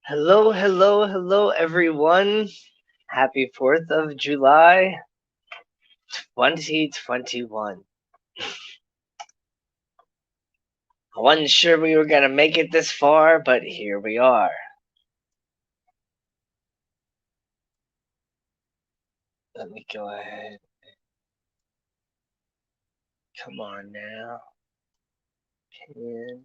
Hello, hello, hello, everyone. Happy 4th of July, 2021. I wasn't sure we were going to make it this far, but here we are. Let me go ahead. Come on now. Pin.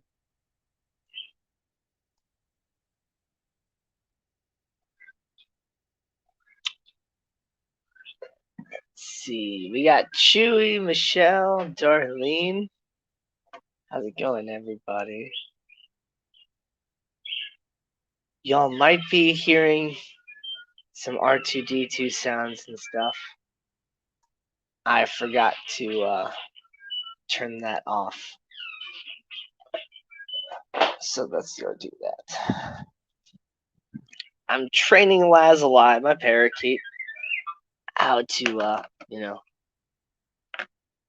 Let's see. We got Chewy, Michelle, Darlene. How's it going, everybody? Y'all might be hearing some R2D2 sounds and stuff. I forgot to turn that off. So let's go do that. I'm training Lazuli, my parakeet, how to,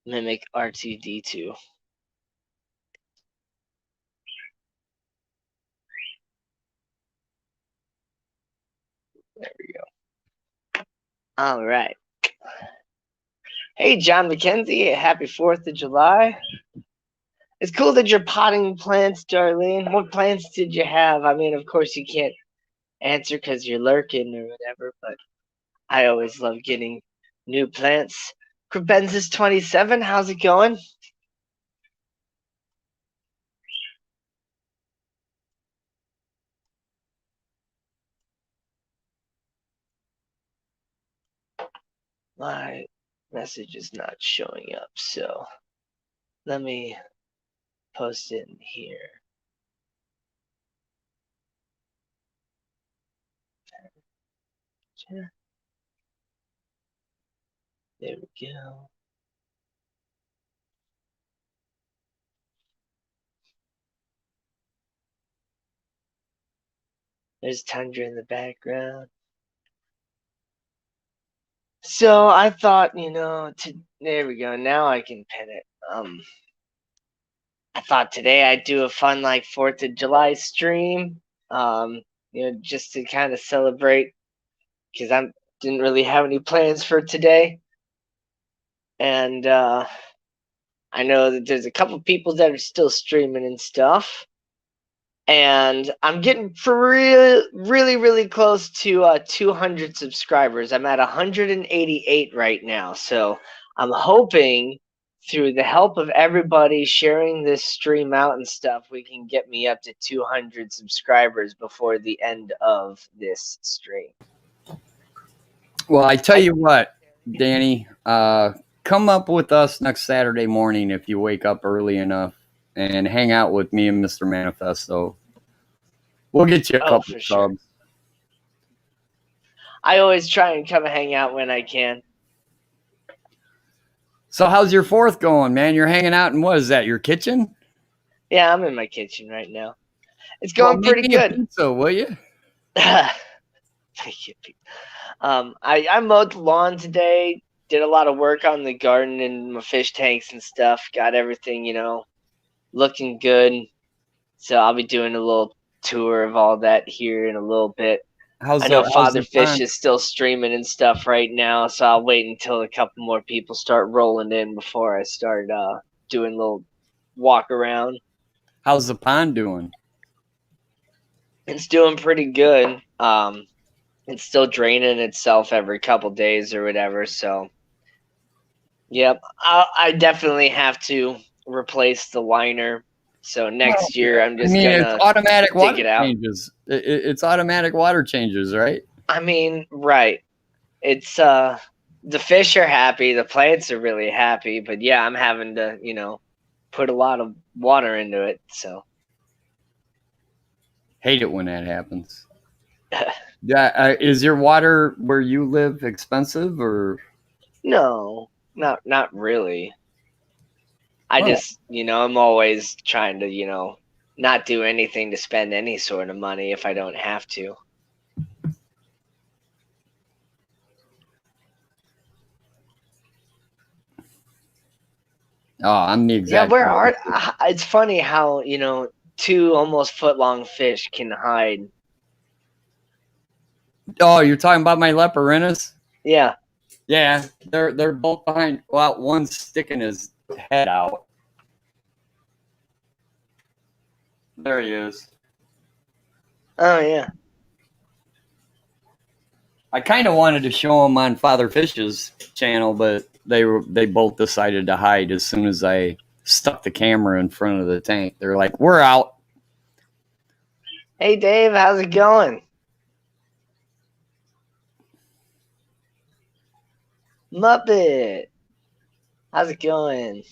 mimic R2D2. There we go. All right. Hey, John McKenzie, happy 4th of July. It's cool that you're potting plants, Darlene. What plants did you have? I mean, of course, you can't answer because you're lurking or whatever, but I always love getting new plants. Crebensis27, how's it going? My message is not showing up, so let me post it in here. There we go. There's Tundra in the background. So I thought, there we go. Now I can pin it. I thought today I'd do a fun 4th of July stream. Just to kind of celebrate, because I didn't really have any plans for today. And I know that there's a couple people that are still streaming and stuff. And I'm getting really close to 200 subscribers. I'm at 188 right now. So I'm hoping through the help of everybody sharing this stream out and stuff, we can get me up to 200 subscribers before the end of this stream. Well, I tell you what, Danny, come up with us next Saturday morning if you wake up early enough and hang out with me and Mr. Manifesto. We'll get you a couple of subs. Sure. I always try and come and hang out when I can. So how's your 4th going, man? You're hanging out in, what is that, your kitchen? Yeah, I'm in my kitchen right now. It's going pretty good. Pizza, will you? I mowed the lawn today, did a lot of work on the garden and my fish tanks and stuff, got everything, looking good. So I'll be doing a little tour of all that here in a little bit. I know Father Fish is still streaming and stuff right now, so I'll wait until a couple more people start rolling in before I start doing a little walk around. How's the pond doing? It's doing pretty good. It's still draining itself every couple days or whatever, so yep, I definitely have to replace the liner. So next year, I'm just gonna it's automatic water changes. It's automatic water changes, right? I mean, right. It's the fish are happy, the plants are really happy, but yeah, I'm having to, put a lot of water into it. So hate it when that happens. Yeah, is your water where you live expensive or? No, not really. I just, I'm always trying to, not do anything to spend any sort of money if I don't have to. Oh, I'm the exact. Yeah, it's funny how, 2 almost foot-long fish can hide Oh, you're talking about my Leporinis? Yeah. Yeah, they're both behind. Well, one's sticking his head out. There he is. Oh yeah. I kind of wanted to show him on Father Fish's channel, but they both decided to hide as soon as I stuck the camera in front of the tank. They're like, "We're out." Hey Dave, how's it going? Muppet, how's it going?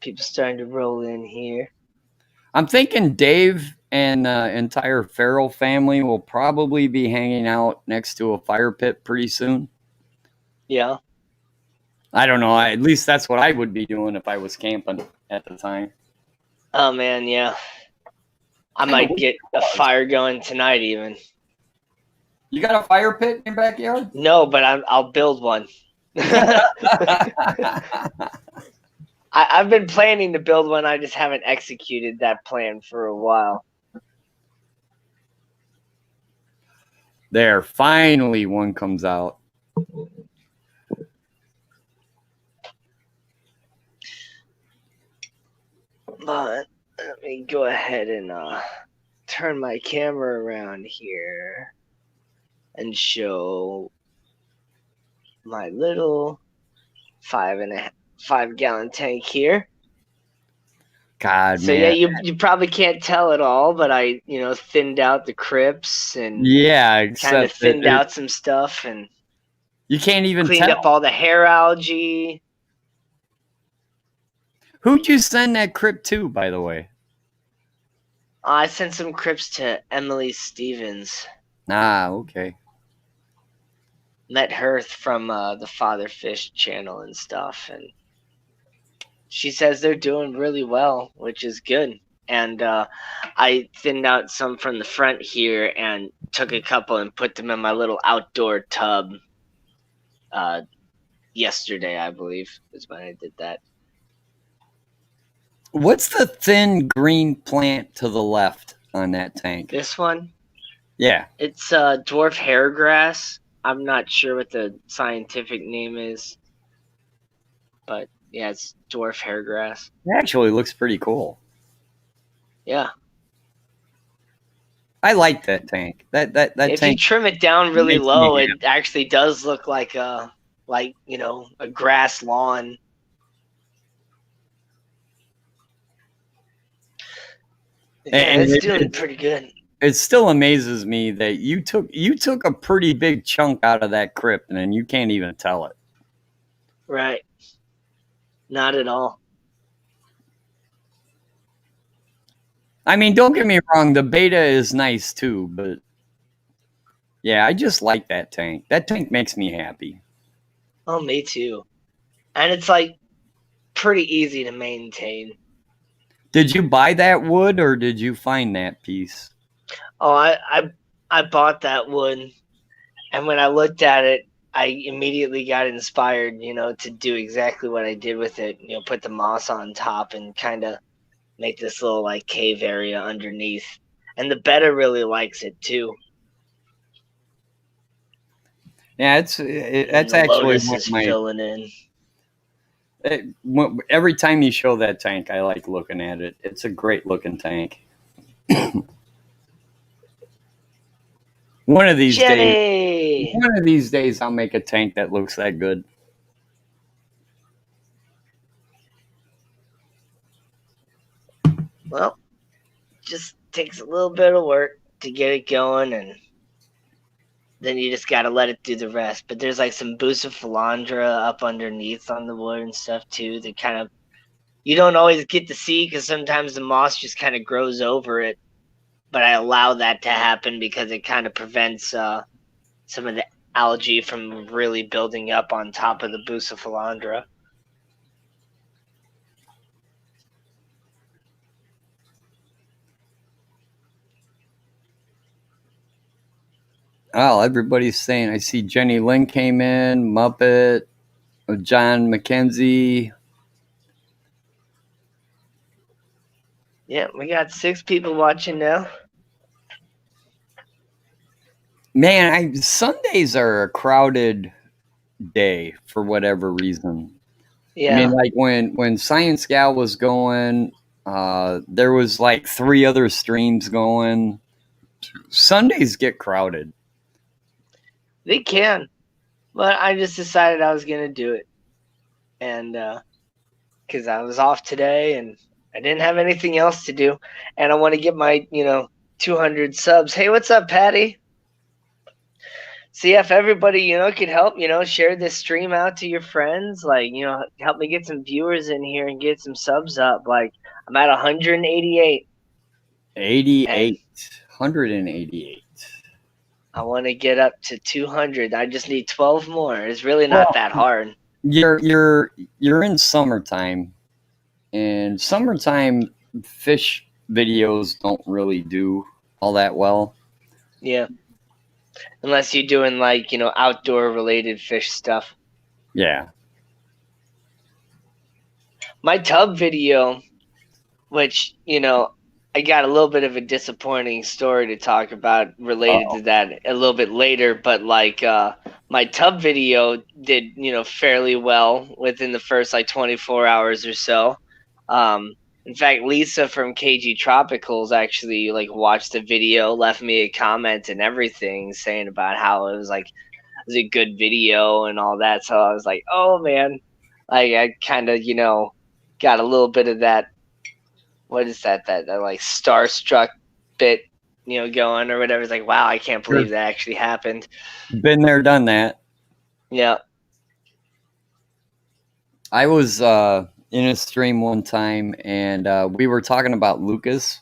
People starting to roll in here. I'm thinking Dave and the entire Farrell family will probably be hanging out next to a fire pit pretty soon. Yeah. I don't know. At least that's what I would be doing if I was camping at the time. Oh man, yeah. I Kinda might wish get it a was. fire going tonight even. You got a fire pit in your backyard? No, but I'll build one. I've been planning to build one. I just haven't executed that plan for a while. There, finally one comes out. But let me go ahead and turn my camera around here and show my little 5.5 gallon tank here. God, So yeah, man. you probably can't tell it all, but I thinned out the crypts and Yeah, kind of except that thinned out some stuff and you can't even cleaned tell. up all the hair algae. Who'd you send that crypt to, by the way? I sent some crypts to Emily Stevens. Ah, okay. Met her from the Father Fish channel and stuff, and she says they're doing really well, which is good. And I thinned out some from the front here and took a couple and put them in my little outdoor tub. Yesterday, I believe, is when I did that. What's the thin green plant to the left on that tank? This one, Yeah. it's dwarf hairgrass. I'm not sure what the scientific name is, but yeah, it's dwarf hairgrass. It actually looks pretty cool. Yeah. I like that tank. That If you tank trim it down really makes me low, happy. it actually does look like a grass lawn. Yeah, And it's doing pretty good. it still amazes me that you took a pretty big chunk out of that crypt and then you can't even tell it. Right. Not at all. I mean, don't get me wrong, the beta is nice too, but yeah, I just like that tank. That tank makes me happy. Oh, me too. And it's like pretty easy to maintain. Did you buy that wood or did you find that piece? Oh, I bought that wood, and when I looked at it, I immediately got inspired, to do exactly what I did with it. Put the moss on top and kind of make this little like cave area underneath. And the betta really likes it too. Yeah, And that's the actually lotus what is my filling in. every time you show that tank, I like looking at it. It's a great looking tank. One of these Jenny! days, I'll make a tank that looks that good. Well, just takes a little bit of work to get it going, and then you just gotta let it do the rest. But there's like some Philodendron up underneath on the wood and stuff too that kind of you don't always get to see because sometimes the moss just kind of grows over it. But I allow that to happen because it kind of prevents some of the algae from really building up on top of the Philodendron. Oh, everybody's saying. I see Jenny Lynn came in, Muppet, John McKenzie. Yeah, we got 6 people watching now. Man, Sundays are a crowded day for whatever reason. I mean, Yeah, like when Science Gal was going, there was like 3 other streams going. Sundays get crowded. they can. But I just decided I was gonna do it, and because I was off today and I didn't have anything else to do, and I want to get my 200 subs. Hey, what's up, Patty? See if everybody could help share this stream out to your friends, like help me get some viewers in here and get some subs up. Like I'm at 188 and 88. 188. I want to get up to 200. I just need 12 more. It's really not Well, that hard. you're in summertime, and summertime fish videos don't really do all that well. Yeah, unless you're doing like outdoor related fish stuff. Yeah. My tub video, which I got a little bit of a disappointing story to talk about related Uh-oh. to that a little bit later, but like my tub video did fairly well within the first like 24 hours or so. In fact, Lisa from KG Tropicals actually like watched the video, left me a comment and everything saying about how it was like it was a good video and all that. So I was like, oh man, like I kind of got a little bit of that. What is that like starstruck bit going or whatever. It's like, wow, I can't believe that actually happened. Been there, done that. Yeah. I was in a stream one time, and we were talking about Lucas.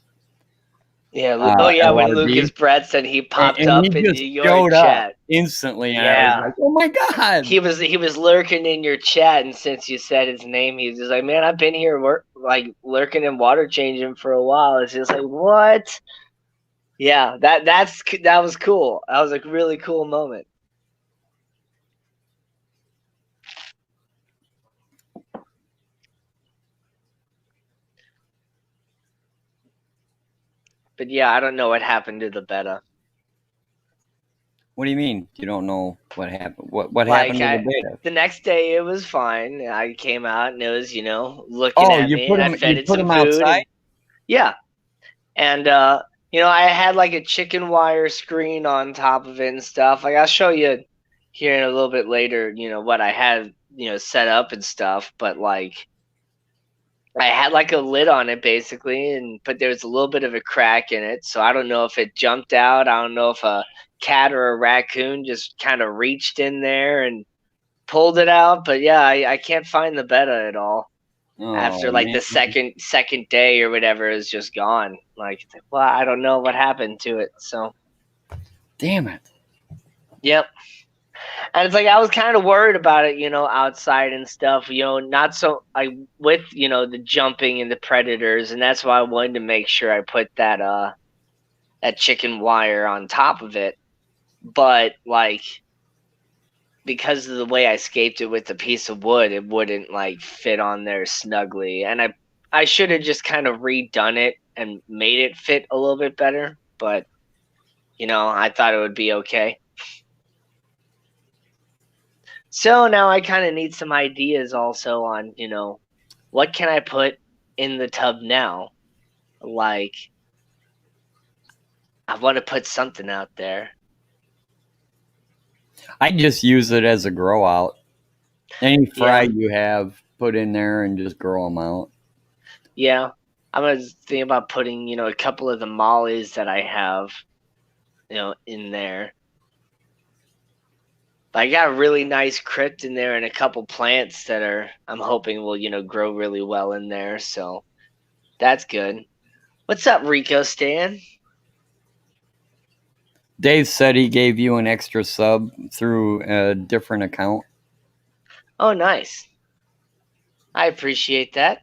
Yeah. Oh yeah, when LRB, Lucas Brett said he popped and he up in just your showed up chat. instantly, and I was Yeah. like, "Oh my god!" He was lurking in your chat, and since you said his name, he was just like, man, I've been here lurking and water changing for a while. It's just like, what? Yeah, that was cool. That was a really cool moment. But yeah, I don't know what happened to the beta. What do you mean? You don't know what happened? What happened to the beta? The next day, it was fine. I came out and it was, looking at you me, put and I him. fed You it put some him food. outside. Yeah, and I had like a chicken wire screen on top of it and stuff. Like I'll show you here in a little bit later, what I had, set up and stuff. But like I had like a lid on it basically, but there was a little bit of a crack in it, so I don't know if it jumped out. I don't know if a cat or a raccoon just kind of reached in there and pulled it out. But yeah, I can't find the beta at all. After Oh like man! the second day or whatever is just gone. Like, well, I don't know what happened to it. So Damn it! yep. And it's like I was kind of worried about it, outside and stuff, not so I with, the jumping and the predators, and that's why I wanted to make sure I put that chicken wire on top of it. But like because of the way I scaped it with a piece of wood, it wouldn't like fit on there snugly. And I should have just kind of redone it and made it fit a little bit better, but I thought it would be okay. So now I kind of need some ideas also on, what can I put in the tub now? Like, I want to put something out there. I just use it as a grow out. Any fry you have, put in there and just grow them out. Yeah, I'm gonna think about putting, a couple of the mollies that I have, in there. But I got a really nice crypt in there and a couple plants that I'm hoping will, grow really well in there. So that's good. What's up, Rico Stan? Dave said he gave you an extra sub through a different account. Oh, nice. I appreciate that.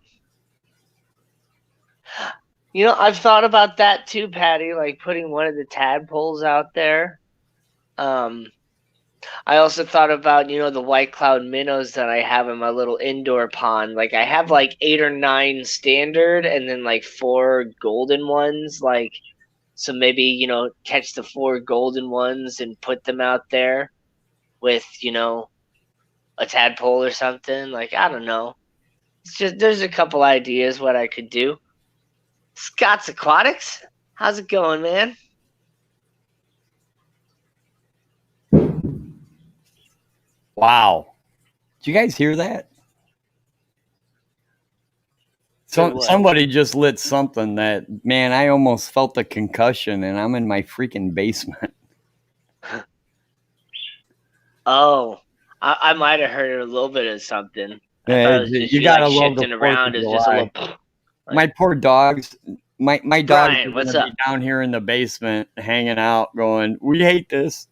I've thought about that too, Patty, like putting one of the tadpoles out there. I also thought about, the white cloud minnows that I have in my little indoor pond. Like I have like 8 or 9 standard and then like 4 golden ones, like So maybe, catch the 4 golden ones and put them out there with, a tadpole or something. Like, I don't know. It's just, there's a couple ideas what I could do. Scott's Aquatics, how's it going, man? Wow. Did you guys hear that? Somebody just lit something that, man, I almost felt a concussion, and I'm in my freaking basement. Oh, I might have heard a little bit of something. I Yeah, thought it was just you you gotta like love the shifting 4th around. of It's just a July. little. My poor dogs. My dogs Brian, are what's gonna up? be down here in the basement hanging out, going, "We hate this."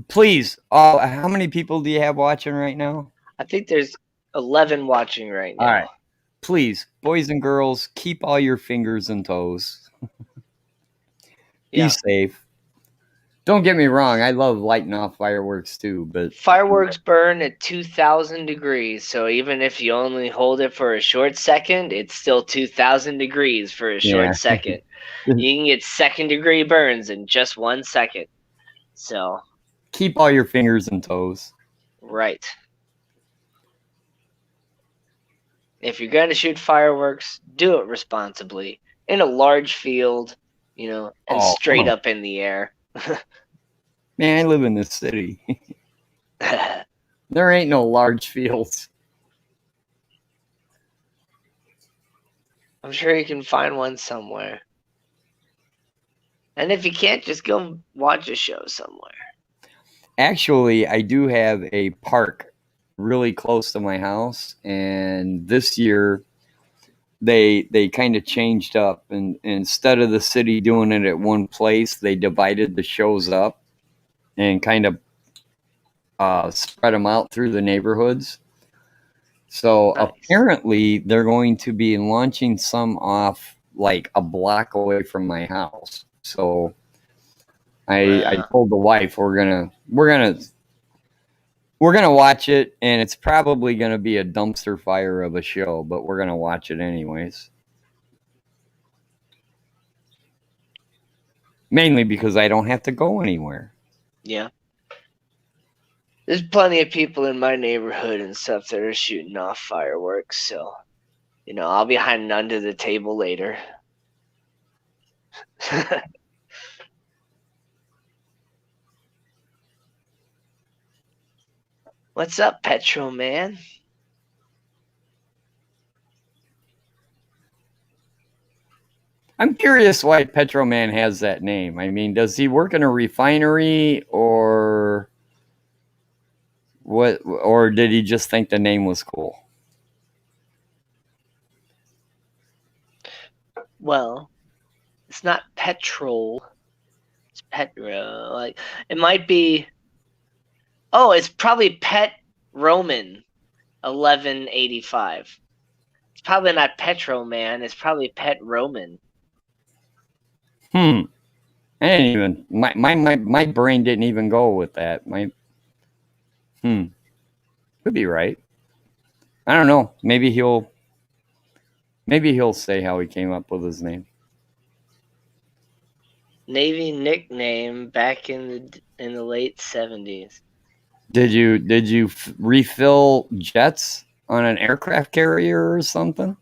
Please, how many people do you have watching right now? I think there's 11 watching right now. All right. Please, boys and girls, keep all your fingers and toes. Be safe. Don't get me wrong, I love lighting off fireworks too, but fireworks burn at 2,000 degrees, so even if you only hold it for a short second, it's still 2,000 degrees for a short second. You can get 2nd-degree burns in just 1 second. So keep all your fingers and toes. Right. If you're going to shoot fireworks, do it responsibly in a large field, and straight up in the air. Man, I live in this city. There ain't no large fields. I'm sure you can find one somewhere. And if you can't, just go watch a show somewhere. Actually, I do have a park really close to my house, and this year they kind of changed up, and instead of the city doing it at one place, they divided the shows up and kind of spread them out through the neighborhoods. So nice. Apparently they're going to be launching some off like a block away from my house. So I told the wife we're gonna watch it, and it's probably gonna be a dumpster fire of a show, but we're gonna watch it anyways. Mainly because I don't have to go anywhere. Yeah. There's plenty of people in my neighborhood and stuff that are shooting off fireworks, so I'll be hiding under the table later. What's up, Petro Man? I'm curious why Petro Man has that name. I mean, does he work in a refinery or what? Or did he just think the name was cool? Well, it's not petrol. It's petro. Like it might be. Oh, it's probably Pet Roman 1185. It's probably not Petro Man. It's probably Pet Roman. I didn't even my brain didn't even go with that. Could be right. I don't know. Maybe he'll say how he came up with his name. Navy nickname back in the late 70s. Did you refill jets on an aircraft carrier or something?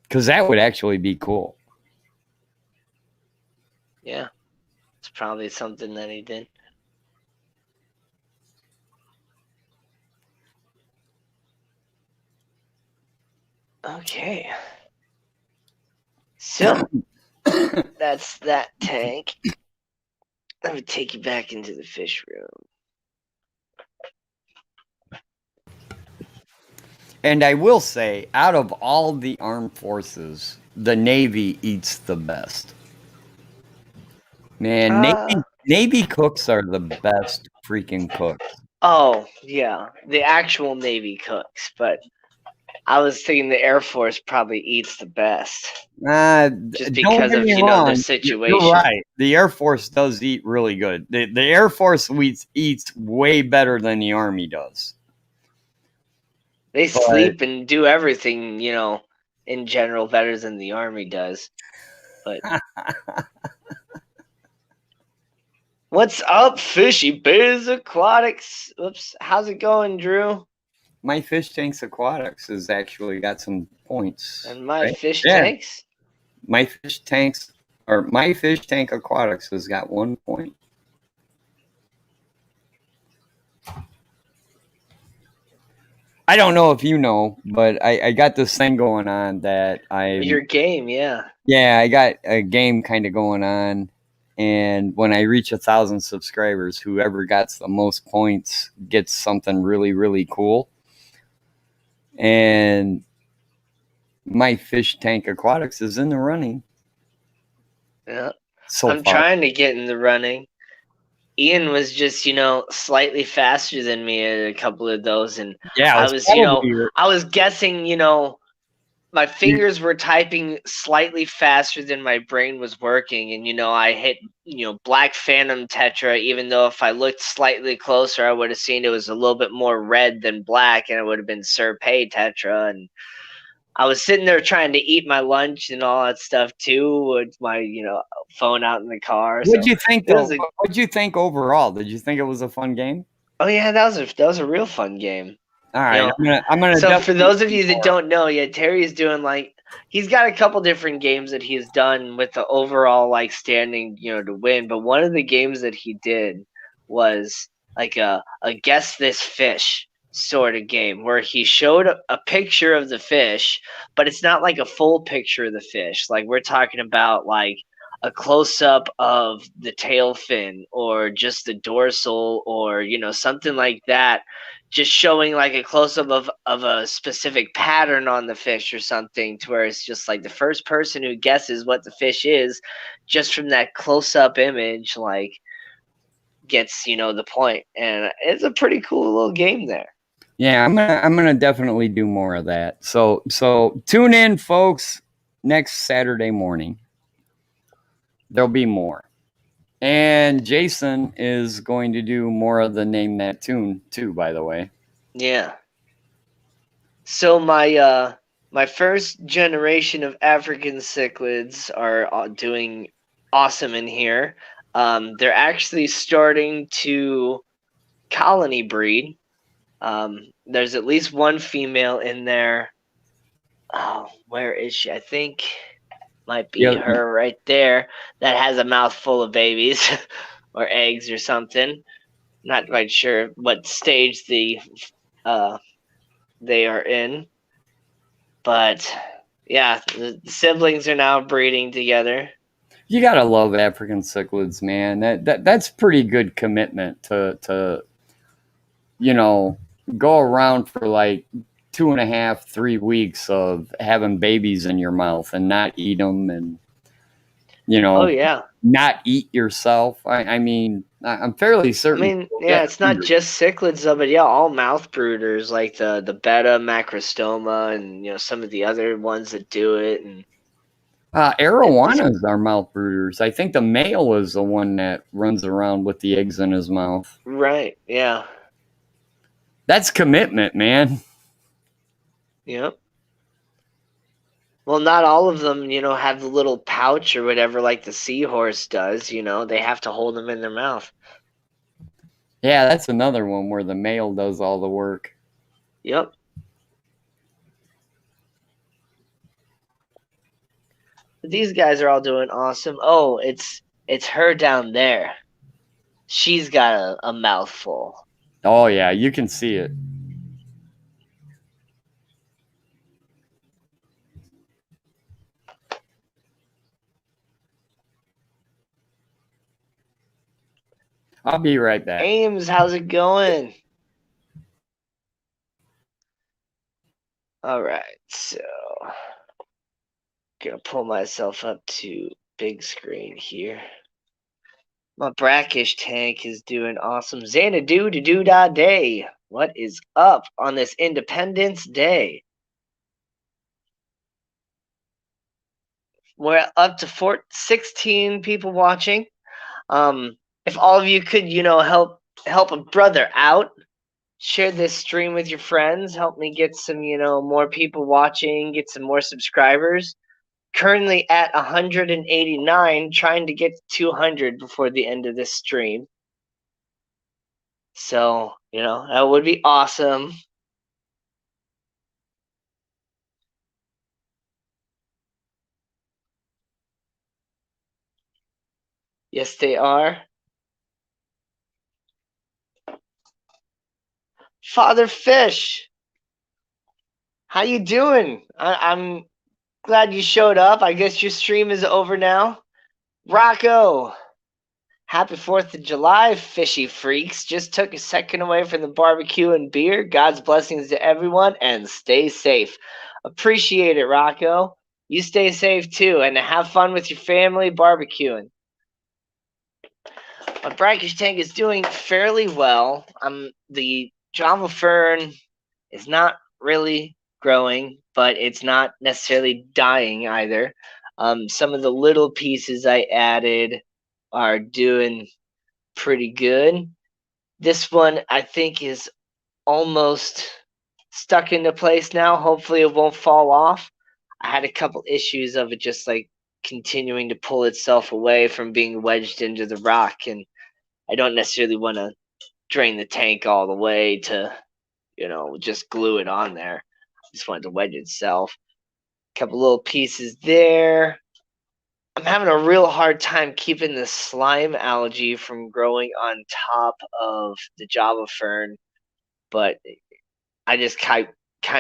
Because that would actually be cool. Yeah, it's probably something that he did. Okay. So, that's that tank. Let me take you back into the fish room. And I will say, out of all the armed forces, the Navy eats the best. Man, Navy cooks are the best freaking cooks. Oh, yeah. The actual Navy cooks, but I was thinking the Air Force probably eats the best. Just because of, the situation. You're right. The Air Force does eat really good. The Air Force eats way better than the Army does. They But sleep and do everything, in general better than the army does. But what's up, Fishy Biz Aquatics? Oops, how's it going, Drew? my fish tanks aquatics has actually got some points, And my right? fish Yeah, tanks? my fish tank aquatics has got 1 point. I don't know if you know, but I got this thing going on that Your game, yeah. I got a game kind of going on. And when I reach 1,000 subscribers, whoever gets the most points gets something really, really cool. And my fish tank aquatics is in the running Yeah. so I'm far. trying to get in the running. Ian was just, slightly faster than me at a couple of those, and Yeah, I it's was, probably I was guessing, my fingers were typing slightly faster than my brain was working, and I hit, Black Phantom Tetra, even though if I looked slightly closer, I would have seen it was a little bit more red than black, and it would have been Serpay Tetra, and I was sitting there trying to eat my lunch and all that stuff too, with my, phone out in the car. What'd So you think it was though? a What'd you think overall? Did you think it was a fun game? oh yeah, that was a real fun game. All You right, know, I'm gonna so for definitely those of do you that more. don't know, yeah, Terry's doing like he's got a couple different games that he's done with the overall like standing, to win. But one of the games that he did was like a guess this fish sort of game where he showed a picture of the fish, but it's not like a full picture of the fish. Like we're talking about like a close up of the tail fin or just the dorsal or something like that, just showing like a close up of a specific pattern on the fish or something, to where it's just like the first person who guesses what the fish is just from that close up image like gets the point. And it's a pretty cool little game there. Yeah, I'm gonna definitely do more of that. So tune in, folks, next Saturday morning. There'll be more. And Jason is going to do more of the Name That Tune too, by the way. Yeah. So my first generation of African cichlids are doing awesome in here. They're actually starting to colony breed. There's at least one female in there. Oh, where is she? I think might be Yeah, her right there, that has a mouthful of babies or eggs or something. Not quite sure what stage uh they are in, but yeah, the siblings are now breeding together. you gotta love African cichlids, man. That's pretty good commitment to you know go around for like 2.5, 3 weeks of having babies in your mouth and not eat them, and you Oh know yeah. not eat yourself. I mean, I'm fairly I certain mean, you'll yeah, get it's not hungry. just cichlids though, but yeah, all mouth brooders like the beta macrostoma and some of the other ones that do it, and it's Arowanas are mouth brooders. I think the male is the one that runs around with the eggs in his mouth. right, yeah, That's commitment, man. yep. Well, not all of them, have the little pouch or whatever like the seahorse does. They have to hold them in their mouth. Yeah, that's another one where the male does all the work. Yep. These guys are all doing awesome. Oh, it's her down there. She's got a mouthful. Oh yeah, you can see it. I'll be right back. Ames, how's it going? All right, so gonna pull myself up to big screen here. My brackish tank is doing awesome. Xanadu to do da day. What is up on this Independence Day? We're up to 16 people watching. If all of you could, help a brother out, share this stream with your friends. Help me get some, more people watching, get some more subscribers. Currently at 189, trying to get 200 before the end of this stream. So, that would be awesome. Yes, they are. Father Fish, how you doing? I'm glad you showed up. I guess your stream is over now. Rocco, happy 4th of July, fishy freaks. Just took a second away from the barbecue and beer. God's blessings to everyone, and stay safe. Appreciate it, Rocco. You stay safe too, and have fun with your family barbecuing. My brackish tank is doing fairly well. The Java Fern is not really growing, but it's not necessarily dying either. Some of the little pieces I added are doing pretty good. This one I think is almost stuck into place now. Hopefully it won't fall off. I had a couple issues of it just like continuing to pull itself away from being wedged into the rock, and I don't necessarily want to drain the tank all the way to, just glue it on there. Just wanted to wedge itself. A couple little pieces there. I'm having a real hard time keeping the slime algae from growing on top of the Java Fern, but I just kind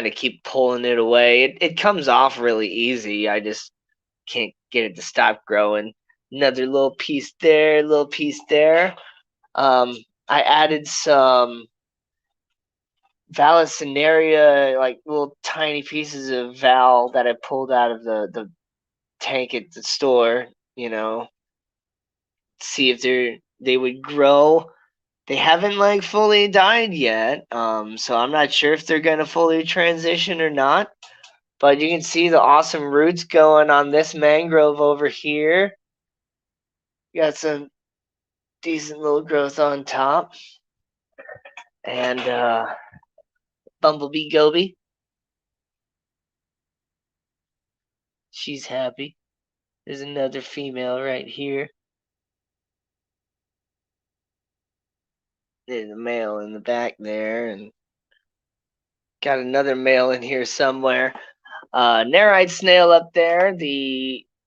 of keep pulling it away. It comes off really easy. I just can't get it to stop growing. Another little piece there, little piece there. I added some Vallisneria, like little tiny pieces of Val that I pulled out of the tank at the store, see if they would grow. They haven't like fully died yet, so I'm not sure if they're gonna fully transition or not. But you can see the awesome roots going on this mangrove over here. Got some decent little growth on top. And Bumblebee Goby. She's happy. There's another female right here. There's a male in the back there, and got another male in here somewhere. Nerite snail up there.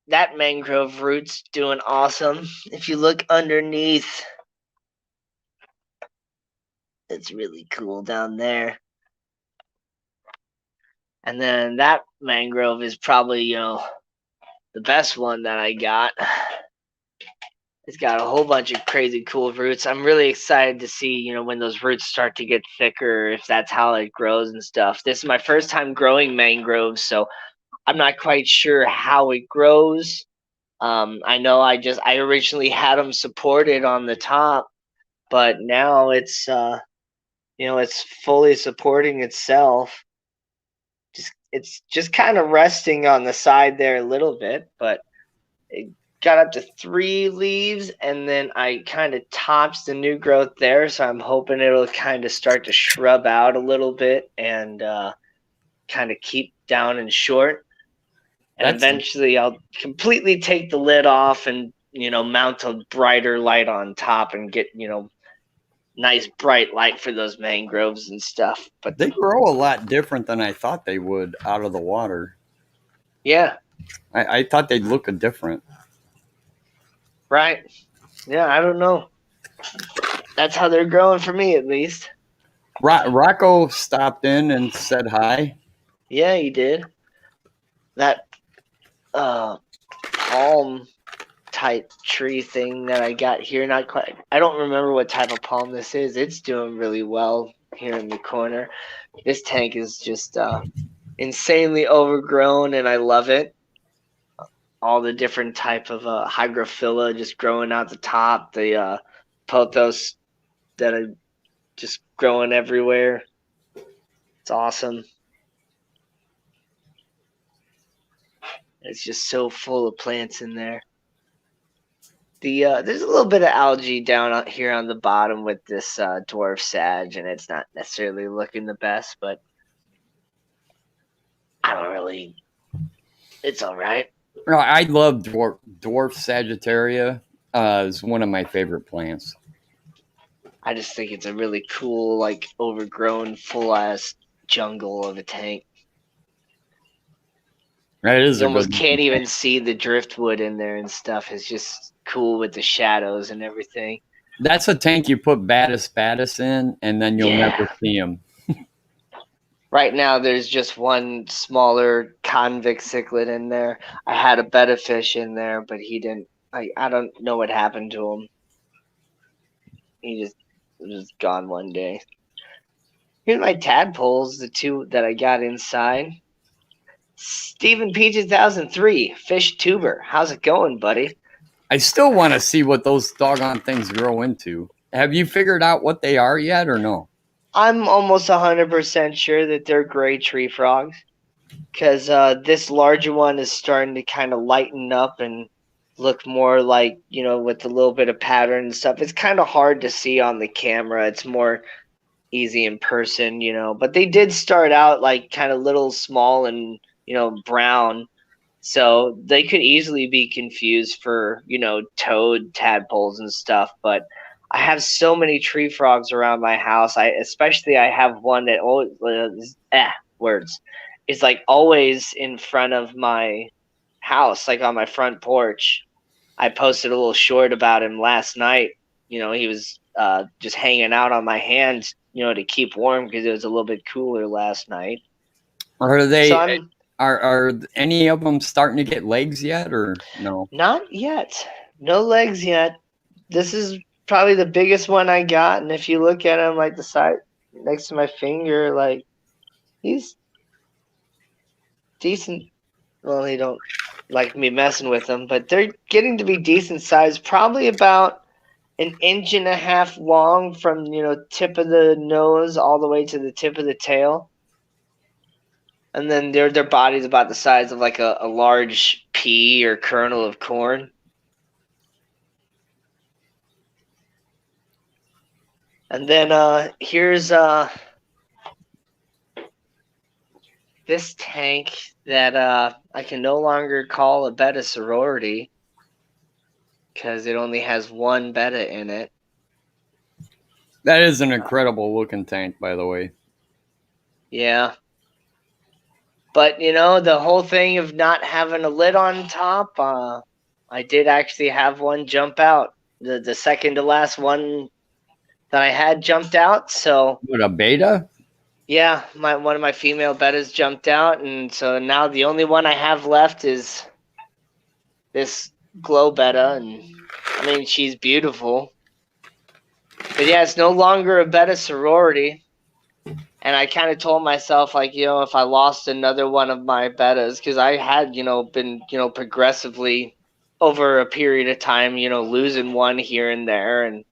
That mangrove root's doing awesome. If you look underneath, it's really cool down there. And then that mangrove is probably, the best one that I got. It's got a whole bunch of crazy cool roots. I'm really excited to see, when those roots start to get thicker, if that's how it grows and stuff. This is my first time growing mangroves, so I'm not quite sure how it grows. I know I originally had them supported on the top, but now it's it's fully supporting itself. It's just kind of resting on the side there a little bit, but it got up to 3 leaves, and then I kind of tops the new growth there, so I'm hoping it'll kind of start to shrub out a little bit and kind of keep down and short. And eventually I'll completely take the lid off and, mount a brighter light on top and get, nice bright light for those mangroves and stuff. But they grow a lot different than I thought they would out of the water. Yeah. I thought they'd look different. Right. Yeah, I don't know. That's how they're growing for me, at least. Rocco stopped in and said hi. Yeah, he did. That palm type tree thing that I got here, not quite. I don't remember what type of palm this is. It's doing really well here in the corner. This tank is just insanely overgrown, and I love it. All the different type of hygrophila just growing out the top. The pothos that are just growing everywhere. It's awesome. It's just so full of plants in there. there's a little bit of algae down here on the bottom with this dwarf sag, and it's not necessarily looking the best, but I don't really. It's all right. No, I love dwarf Sagittaria. It's one of my favorite plants. I just think it's a really cool, like overgrown, full ass jungle of a tank. That is You a almost good can't even see the driftwood in there and stuff. It's just cool with the shadows and everything. That's a tank you put Batis in, and then you'll never see him. Right now, there's just one smaller convict cichlid in there. I had a betta fish in there, but he didn't. I don't know what happened to him. He just was gone one day. Here's my tadpoles, the two that I got inside. Stephen P 2003, fish tuber. How's it going, buddy? I still want to see what those doggone things grow into. Have you figured out what they are yet, or no? I'm almost 100% sure that they're gray tree frogs, because this larger one is starting to kind of lighten up and look more like, with a little bit of pattern and stuff. It's kind of hard to see on the camera. It's more easy in person, but they did start out like kind of little small and, brown. So they could easily be confused for, toad tadpoles and stuff. But I have so many tree frogs around my house. I have one that always is like always in front of my house, like on my front porch. I posted a little short about him last night. He was just hanging out on my hand, to keep warm because it was a little bit cooler last night. Are they? So are any of them starting to get legs yet, or no? Not yet. No legs yet. This is probably the biggest one I got, and if you look at him like the side next to my finger, like he's decent. Well, they don't like me messing with them, but they're getting to be decent size. Probably about an inch and a half long from tip of the nose all the way to the tip of the tail. And then their body's about the size of like a large pea or kernel of corn. And then here's this tank that I can no longer call a betta sorority because it only has one betta in it. That is an incredible looking tank, by the way. Yeah. But, the whole thing of not having a lid on top, I did actually have one jump out. The second to last one that I had jumped out. So what, a beta? Yeah, one of my female bettas jumped out, and so now the only one I have left is this glow betta, and I mean she's beautiful. But yeah, it's no longer a betta sorority. And I kind of told myself, like, if I lost another one of my bettas, because I had, been, progressively over a period of time, losing one here and there. And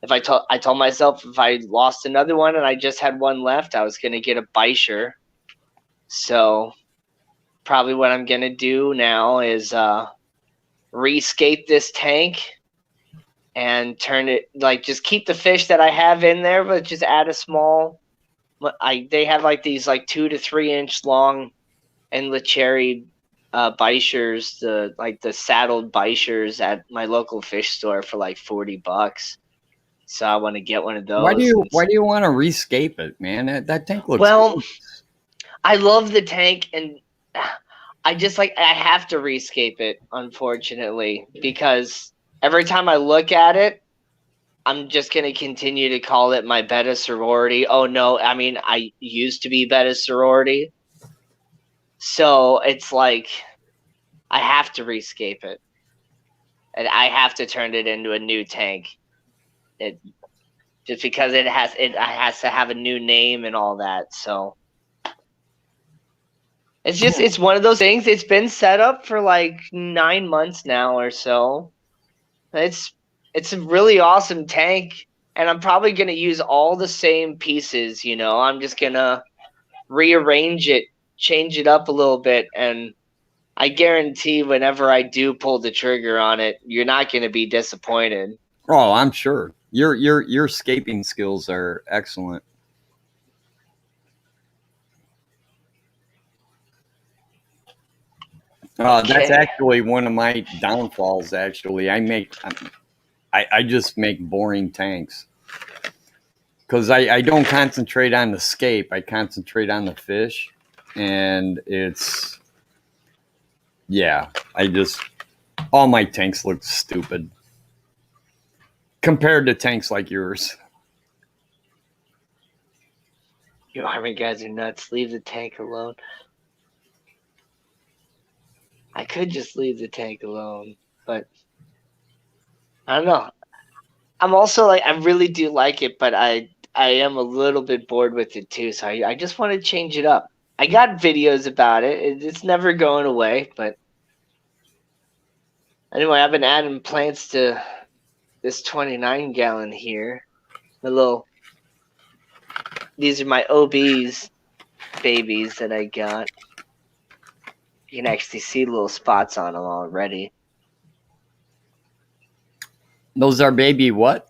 if I told myself if I lost another one and I just had one left, I was going to get a Beischer. So probably what I'm going to do now is rescape this tank and turn it, like, just keep the fish that I have in there, but just add a small... they have like these like 2 to 3 inch long endless cherry Beischers, the saddled Beischers at my local fish store for like $40. So I want to get one of those. Why do you want to rescape it, man? That tank looks good. I love the tank, and I just I have to rescape it, unfortunately, because every time I look at it, I'm just going to continue to call it my betta sorority. Oh, no. I mean, I used to be betta sorority. So it's like I have to rescape it. And I have to turn it into a new tank. Just because it has to have a new name and all that. So it's one of those things. It's been set up for like 9 months now or so. It's a really awesome tank, and I'm probably going to use all the same pieces, I'm just going to rearrange it, change it up a little bit, and I guarantee whenever I do pull the trigger on it, you're not going to be disappointed. Oh, I'm sure your escaping skills are excellent. That's Okay. actually one of my downfalls. Actually, I just make boring tanks because I don't concentrate on the scape. I concentrate on the fish, and it's yeah. I just all my tanks look stupid compared to tanks like yours. You army guys are nuts. Leave the tank alone. I could just leave the tank alone, but I don't know. I'm also like, I really do like it, but I am a little bit bored with it too. So I just want to change it up. I got videos about it. It's never going away. But anyway, I've been adding plants to this 29-gallon here. The little, these are my OBs babies that I got. You can actually see little spots on them already. Those are baby what?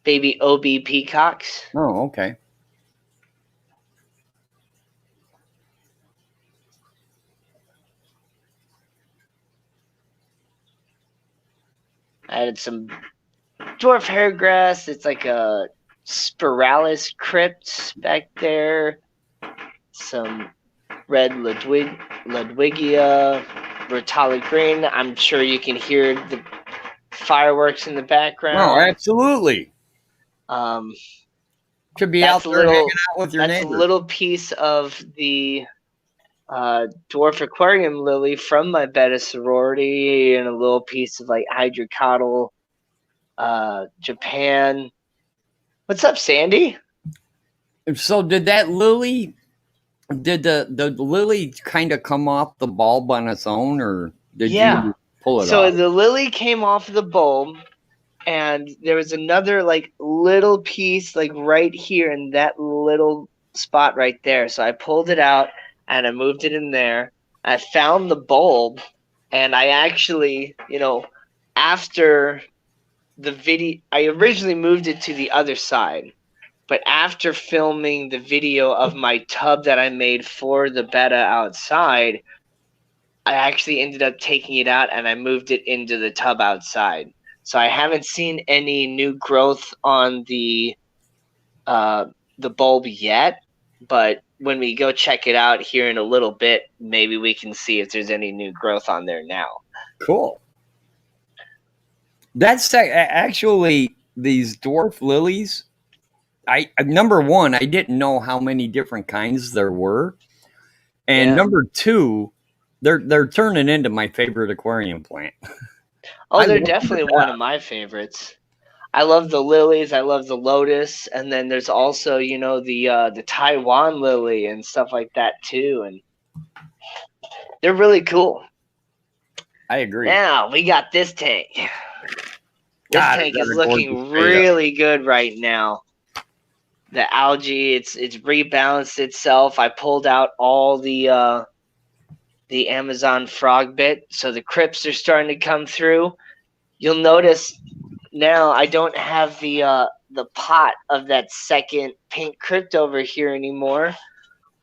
Baby OB peacocks. Oh, okay. I added some dwarf hairgrass. It's like a spiralis crypt back there. Some red Ludwigia, Rotala green. I'm sure you can hear the fireworks in the Oh, background. absolutely. Um, Should be out that's a there hanging little. out with your That's a neighbors. little piece of the dwarf aquarium lily from my beta sorority, and a little piece of like hydrocotyle, Japan. What's up, Sandy? So did that lily? Did the lily kind of come off the bulb on its own, or did Yeah. you pull it So off? the lily came off the bulb, and there was another like little piece like right here in that little spot right there. So I pulled it out and I moved it in there. I found the bulb, and I actually, after the video, I originally moved it to the other side. But after filming the video of my tub that I made for the beta outside, I actually ended up taking it out and I moved it into the tub outside. So I haven't seen any new growth on uh, the bulb yet, but when we go check it out here in a little bit, maybe we can see if there's any new growth on there now. Cool. That's actually these dwarf lilies. I number one, I didn't know how many different kinds there were, and Yeah. number two, they're turning into my favorite aquarium plant. Oh, I they're love them to definitely one death. of my favorites. I love the lilies. I love the lotus, and then there's also the Taiwan lily and stuff like that too, and they're really cool. I agree. Now we got this tank. This God, is tank that is a gorgeous looking beta? really good right now. The algae, it's rebalanced itself. I pulled out all the Amazon frog bit, so the crypts are starting to come through. You'll notice now I don't have the pot of that second pink crypt over here anymore.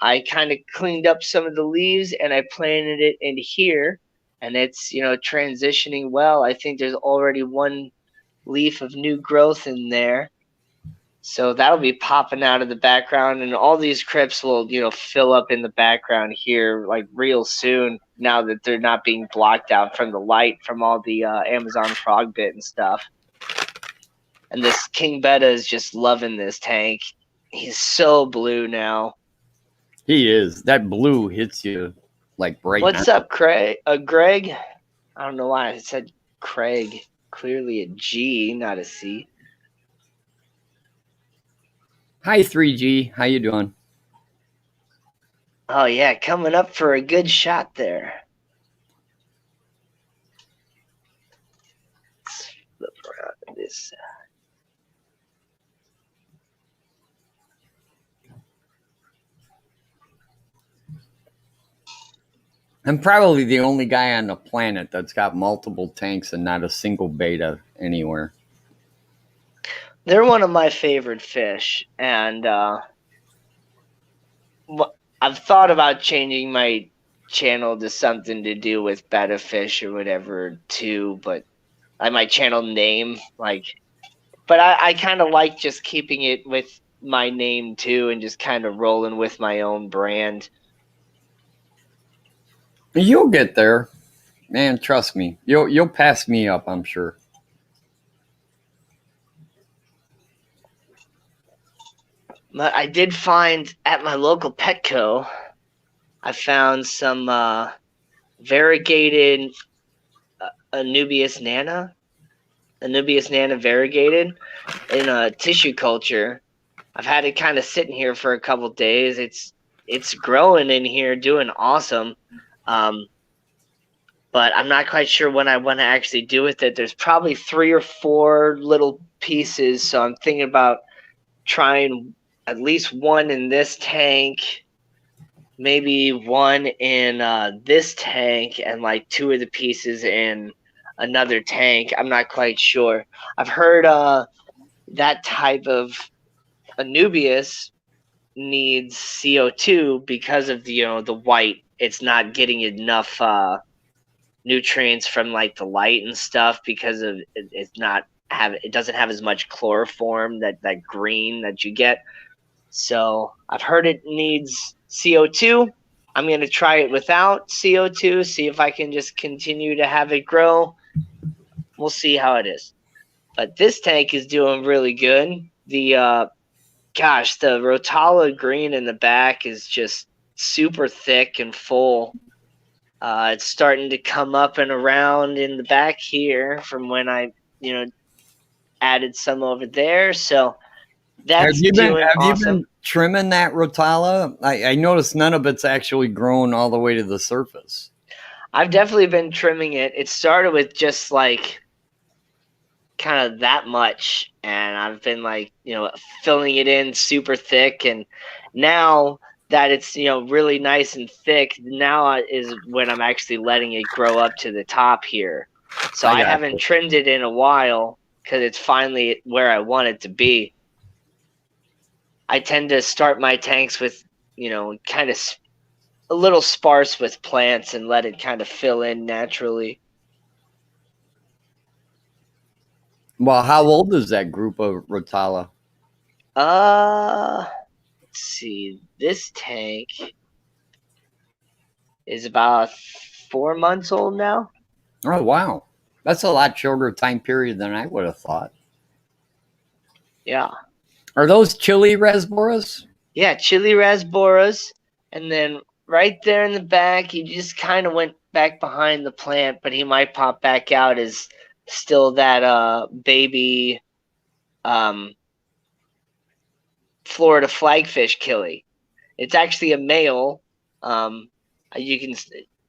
I kind of cleaned up some of the leaves and I planted it in here, and it's transitioning well. I think there's already one leaf of new growth in there. So that'll be popping out of the background, and all these crypts will, fill up in the background here like real soon. Now that they're not being blocked out from the light from all the Amazon frog bit and stuff. And this King Betta is just loving this tank. He's so blue now. He is. That blue hits you like right now. What's up, Craig? Greg? I don't know why I said Craig. Clearly a G, not a C. Hi, 3G. How you doing? Oh yeah, coming up for a good shot there. Let's flip around to this side. I'm probably the only guy on the planet that's got multiple tanks and not a single beta anywhere. They're one of my favorite fish, and I've thought about changing my channel to something to do with betta fish or whatever too, but like my channel name, like, but I kind of like just keeping it with my name too, and just kind of rolling with my own brand. You'll get there, man. Trust me. You'll pass me up, I'm sure. But I did find at my local Petco, I found some variegated Anubias nana, variegated in a tissue culture. I've had it kind of sitting here for a couple days. It's growing in here, doing awesome. But I'm not quite sure when I want to actually do with it. There's probably 3 or 4 little pieces, so I'm thinking about trying at least one in this tank, maybe one in this tank, and like 2 of the pieces in another tank. I'm not quite sure. I've heard that type of Anubias needs CO2 because of the white. It's not getting enough nutrients from like the light and stuff because of it doesn't have as much chloroform, that green that you get. So I've heard it needs CO2. I'm going to try it without CO2, see if I can just continue to have it grow. We'll see how it is. But this tank is doing really good. The Rotala green in the back is just super thick and full. It's starting to come up and around in the back here from when I, added some over there. So that's doing awesome. Have you been trimming that Rotala? I noticed none of it's actually grown all the way to the surface. I've definitely been trimming it. It started with just like kind of that much, and I've been like, filling it in super thick, and now that it's really nice and thick, now is when I'm actually letting it grow up to the top here. So I haven't trimmed it in a while because it's finally where I want it to be. I tend to start my tanks with kind of a little sparse with plants and let it kind of fill in naturally. Well, how old is that group of Rotala? Let's see. This tank is about 4 months old now. Oh, wow. That's a lot shorter time period than I would have thought. Yeah. Are those chili rasboras? Yeah, chili rasboras. And then right there in the back, he just kind of went back behind the plant, but he might pop back out as still that baby Florida flagfish killie. It's actually a male.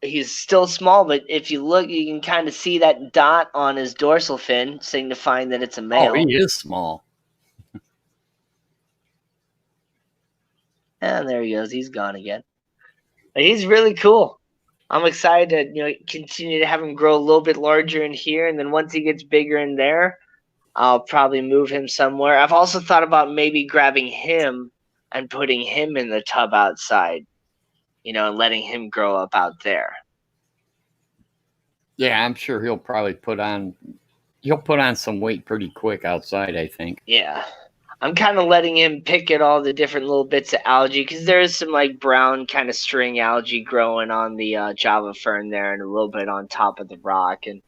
He's still small, but if you look, you can kind of see that dot on his dorsal fin, signifying that it's a male. Oh, he is small. And there he goes. He's gone again. But he's really cool. I'm excited to continue to have him grow a little bit larger in here, and then once he gets bigger in there, I'll probably move him somewhere. I've also thought about maybe grabbing him and putting him in the tub outside, and letting him grow up out there. Yeah, I'm sure he'll probably put on some weight pretty quick outside, I think. Yeah. I'm kind of letting him pick at all the different little bits of algae because there's some like brown kind of string algae growing on the Java fern there and a little bit on top of the rock. And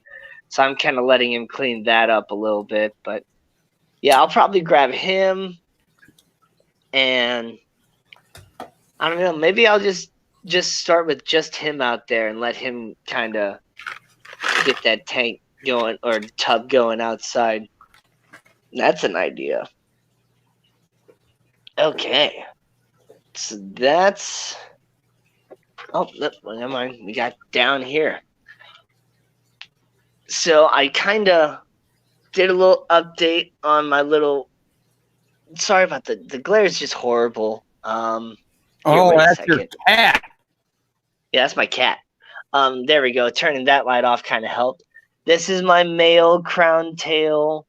so I'm kind of letting him clean that up a little bit. But yeah, I'll probably grab him, and I don't know, maybe I'll just start with just him out there and let him kind of get that tank going or tub going outside. That's an idea. Okay. So that's... Oh, look, never mind. We got down here. So I kind of did a little update on my little... Sorry about the glare is just horrible. That's your cat. Yeah, that's my cat. There we go. Turning that light off kind of helped. This is my male crown tail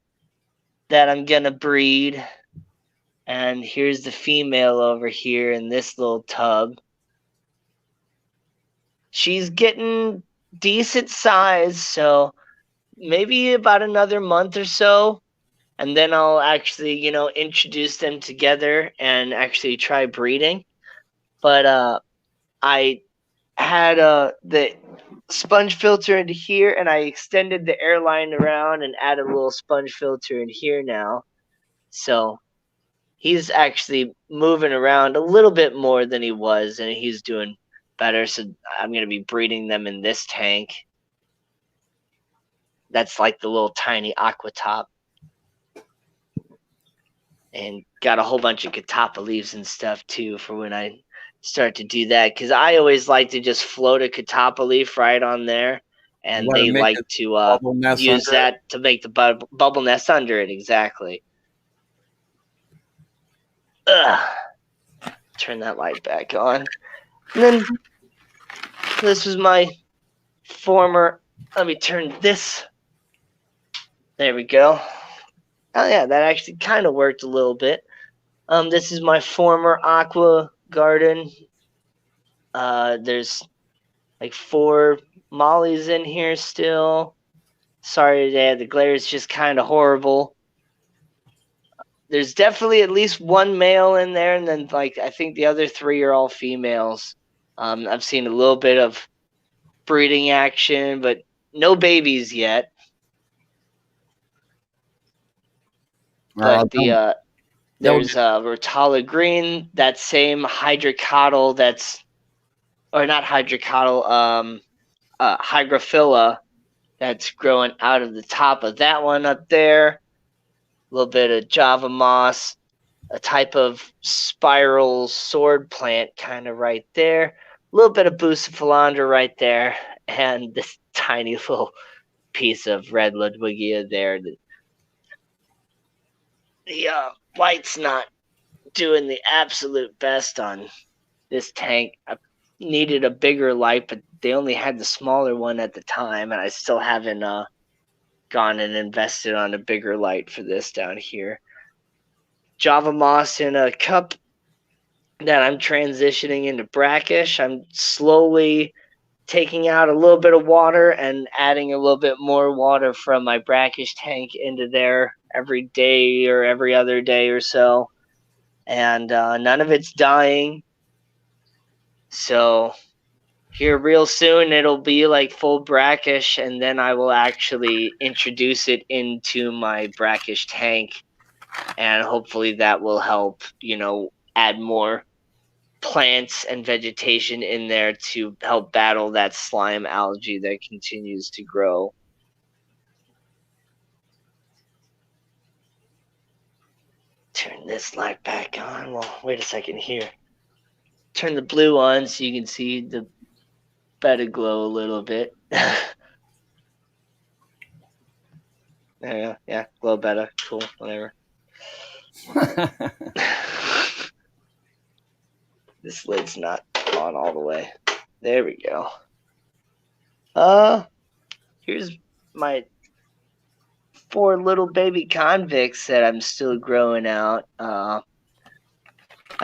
that I'm gonna breed. And here's the female over here in this little tub. She's getting decent size, so maybe about another month or so. And then I'll actually, introduce them together and actually try breeding. But I had the sponge filter into here, and I extended the airline around and added a little sponge filter in here now. So he's actually moving around a little bit more than he was, and he's doing better. So I'm going to be breeding them in this tank. That's like the little tiny aqua top. And got a whole bunch of catappa leaves and stuff too for when I start to do that, because I always like to just float a catappa leaf right on there, and Let they it make like a to bubble nest use under it. that to make the bubble nest under it. Exactly. Ugh. Turn that light back on. And then this was my former. Let me turn this. There we go. Oh yeah, that actually kind of worked a little bit. This is my former aqua garden. There's like 4 mollies in here still. Sorry today, the glare is just kind of horrible. There's definitely at least 1 male in there, and then I think the other 3 are all females. I've seen a little bit of breeding action, but no babies yet. But there's Rotala green, that same hydrocotyle hygrophila that's growing out of the top of that one up there. A little bit of Java moss, a type of spiral sword plant kind of right there. A little bit of Bucephalandra right there, and this tiny little piece of red Ludwigia there. The light's not doing the absolute best on this tank. I needed a bigger light, but they only had the smaller one at the time, and I still haven't gone and invested on a bigger light for this down here. Java moss in a cup that I'm transitioning into brackish. I'm slowly taking out a little bit of water and adding a little bit more water from my brackish tank into there every day or every other day or so. And none of it's dying. So here real soon it'll be like full brackish, and then I will actually introduce it into my brackish tank, and hopefully that will help, add more plants and vegetation in there to help battle that slime algae that continues to grow. Turn this light back on. Well, wait a second here. Turn the blue on so you can see the beta glow a little bit. There you go. Yeah, glow beta. Cool, whatever. This lid's not on all the way. There we go. Here's my 4 little baby convicts that I'm still growing out. I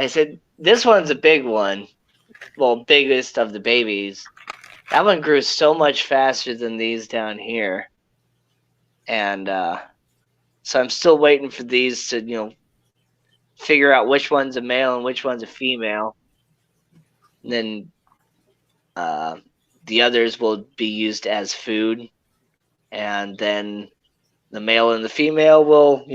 said this one's a big one. Well, biggest of the babies. That one grew so much faster than these down here. And so I'm still waiting for these to, figure out which one's a male and which one's a female. And then the others will be used as food. And then the male and the female will,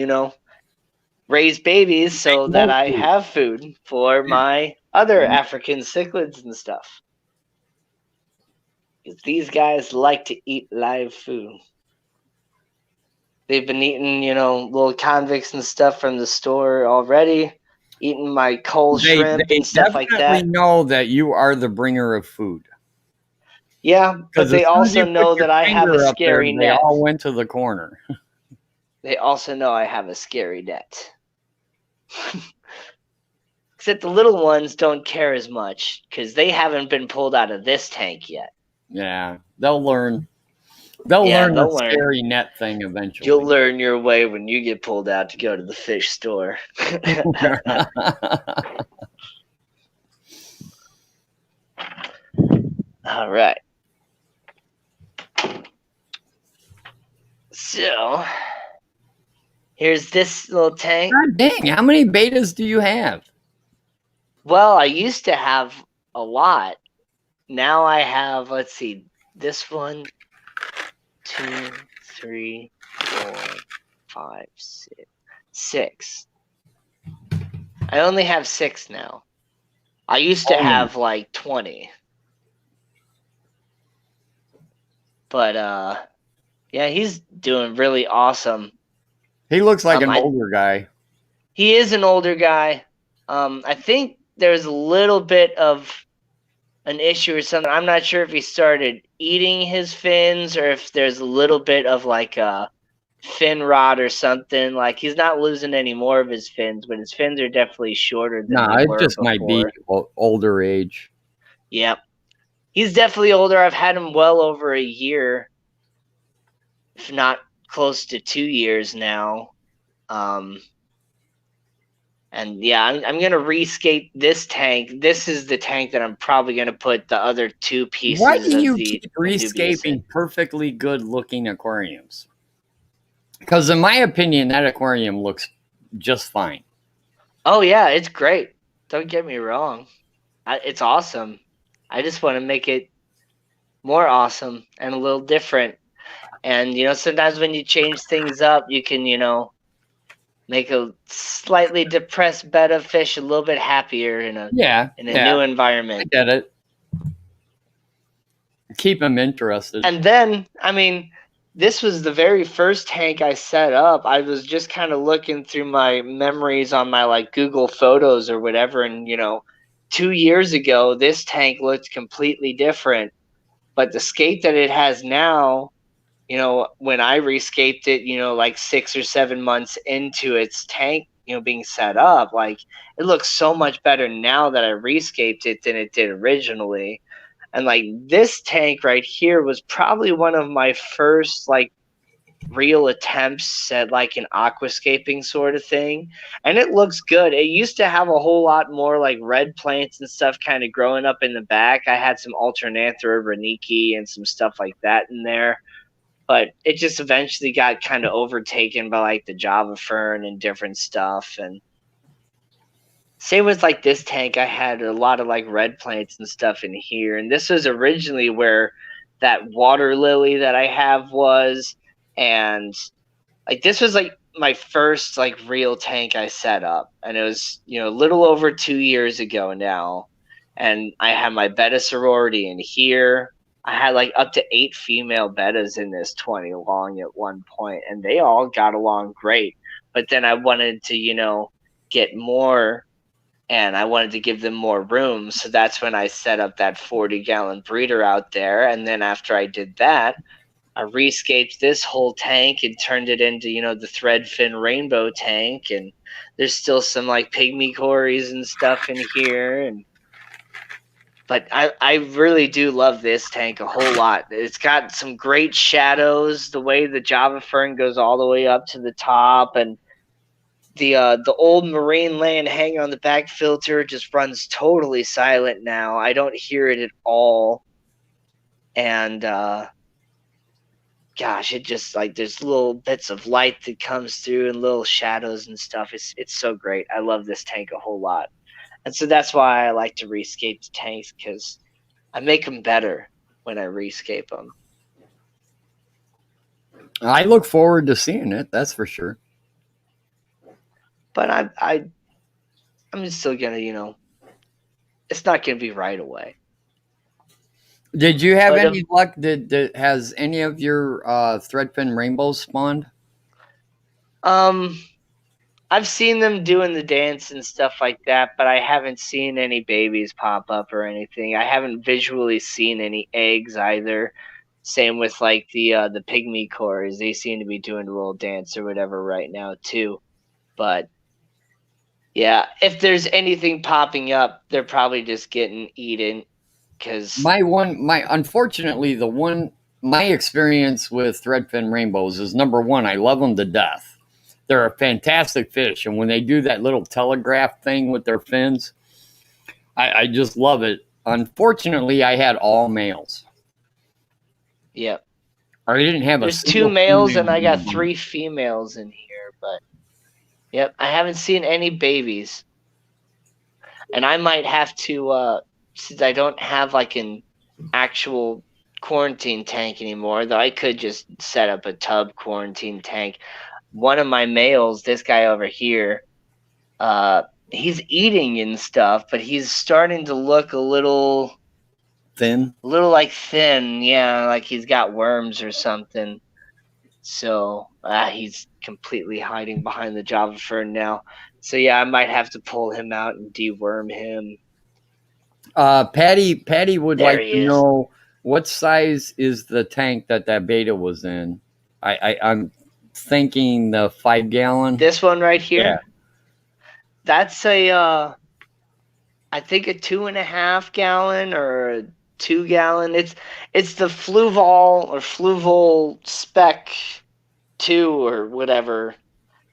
raise babies so that I have food for my other African cichlids and stuff. Because these guys like to eat live food. They've been eating, little convicts and stuff from the store already, eating my coal shrimp and stuff like that. They definitely know that you are the bringer of food. Yeah, but they also know that I have a scary net. They all went to the corner. They also know I have a scary net. Except the little ones don't care as much because they haven't been pulled out of this tank yet. Yeah, they'll learn. They'll learn the they'll learn. scary net thing You'll eventually. learn your way when you get pulled out to go to the fish store. All right. So here's this little tank. God dang, how many betas do you have? Well, I used to have a lot. Now I have, let's see, this one, 2, 3, 4, 5, 6. 6. I only have 6 now. I used to have like 20. But yeah, he's doing really awesome. He looks like an older guy. He is an older guy. I think there's a little bit of an issue or something. I'm not sure if he started eating his fins or if there's a little bit of like a fin rot or something. Like he's not losing any more of his fins, but his fins are definitely shorter than they were it just before. might be older age. Yep. He's definitely older. I've had him well over a year, if not close to 2 years now. And yeah, I'm going to rescape this tank. This is the tank that I'm probably going to put the other 2 pieces Why do you of the keep rescaping perfectly good looking aquariums? Because in my opinion, that aquarium looks just fine. Oh yeah, it's great. Don't get me wrong. It's awesome. I just want to make it more awesome and a little different. And, sometimes when you change things up, you can, make a slightly depressed betta fish a little bit happier in a new environment. I get it. Keep them interested. And then, this was the very first tank I set up. I was just kind of looking through my memories on my like Google Photos or whatever, and 2 years ago this tank looked completely different. But the scape that it has now, when I rescaped it, like 6 or 7 months into its tank, being set up, like it looks so much better now that I rescaped it than it did originally. And like this tank right here was probably one of my first like real attempts at like an aquascaping sort of thing. And it looks good. It used to have a whole lot more like red plants and stuff kind of growing up in the back. I had some Alternanthera reniki and some stuff like that in there. But it just eventually got kind of overtaken by like the Java Fern and different stuff. And same with like this tank, I had a lot of like red plants and stuff in here. And this was originally where that water lily that I have was. And like this was like my first like real tank I set up. And it was, a little over 2 years ago now. And I had my betta sorority in here. I had like up to 8 female bettas in this 20 along at one point, and they all got along great. But then I wanted to, get more, and I wanted to give them more room. So that's when I set up that 40-gallon breeder out there. And then after I did that, I rescaped this whole tank and turned it into, the threadfin rainbow tank. And there's still some like pygmy cories and stuff in here. But I really do love this tank a whole lot. It's got some great shadows. The way the Java Fern goes all the way up to the top, and the old marine land hanging on the back filter just runs totally silent now. I don't hear it at all. And gosh, it just like there's little bits of light that comes through and little shadows and stuff. It's so great. I love this tank a whole lot. And so that's why I like to rescape the tanks, because I make them better when I rescape them. I look forward to seeing it. That's for sure. But I'm still gonna, it's not gonna be right away. Did you have any luck? Has any of your threadfin rainbows spawned? I've seen them doing the dance and stuff like that, but I haven't seen any babies pop up or anything. I haven't visually seen any eggs either. Same with like the pygmy cores. They seem to be doing a little dance or whatever right now too. But yeah, if there's anything popping up, they're probably just getting eaten Because Unfortunately, my experience with threadfin rainbows is, number one, I love them to death. They're a fantastic fish, and when they do that little telegraph thing with their fins, I just love it. Unfortunately, I had all males. yep, I didn't have a there's 2 single males and female I in the got bunch. 3 females in here, but yep, I haven't seen any babies. And I might have to, since I don't have like an actual quarantine tank anymore, though I could just set up a tub quarantine tank. One of my males, this guy over here, he's eating and stuff, but he's starting to look Thin? a little like thin, yeah, like he's got worms or something. So he's completely hiding behind the Java Fern now. So yeah, I might have to pull him out and deworm him. Patty would There like he to is. know, what size is the tank that beta was in. I'm thinking the 5 gallon. This one right Yeah. here. That's a I think a 2.5 gallon or a 2 gallon. It's the Fluval Spec 2 or whatever.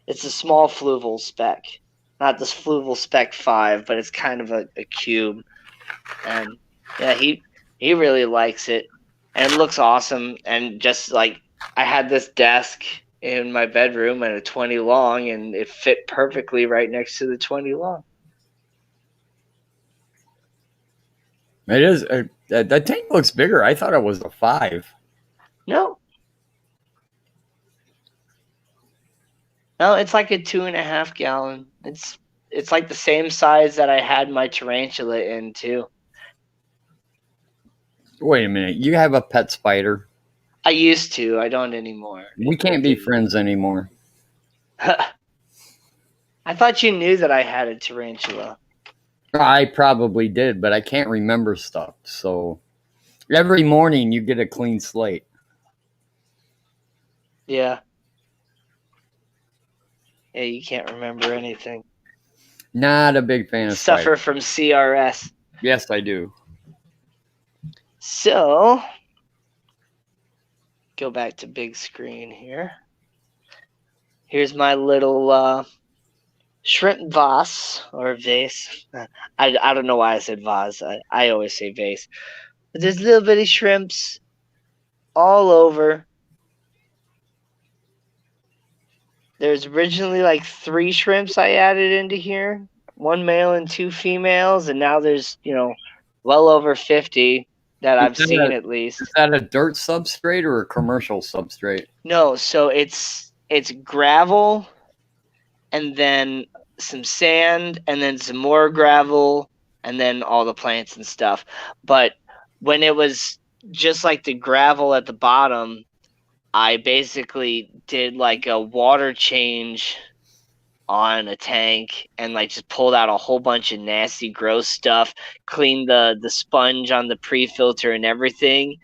It's a small Fluval Spec, not this Fluval Spec 5, but it's kind of a cube. And yeah, he really likes it, and it looks awesome. And just like I had this desk in my bedroom and a 20 long, and it fit perfectly right next to the 20 long. It is. The tank looks bigger. I thought it was a 5. No, no, it's like a 2.5 gallon. It's like the same size that I had my tarantula in too. Wait a minute. You have a pet spider. I used to. I don't anymore. We It can't be didn't. friends anymore. I thought you knew that I had a tarantula. I probably did, but I can't remember stuff. So every morning you get a clean slate. Yeah. Yeah, you can't remember anything. Not a big fan of spiders. Suffer from CRS. Yes, I do. So, go back to big screen here. Here's my little shrimp vase or vase. I don't know why I said vase. I always say vase. But there's little bitty shrimps all over. There's originally like 3 shrimps I added into here, 1 male and 2 females, and now there's, well over 50 that I've seen at least. Is that a dirt substrate or a commercial substrate? No, so it's gravel and then some sand and then some more gravel and then all the plants and stuff. But when it was just like the gravel at the bottom, I basically did like a water change on a tank and like just pulled out a whole bunch of nasty gross stuff, cleaned the sponge on the pre-filter and everything,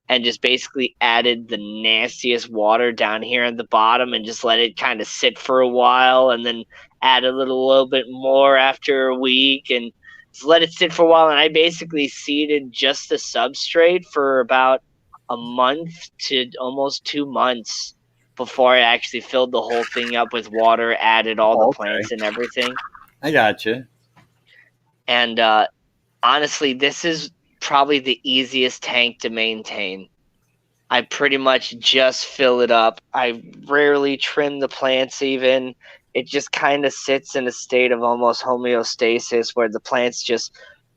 and just basically added the nastiest water down here at the bottom and just let it kind of sit for a while, and then add a little bit more after a week and just let it sit for a while. And I basically seeded just the substrate for about a month to almost 2 months before I actually filled the whole thing up with water, added all the plants and everything. I got you. And honestly, this is probably the easiest tank to maintain. I pretty much just fill it up. I rarely trim the plants even. It just kind of sits in a state of almost homeostasis where the plants just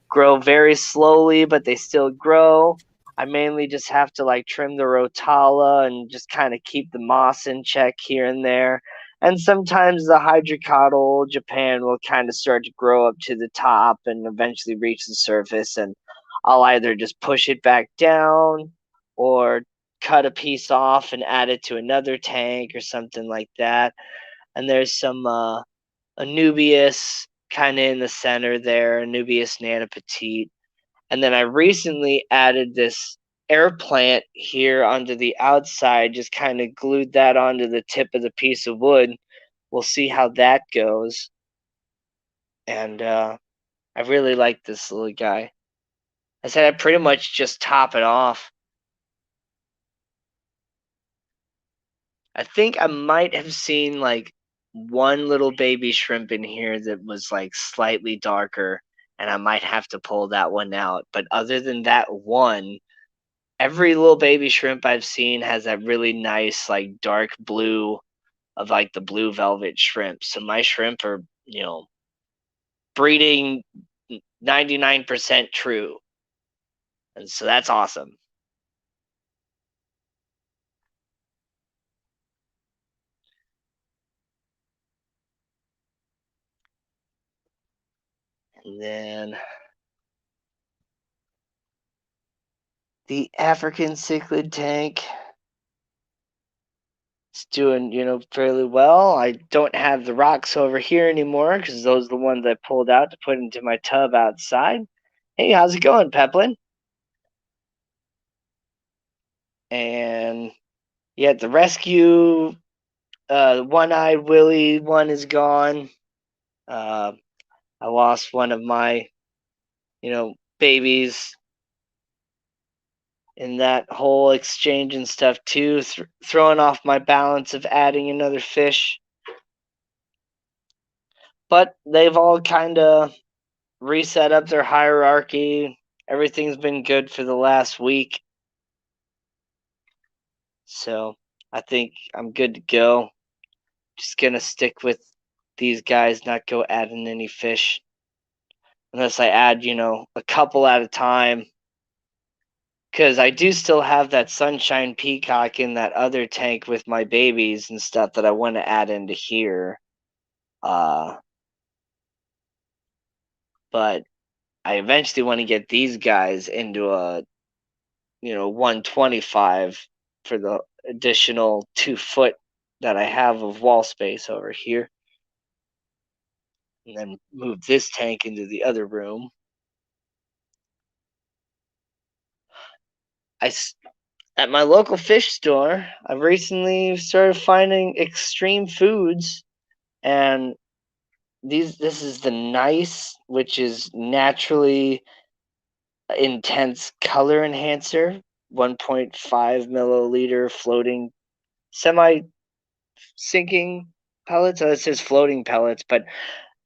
grow very slowly, but they still grow. I mainly just have to like trim the rotala and just kind of keep the moss in check here and there. And sometimes the hydrocotyle Japan will kind of start to grow up to the top and eventually reach the surface. And I'll either just push it back down or cut a piece off and add it to another tank or something like that. And there's some Anubias kind of in the center there, Anubias nana petite. And then I recently added this air plant here onto the outside, just kind of glued that onto the tip of the piece of wood. We'll see how that goes. And I really like this little guy. I said I pretty much just top it off. I think I might have seen like one little baby shrimp in here that was like slightly darker, and I might have to pull that one out. But other than that one, every little baby shrimp I've seen has that really nice like dark blue of like the blue velvet shrimp. So my shrimp are, breeding 99% true. And so that's awesome. And then the African cichlid tank is doing, fairly well. I don't have the rocks over here anymore because those are the ones I pulled out to put into my tub outside. Hey, how's it going, Peplin? And yeah, the rescue, one-eyed Willie one is gone. I lost one of my, babies in that whole exchange and stuff too, throwing off my balance of adding another fish. But they've all kind of reset up their hierarchy. Everything's been good for the last week. So I think I'm good to go. Just gonna stick with these guys, not go adding any fish. Unless I add, a couple at a time. Because I do still have that sunshine peacock in that other tank with my babies and stuff that I want to add into here. But I eventually want to get these guys into a 125 for the additional 2 foot that I have of wall space over here, and then move this tank into the other room. At my local fish store, I've recently started finding extreme foods, and this is the nice, which is naturally intense color enhancer, 1.5 milliliter floating semi sinking pellets. Oh, it says floating pellets, but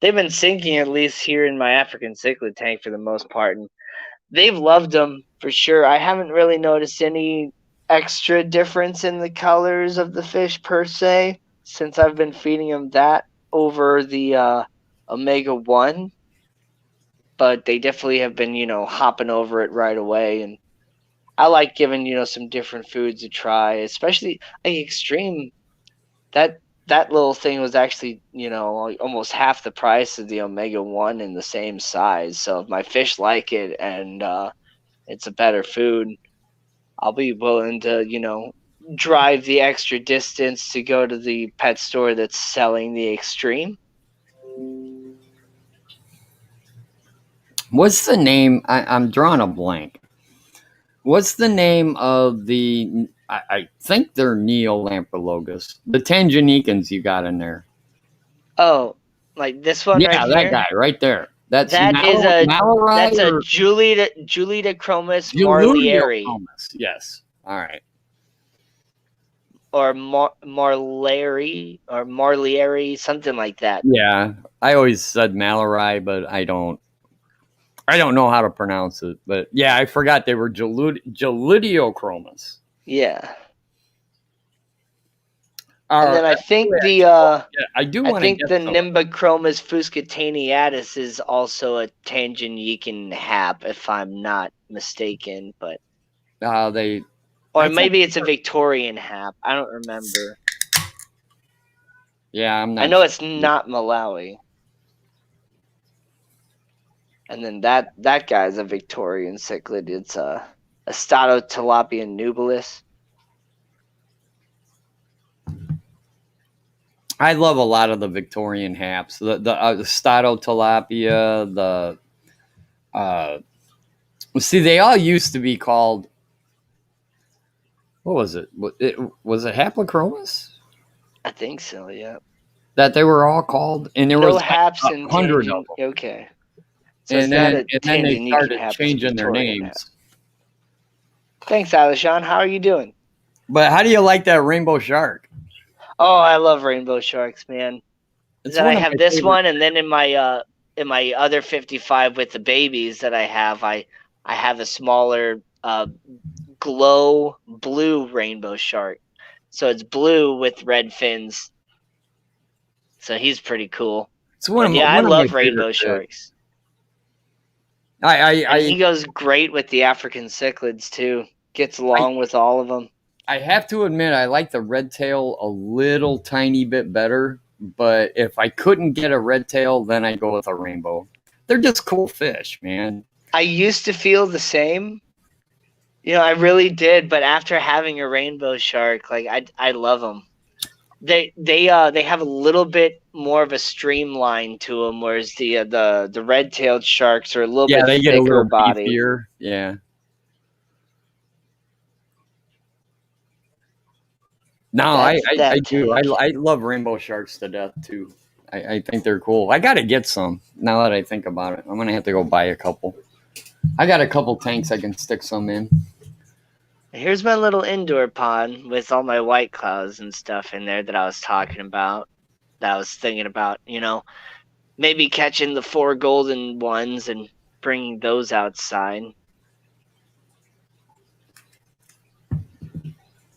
they've been sinking at least here in my African cichlid tank for the most part, and they've loved them for sure. I haven't really noticed any extra difference in the colors of the fish per se since I've been feeding them that over the omega-1, but they definitely have been, hopping over it right away. And I like giving, some different foods a try, especially like extreme. That little thing was actually, almost half the price of the omega-1 in the same size. So if my fish like it and it's a better food, I'll be willing to, drive the extra distance to go to the pet store that's selling the extreme. What's the name? I'm drawing a blank. What's the name of the? I think they're Neolampologus. The Tanganicans you got in there. Oh, like this one right Yeah, that here? guy right there. That's That's a Julidiochromis. Julidiochromis marlieri. Yes. All right. Or Marlieri or Marlieri, something like that. Yeah, I always said Malarai, but I don't know how to pronounce it. But yeah, I forgot they were Julidiochromis. Yeah. And then I think I do I want to think get the some. Nimbochromis fuscataneatus is also a Tanganyikan hap, if I'm not mistaken. But or maybe it's a Victorian hap. I don't remember. Yeah, I'm not. I know it's not Malawi. And then that guy's a Victorian cichlid. It's a Statottilapia nubilis. I love a lot of the Victorian haps. The Statottilapia, see, they all used to be called. What was it? Was it Haplochromis? I think so. Yeah. That they were all called, and there No was like haps and 100 of tangent. them. Okay. So it's not a then they tangent you can started have, it's a changing their Victorian hat. names. Thanks, Alishan. How are you doing? But how do you like that rainbow shark? Oh, I love rainbow sharks, man. It's That I one of have my this favorite. one, and then in my other 55 with the babies that I have a smaller glow blue rainbow shark. So it's blue with red fins. So he's pretty cool. It's But yeah, I one of my love favorite rainbow fish. sharks. I And he goes great with the African cichlids too. Gets I along with all of them. I have to admit I like the red tail a little tiny bit better. But if I couldn't get a red tail, then I go with a rainbow. They're just cool fish, man. I used to feel the same. I really did, but after having a rainbow shark, like I love them. They have a little bit more of a streamline to them, whereas the red-tailed sharks are a little Yeah, bit they get a thicker little body. beefier. Yeah. No, That's I that do. take. I love rainbow sharks to death too. I think they're cool. I gotta get some now that I think about it. I'm gonna have to go buy a couple. I got a couple tanks I can stick some in. Here's my little indoor pond with all my white clouds and stuff in there that I was talking about. That I was thinking about, maybe catching the 4 golden ones and bringing those outside.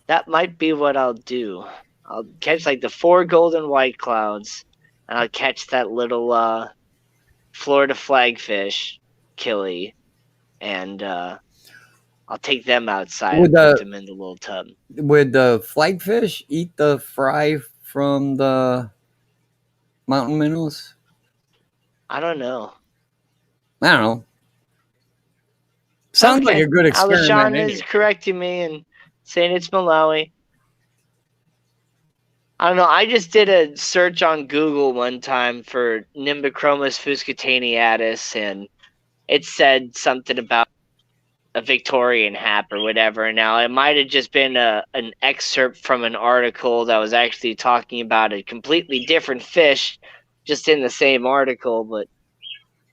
That might be what I'll do. I'll catch like the 4 golden white clouds, and I'll catch that little Florida flagfish, killie, and I'll take them outside Would and put the them in the little tub. flagfish eat the fry from the mountain minnows? I don't know. I don't know. Sounds like Okay, a good experiment Alishan is anyway. correcting me and saying it's Malawi. I don't know. I just did a search on Google one time for Nimbochromis fuscataneatus, and it said something about a Victorian hap or whatever. Now, it might have just been an excerpt from an article that was actually talking about a completely different fish just in the same article, but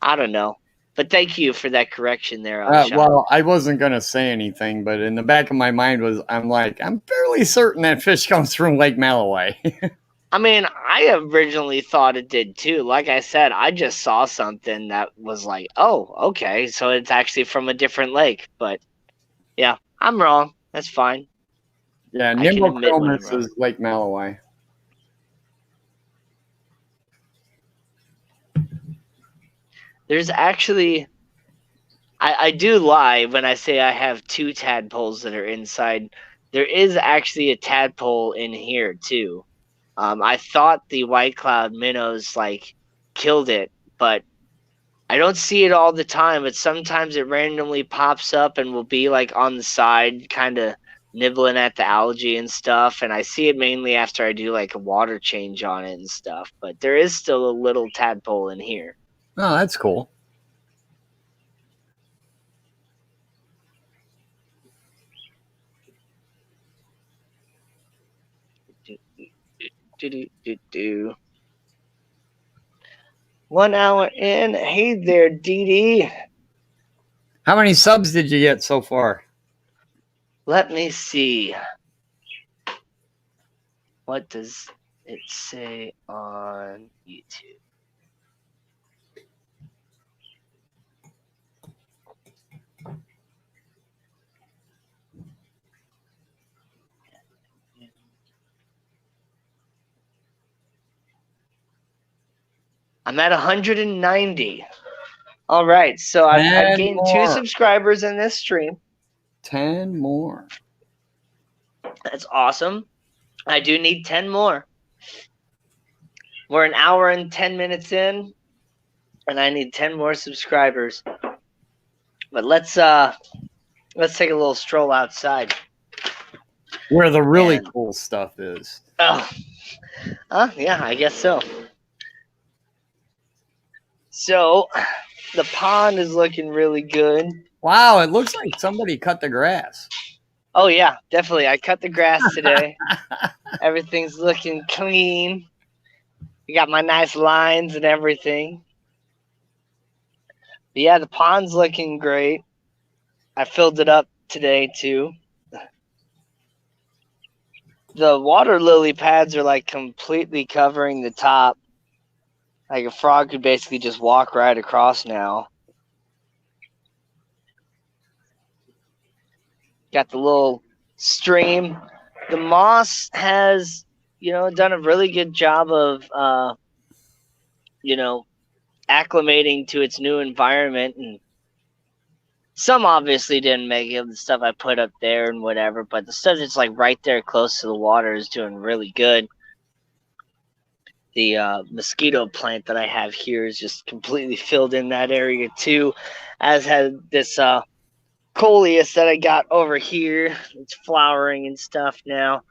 I don't know. But thank you for that correction there, Alishan. Well, I wasn't gonna say anything, but in the back of my mind I'm fairly certain that fish comes from Lake Malawi. I mean, I originally thought it did too. Like I said, I just saw something that was like, oh, okay, so it's actually from a different lake. But yeah, I'm wrong. That's fine. Yeah, I can admit when I'm Nimbochromis wrong. is Lake Malawi. There's actually, I do lie when I say I have 2 tadpoles that are inside. There is actually a tadpole in here too. I thought the white cloud minnows killed it, but I don't see it all the time, but sometimes it randomly pops up and will be on the side, kind of nibbling at the algae and stuff. And I see it mainly after I do a water change on it and stuff. But there is still a little tadpole in here. Oh, that's cool. Do. 1 hour in. Hey there, Dee Dee. How many subs did you get so far? Let me see. What does it say on YouTube? I'm at 190. All right, so I've 10 gained 2 more. subscribers in this stream. 10 more. That's awesome. I do need 10 more. We're an hour and 10 minutes in, and I need 10 more subscribers. But let's take a little stroll outside. Where the really cool stuff is. Oh, yeah, I guess so. So, the pond is looking really good. Wow, it looks like somebody cut the grass. Oh, yeah, definitely. I cut the grass today. Everything's looking clean. You got my nice lines and everything. But yeah, the pond's looking great. I filled it up today too. The water lily pads are like completely covering the top. Like a frog could basically just walk right across now. Got the little stream. The moss has, done a really good job of, acclimating to its new environment. And some obviously didn't make it, the stuff I put up there and whatever, but the stuff that's like right there close to the water is doing really good. The mosquito plant that I have here is just completely filled in that area too, as had this coleus that I got over here. It's flowering and stuff now.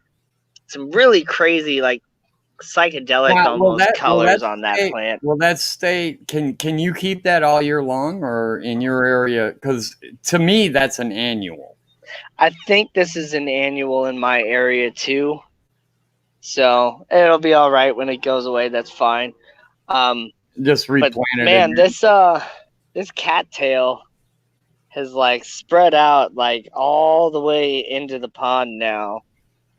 Some really crazy, like psychedelic Now, almost colors on that plant. will that stay? Can you keep that all year long, or in your area? Because to me, that's an annual. I think this is an annual in my area too, so it'll be all right when it goes away. That's fine. Just But replant it man, again. this cattail has like spread out like all the way into the pond now,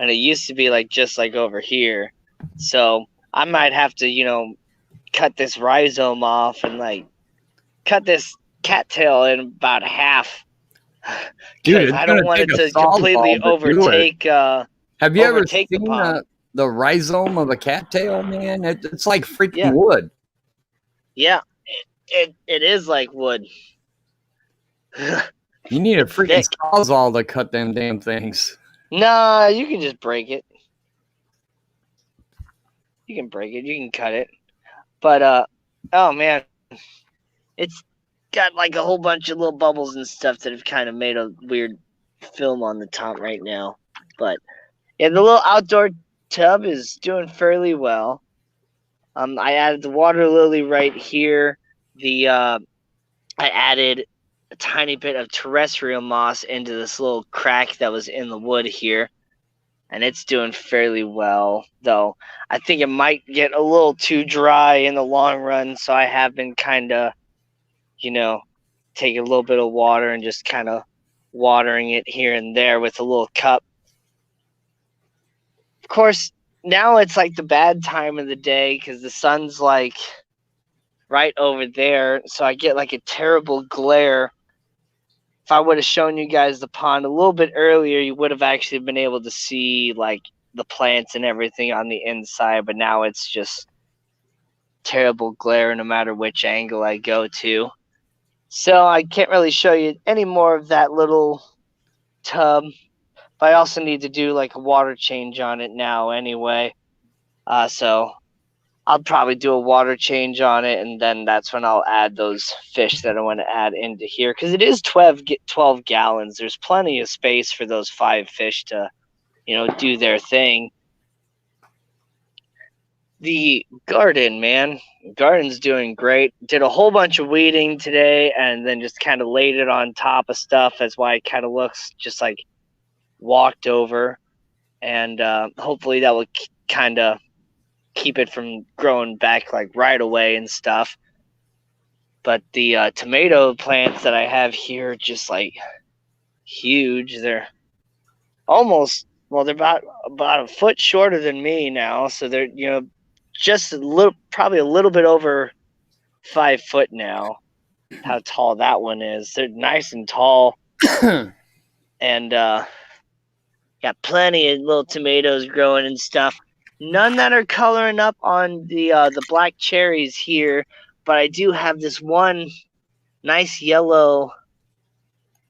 and it used to be like just like over here. So I might have to cut this rhizome off and like cut this cattail in about half, Dude, because it's I gonna don't want take it a to softball completely to do it. overtake Have you ever overtake the seen pond. the rhizome of a cattail, man? It's like freaking Yeah, wood. yeah, it is like wood. You need a It's freaking thick. sawzall to cut them damn things. Nah, you can just break it. You can break it. You can cut it. But oh man, it's got like a whole bunch of little bubbles and stuff that have kind of made a weird film on the top right now. But yeah, the little outdoor tub is doing fairly well. I added the water lily right here. The I added a tiny bit of terrestrial moss into this little crack that was in the wood here, and it's doing fairly well. Though I think it might get a little too dry in the long run, so I have been kind of, taking a little bit of water and just kind of watering it here and there with a little cup. Of course, now it's like the bad time of the day because the sun's like right over there, so I get like a terrible glare. If I would have shown you guys the pond a little bit earlier, you would have actually been able to see like the plants and everything on the inside, but now it's just terrible glare no matter which angle I go to. So I can't really show you any more of that little tub, but I also need to do like a water change on it now anyway. So I'll probably do a water change on it, and then that's when I'll add those fish that I want to add into here, because it is 12 gallons. There's plenty of space for those 5 fish to, do their thing. The garden, man. Garden's doing great. Did a whole bunch of weeding today and then just kind of laid it on top of stuff. That's why it kind of looks just like walked over. And hopefully that will kind of keep it from growing back like right away and stuff. But the tomato plants that I have here are just like huge. They're almost, well, they're about a foot shorter than me now. So they're, just a little, probably a little bit over 5 foot now. How tall that one is. They're nice and tall, and got plenty of little tomatoes growing and stuff. None that are coloring up on the black cherries here, but I do have this one nice yellow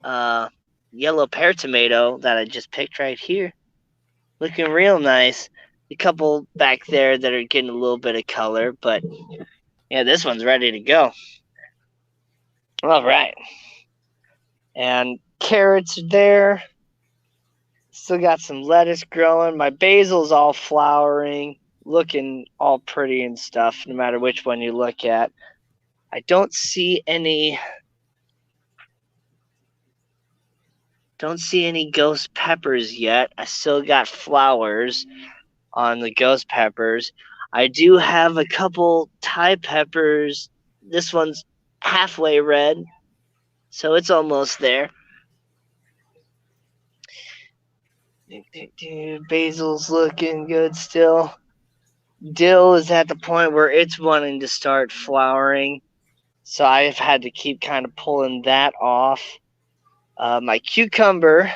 pear tomato that I just picked right here, looking real nice. A couple back there that are getting a little bit of color, but yeah, this one's ready to go. All right. And carrots are there. Still got some lettuce growing. My basil's all flowering, looking all pretty and stuff, no matter which one you look at. I don't see any ghost peppers yet. I still got flowers on the ghost peppers. I do have a couple Thai peppers. This one's halfway red, so it's almost there. Basil's looking good still. Dill is at the point where it's wanting to start flowering, so I've had to keep kind of pulling that off. My cucumber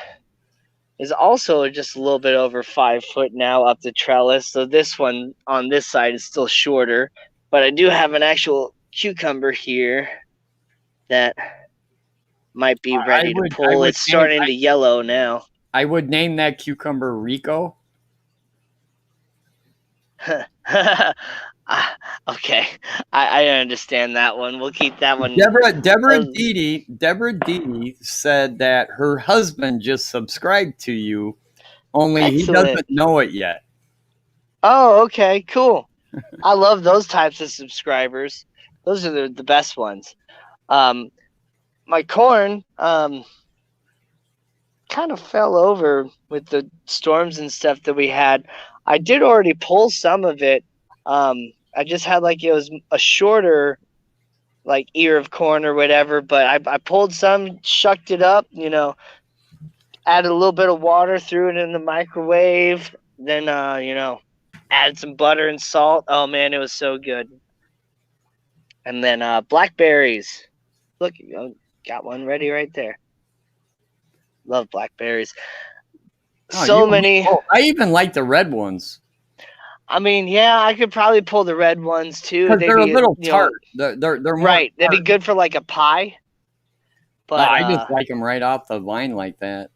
is also just a little bit over 5 foot now up the trellis, so this one on this side is still shorter, but I do have an actual cucumber here that might be ready to I pull. would It's starting to yellow now. I would name that cucumber Rico. Okay, I understand that one. We'll keep that one. Deborah Dee said that her husband just subscribed to you, only he Excellent. doesn't know it yet. Oh, okay, cool. I love those types of subscribers. Those are the best ones. My corn kind of fell over with the storms and stuff that we had. I did already pull some of it. I just had it was a shorter ear of corn or whatever, but I pulled some, shucked it up, added a little bit of water, threw it in the microwave, then added some butter and salt. Oh man, it was so good. And then blackberries. Look, got one ready right there. Love blackberries. So many. I even like the red ones. I mean, yeah, I could probably pull the red ones too. They're a little tart. They're more right. They'd be good for a pie. But I just like them right off the vine like that.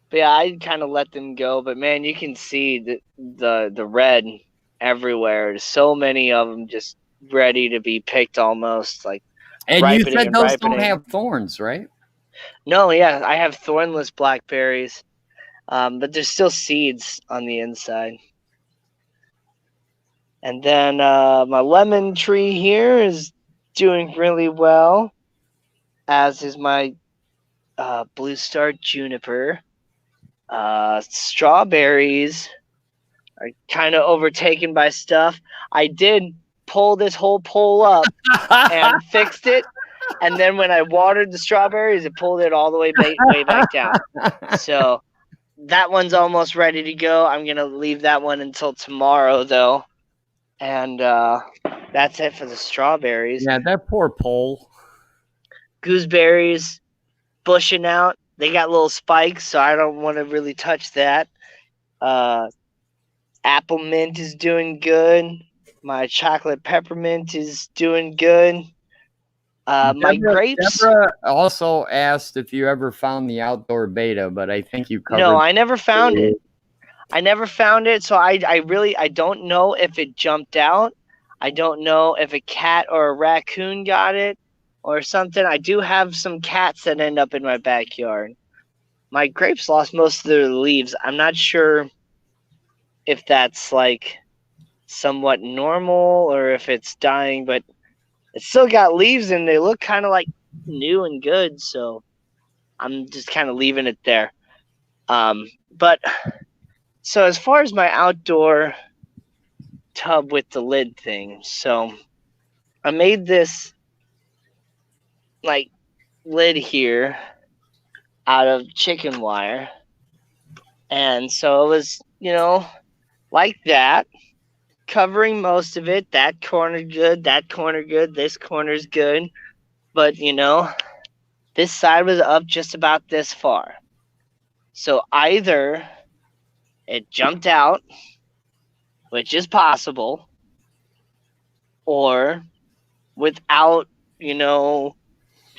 But yeah, I kind of let them go. But man, you can see the red everywhere. There's so many of them just ready to be picked, almost And you said those don't have thorns, right? No, yeah, I have thornless blackberries, but there's still seeds on the inside. And then my lemon tree here is doing really well, as is my blue star juniper. Strawberries are kind of overtaken by stuff. I did pull this whole pole up and fixed it, and then when I watered the strawberries, it pulled it all the way back down. So that one's almost ready to go. I'm gonna leave that one until tomorrow, though. And that's it for the strawberries. Yeah, that poor pole. Gooseberries bushing out. They got little spikes, so I don't want to really touch that. Apple mint is doing good. My chocolate peppermint is doing good. My grapes. Deborah also asked if you ever found the outdoor beta, but I think you covered. No, I never found it. So I don't know if it jumped out. I don't know if a cat or a raccoon got it or something. I do have some cats that end up in my backyard. My grapes lost most of their leaves. I'm not sure if that's somewhat normal or if it's dying, but it's still got leaves and they look kind of new and good. So I'm just kind of leaving it there. But so as far as my outdoor tub with the lid thing, so I made this lid here out of chicken wire, and so it was like that, covering most of it. That corner good, that corner good, this corner's good, but this side was up just about this far. So either it jumped out, which is possible, or without,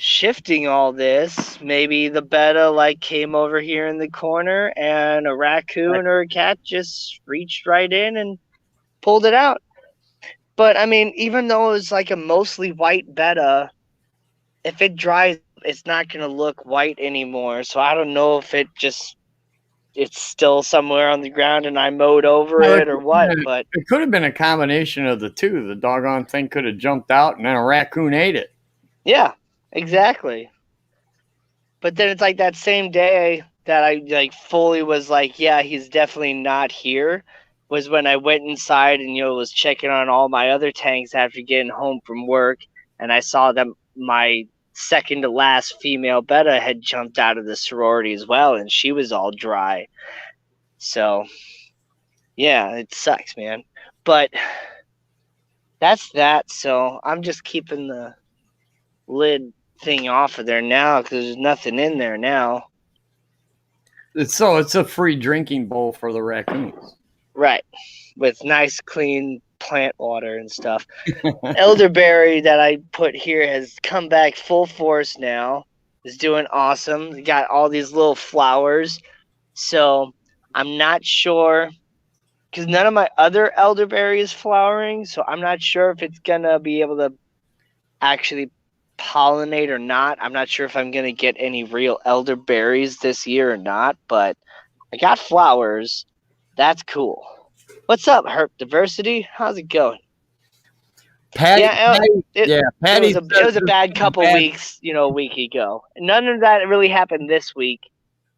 shifting all this, maybe the betta came over here in the corner and a raccoon or a cat just reached right in and pulled it out. But I mean, even though it's a mostly white betta, if it dries, it's not going to look white anymore. So I don't know if it's still somewhere on the ground and I mowed over it or what, but it could have been a combination of the two. The doggone thing could have jumped out and then a raccoon ate it. Yeah, exactly. But then it's that same day that I fully was yeah, he's definitely not here, was when I went inside and was checking on all my other tanks after getting home from work, and I saw them my second to last female betta had jumped out of the sorority as well, and she was all dry. So, yeah, it sucks, man. But that's that. So I'm just keeping the lid thing off of there now because there's nothing in there now. So it's a free drinking bowl for the raccoons. Right. With nice, clean plant water and stuff. Elderberry that I put here has come back full force now. Is doing awesome. Got all these little flowers. So I'm not sure, because none of my other elderberry is flowering. So I'm not sure if it's going to be able to actually pollinate or not. I'm not sure if I'm going to get any real elderberries this year or not. But I got flowers. That's cool. What's up, Herp Diversity? How's it going? Patty, It Patty. was a bad couple weeks, a week ago. None of that really happened this week.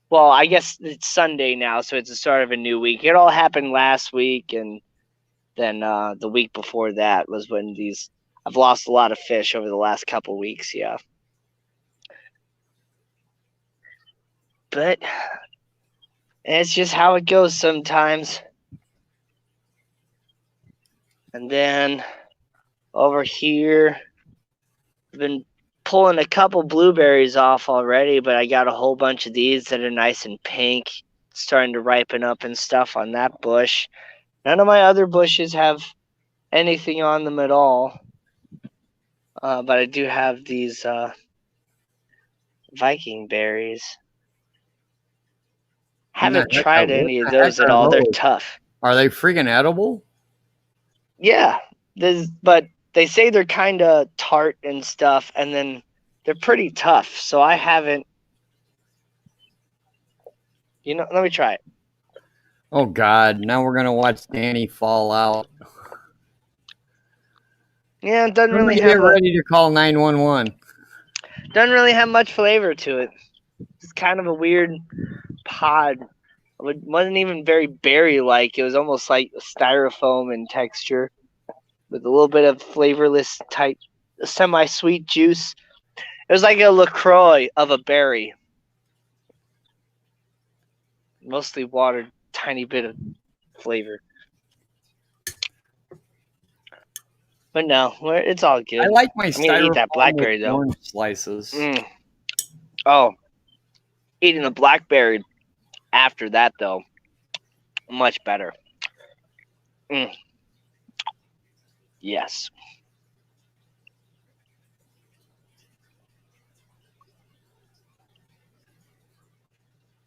Well, I guess it's Sunday now, so it's the start of a new week. It all happened last week, and then the week before that was when I've lost a lot of fish over the last couple weeks, yeah. But it's just how it goes sometimes. And then over here, I've been pulling a couple blueberries off already, but I got a whole bunch of these that are nice and pink, starting to ripen up and stuff on that bush. None of my other bushes have anything on them at all, but I do have these Viking berries. Haven't tried any of those at all. They're tough. Are they freaking edible? Yeah, but they say they're kind of tart and stuff, and then they're pretty tough. So I haven't. Let me try it. Oh God! Now we're gonna watch Danny fall out. Yeah, it doesn't really get ready to call 911. Doesn't really have much flavor to it. It's kind of a weird pod. It wasn't even very berry-like. It was almost like styrofoam in texture, with a little bit of flavorless type, semi-sweet juice. It was like a LaCroix of a berry. Mostly watered, tiny bit of flavor. But no, it's all good. I like my styrofoam. I'm gonna eat that blackberry though. Orange slices. Oh, eating the blackberry after that though, much better. Yes.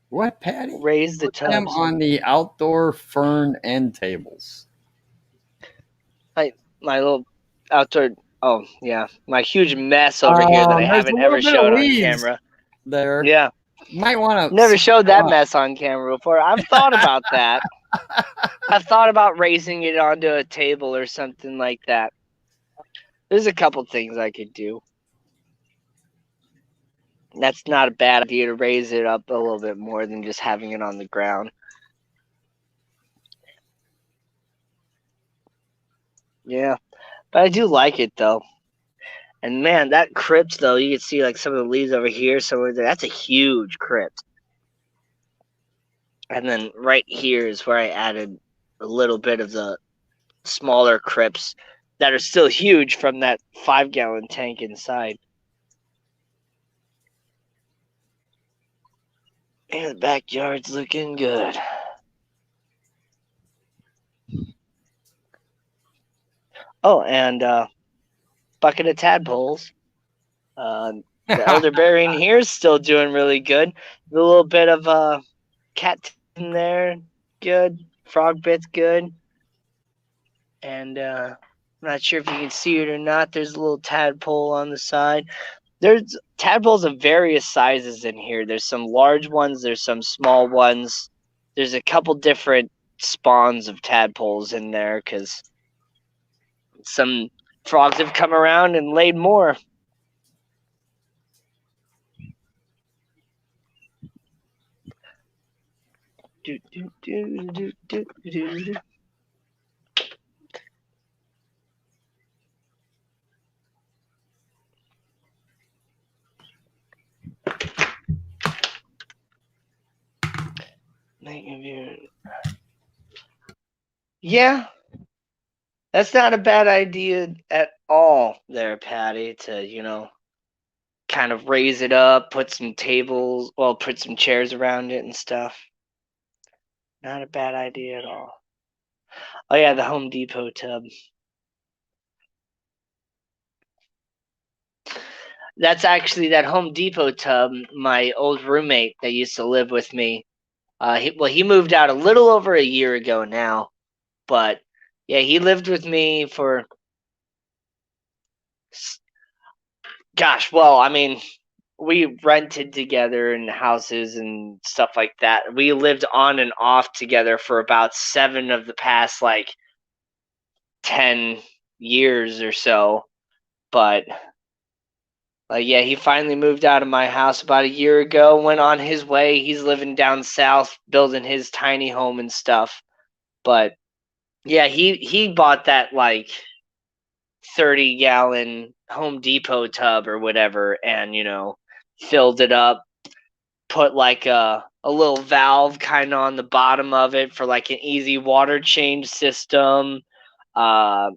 What, Patty? Raise the tubs. Them on the outdoor fern end tables. My little outdoor. Oh yeah, my huge mess over here that I haven't ever showed on camera. There. Yeah. Might want to. Never showed that mess on camera before. I've thought about that. I've thought about raising it onto a table or something like that. There's a couple things I could do. That's not a bad idea to raise it up a little bit more than just having it on the ground. Yeah, but I do like it though. And man, that crypt though, you can see like some of the leaves over here, somewhere there. That's a huge crypt. And then right here is where I added a little bit of the smaller crypts that are still huge from that 5-gallon tank inside. And the backyard's looking good. Oh, and bucket of tadpoles. The elderberry in here is still doing really good. A little bit of cat in there, good. Frog bit's good. And I'm not sure if you can see it or not. There's a little tadpole on the side. There's tadpoles of various sizes in here. There's some large ones. There's some small ones. There's a couple different spawns of tadpoles in there because some frogs have come around and laid more. Yeah, that's not a bad idea at all there, Patty, to kind of raise it up, put some tables, well, put some chairs around it and stuff. Not a bad idea at all. Oh yeah, the Home Depot tub. That's actually that Home Depot tub. My old roommate that used to live with me. He moved out a little over a year ago now, but yeah, he lived with me for. Gosh, well, I mean, we rented together in houses and stuff like that. We lived on and off together for about 7 of the past 10 years or so. But yeah, he finally moved out of my house about a year ago, went on his way. He's living down south, building his tiny home and stuff. But yeah, he bought that 30-gallon Home Depot tub or whatever, and filled it up, put a little valve kind of on the bottom of it for an easy water change system. Uh,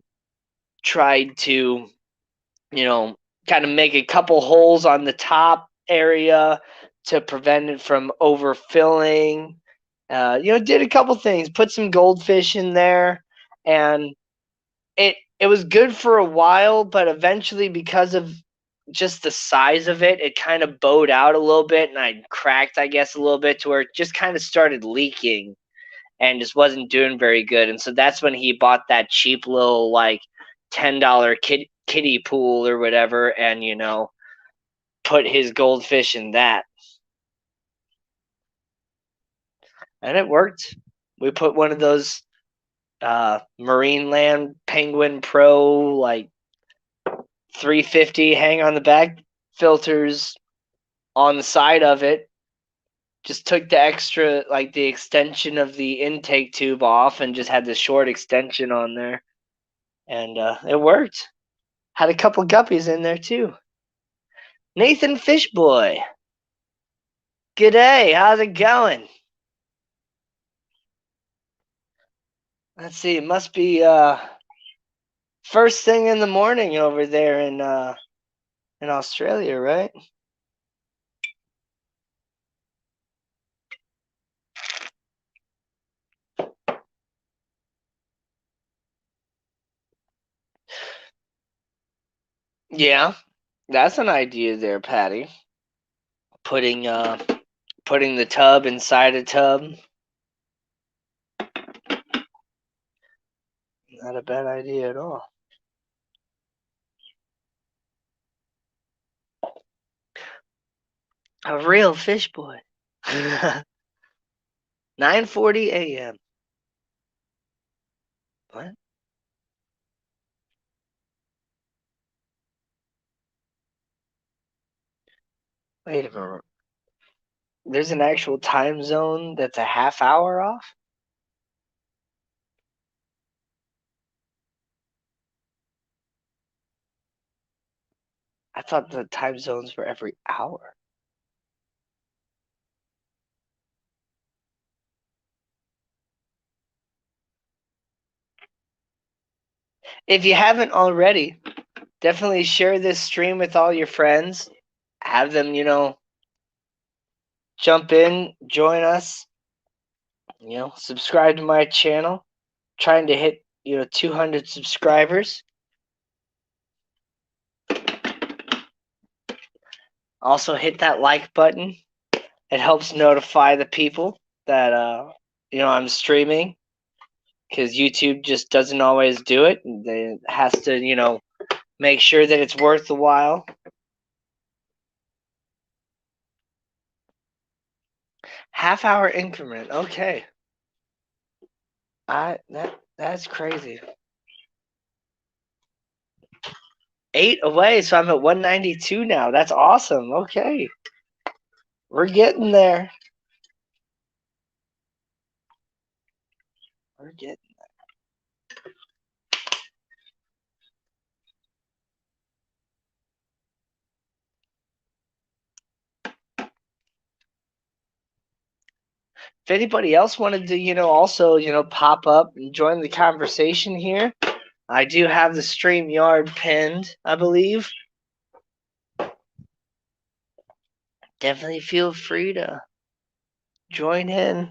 Tried to kind of make a couple holes on the top area to prevent it from overfilling. Did a couple things, put some goldfish in there, and it was good for a while, but eventually, because of just the size of it, it kind of bowed out a little bit, and I cracked, I guess, a little bit to where it just kind of started leaking and just wasn't doing very good. And so that's when he bought that cheap little $10 kiddie pool or whatever, and put his goldfish in that, and it worked. We put one of those Marine Land Penguin Pro 350 hang on the back filters on the side of it. Just took the extra, the extension of the intake tube off, and just had the short extension on there, and it worked. Had a couple guppies in there too. Nathan Fishboy, g'day, how's it going? Let's see, it must be first thing in the morning over there in Australia, right? Yeah, that's an idea there, Patty. Putting the tub inside a tub. Not a bad idea at all. A real fish boy. 9:40 a.m. What? Wait a minute. There's an actual time zone that's a half hour off? I thought the time zones were every hour. If you haven't already, definitely share this stream with all your friends. Have them, jump in, join us. Subscribe to my channel. Trying to hit, 200 subscribers. Also hit that like button. It helps notify the people that I'm streaming, because YouTube just doesn't always do it. It has to, make sure that it's worth the while. Half-hour increment. Okay. That's crazy. 8 away, so I'm at 192 now. That's awesome. Okay. We're getting there. We're getting if anybody else wanted to, also, pop up and join the conversation here, I do have the StreamYard pinned, I believe. Definitely feel free to join in.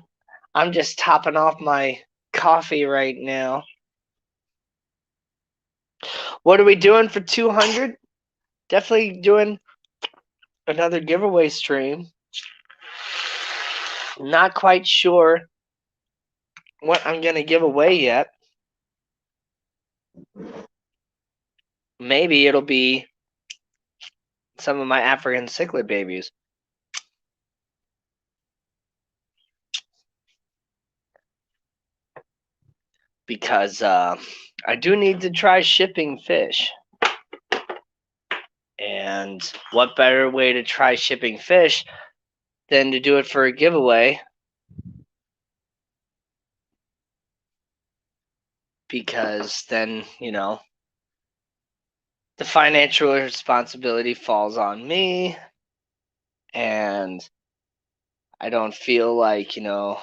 I'm just topping off my coffee right now. What are we doing for 200? Definitely doing another giveaway stream. Not quite sure what I'm going to give away yet. Maybe it'll be some of my African cichlid babies. Because I do need to try shipping fish. And what better way to try shipping fish than to do it for a giveaway? Because then, the financial responsibility falls on me. And I don't feel like, I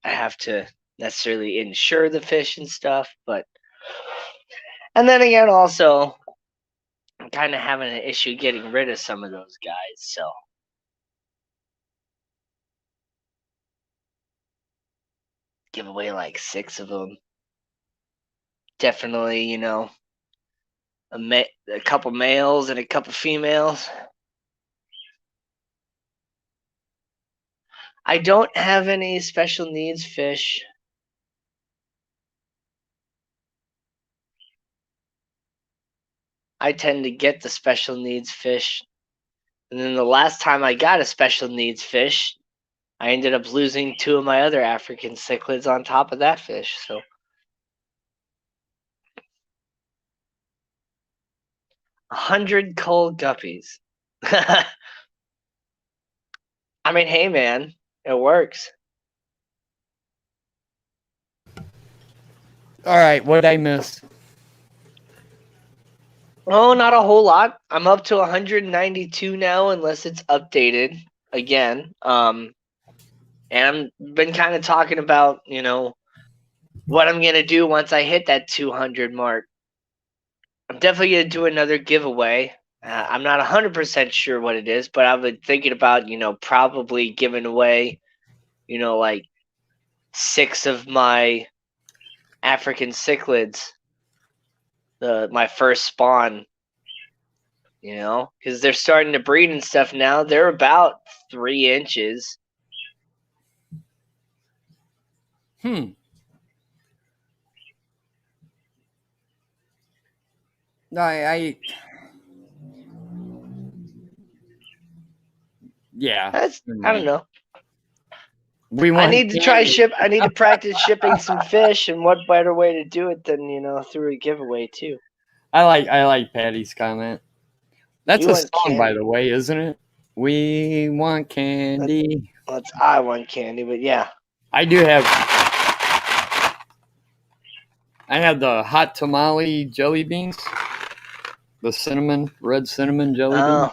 have to necessarily insure the fish and stuff. And then again, also, I'm kind of having an issue getting rid of some of those guys. So give away like 6 of them. Definitely, a couple males and a couple females. I don't have any special needs fish. I tend to get the special needs fish. And then the last time I got a special needs fish, I ended up losing 2 of my other African cichlids on top of that fish. So 100 cold guppies. I mean, hey man, it works. All right, what'd I miss? Oh, not a whole lot. I'm up to 192 now, unless it's updated again. And I've been kind of talking about, what I'm gonna do once I hit that 200 mark. I'm definitely gonna do another giveaway. I'm not 100% sure what it is, but I've been thinking about, probably giving away, like 6 of my African cichlids, my first spawn. Because they're starting to breed and stuff now. They're about 3 inches. I yeah. I don't know. We I need to try I need to practice shipping some fish, and what better way to do it than through a giveaway too. I like Patty's comment. That's a song, candy? by the way, isn't it? We want candy. Well, it's I want candy, but yeah. I do have. I have the hot tamale jelly beans, the red cinnamon jelly beans.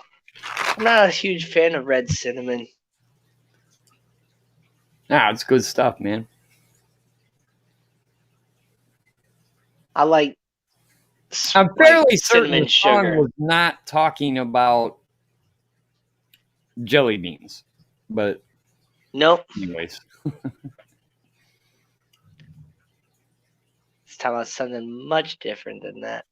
I'm not a huge fan of red cinnamon. Nah, it's good stuff, man. I'm fairly certain the song sugar. was not talking about jelly beans, but nope. Anyways, it's talking about something much different than that.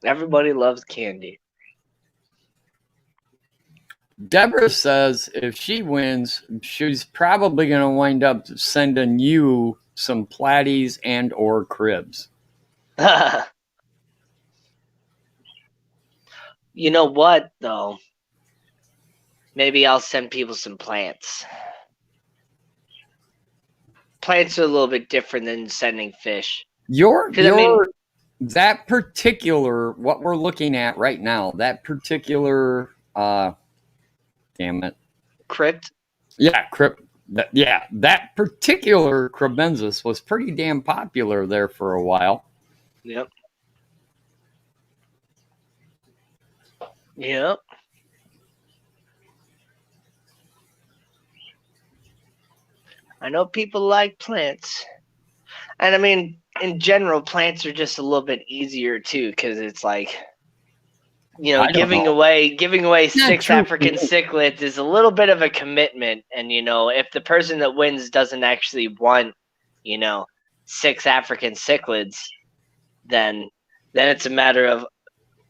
Everybody loves candy. Deborah says if she wins, she's probably going to wind up sending you some platies and or cribs. You know what, though? Maybe I'll send people some plants. Plants are a little bit different than sending fish. That particular, what we're looking at right now, that particular, damn it. Crypt? Yeah, crypt. That particular Crebensis was pretty damn popular there for a while. Yep. Yep. I know people like plants. And I mean, in general, plants are just a little bit easier too, because it's like, I don't giving know. away Not 6 true for African me. cichlids is a little bit of a commitment. And if the person that wins doesn't actually want, 6 African cichlids, then it's a matter of,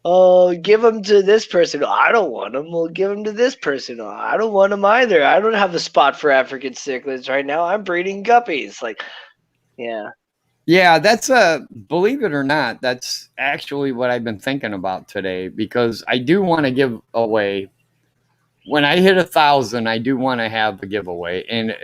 oh, give them to this person. Oh, I don't want them. We'll give them to this person. Oh, I don't want them either. I don't have a spot for African cichlids right now. I'm breeding guppies. Like, yeah. Yeah, believe it or not, that's actually what I've been thinking about today because I do want to give away. When I hit 1,000, I do want to have a giveaway, and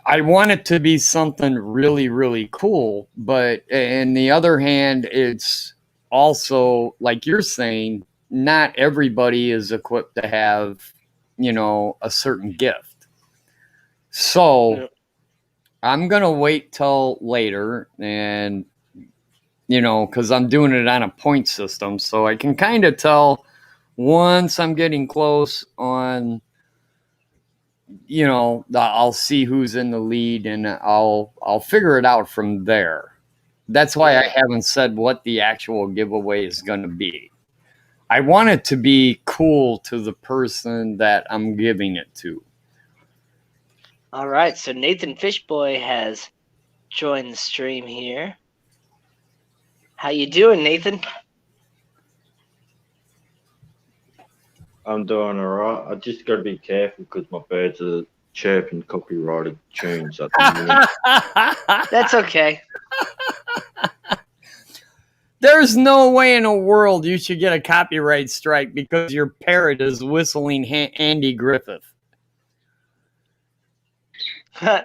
I want it to be something really, really cool. But on the other hand, it's also like you're saying, not everybody is equipped to have, a certain gift. So Yeah. I'm gonna wait till later, and because I'm doing it on a point system, so I can kind of tell once I'm getting close on. I'll see who's in the lead, and I'll figure it out from there. That's why I Yeah. haven't said what the actual giveaway is going to be. I want it to be cool to the person that I'm giving it to. All right. So Nathan Fishboy has joined the stream here. How you doing, Nathan? I'm doing alright. I just got to be careful because my birds are chirping copyrighted tunes at the minute. That's okay. There's no way in the world you should get a copyright strike because your parrot is whistling Andy Griffith.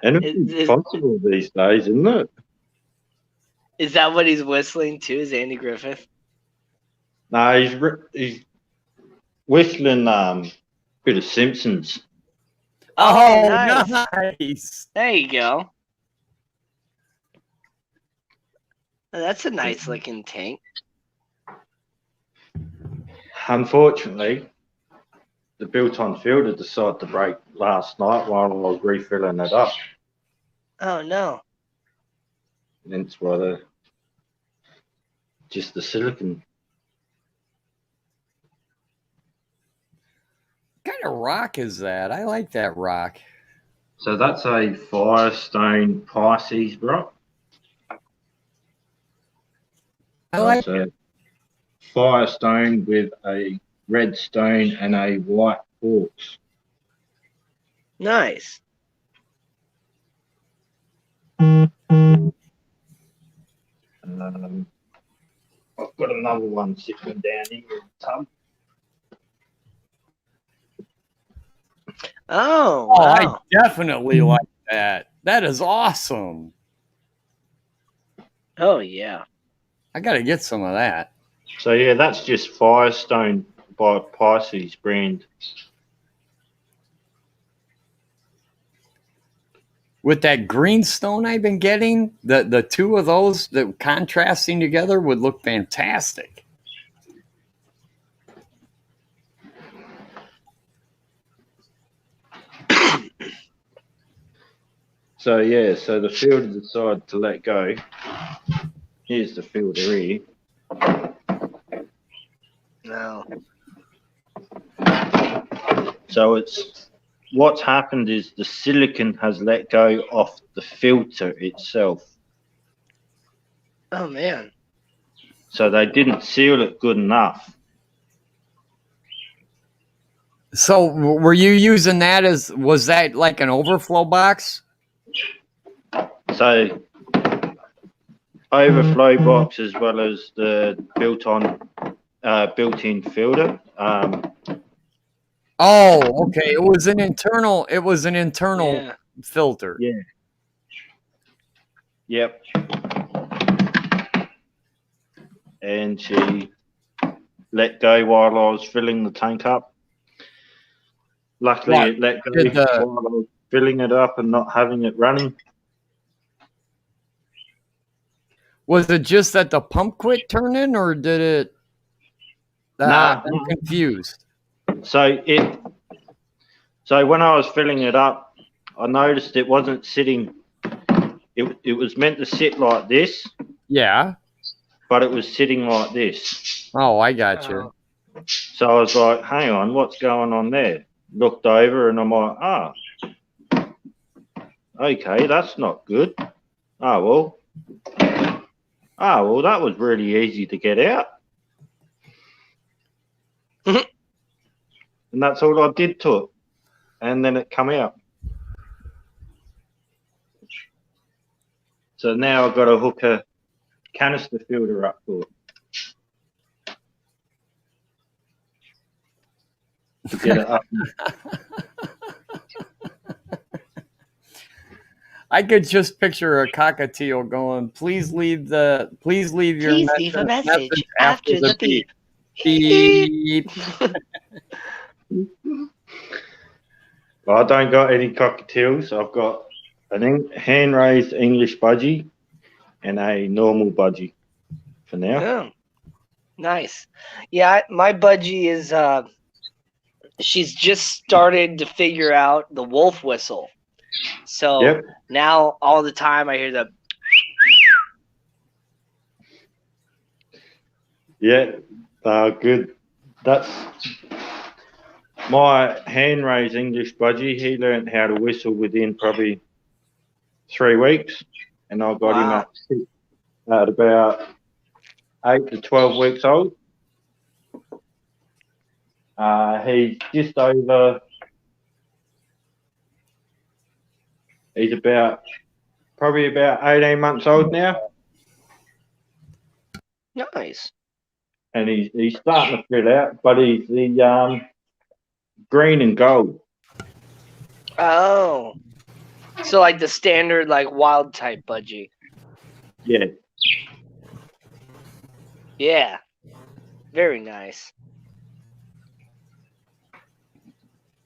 Anything's possible these days, isn't it? Is that what he's whistling to? Is Andy Griffith? No, he's whistling bit of Simpsons. Oh, nice. Nice. There you go. That's a nice looking tank. Unfortunately, the built-on filter decided to break last night while I was refilling it up. Oh no. And that's why just the silicon. What kind of rock is that? I like that rock. So that's a Firestone Pisces rock. I like So Firestone with a red stone and a white quartz. Nice. I've got another one sitting down here in the tub. Oh, wow. I definitely like that. That is awesome. Oh, yeah. I got to get some of that. So yeah, that's just Firestone by Pisces brand. With that green stone I've been getting, the two of those that contrasting together would look fantastic. So yeah, so the filter decided to let go. Here's the filter here. No. So what's happened is the silicon has let go off the filter itself. Oh, man. So they didn't seal it good enough. So were you using that was that like an overflow box? So overflow box as well as the built-in filter. Oh, okay. It was an internal Yeah. filter. Yeah. Yep. And she let go while I was filling the tank up. Luckily, it let go while I was filling it up and not having it running. Was it just that the pump quit turning, or did it? Nah. I'm confused. So when I was filling it up, I noticed it wasn't sitting. It was meant to sit like this. Yeah. But it was sitting like this. Oh, I got you. So I was like, hang on, what's going on there? Looked over and I'm like, okay, that's not good. Well, that was really easy to get out. And that's all I did to it. And then it come out. So now I've got to hook a canister filter up to it. To get it up. I could just picture a cockatiel going, please leave a message after the beep. Beep. Well, I don't got any cockatiels. I've got a hand-raised English budgie and a normal budgie for now. Oh, nice. Yeah, my budgie is she's just started to figure out the wolf whistle. So now all the time I hear the good. That's my hand-raised English budgie. He learned how to whistle within probably 3 weeks, and I got him at about 8 to 12 weeks old. He's just over. He's probably about 18 months old now. Nice. And he's starting to fill out, but he's the green and gold. Oh. So like the standard like wild type budgie. Yeah. Yeah. Very nice.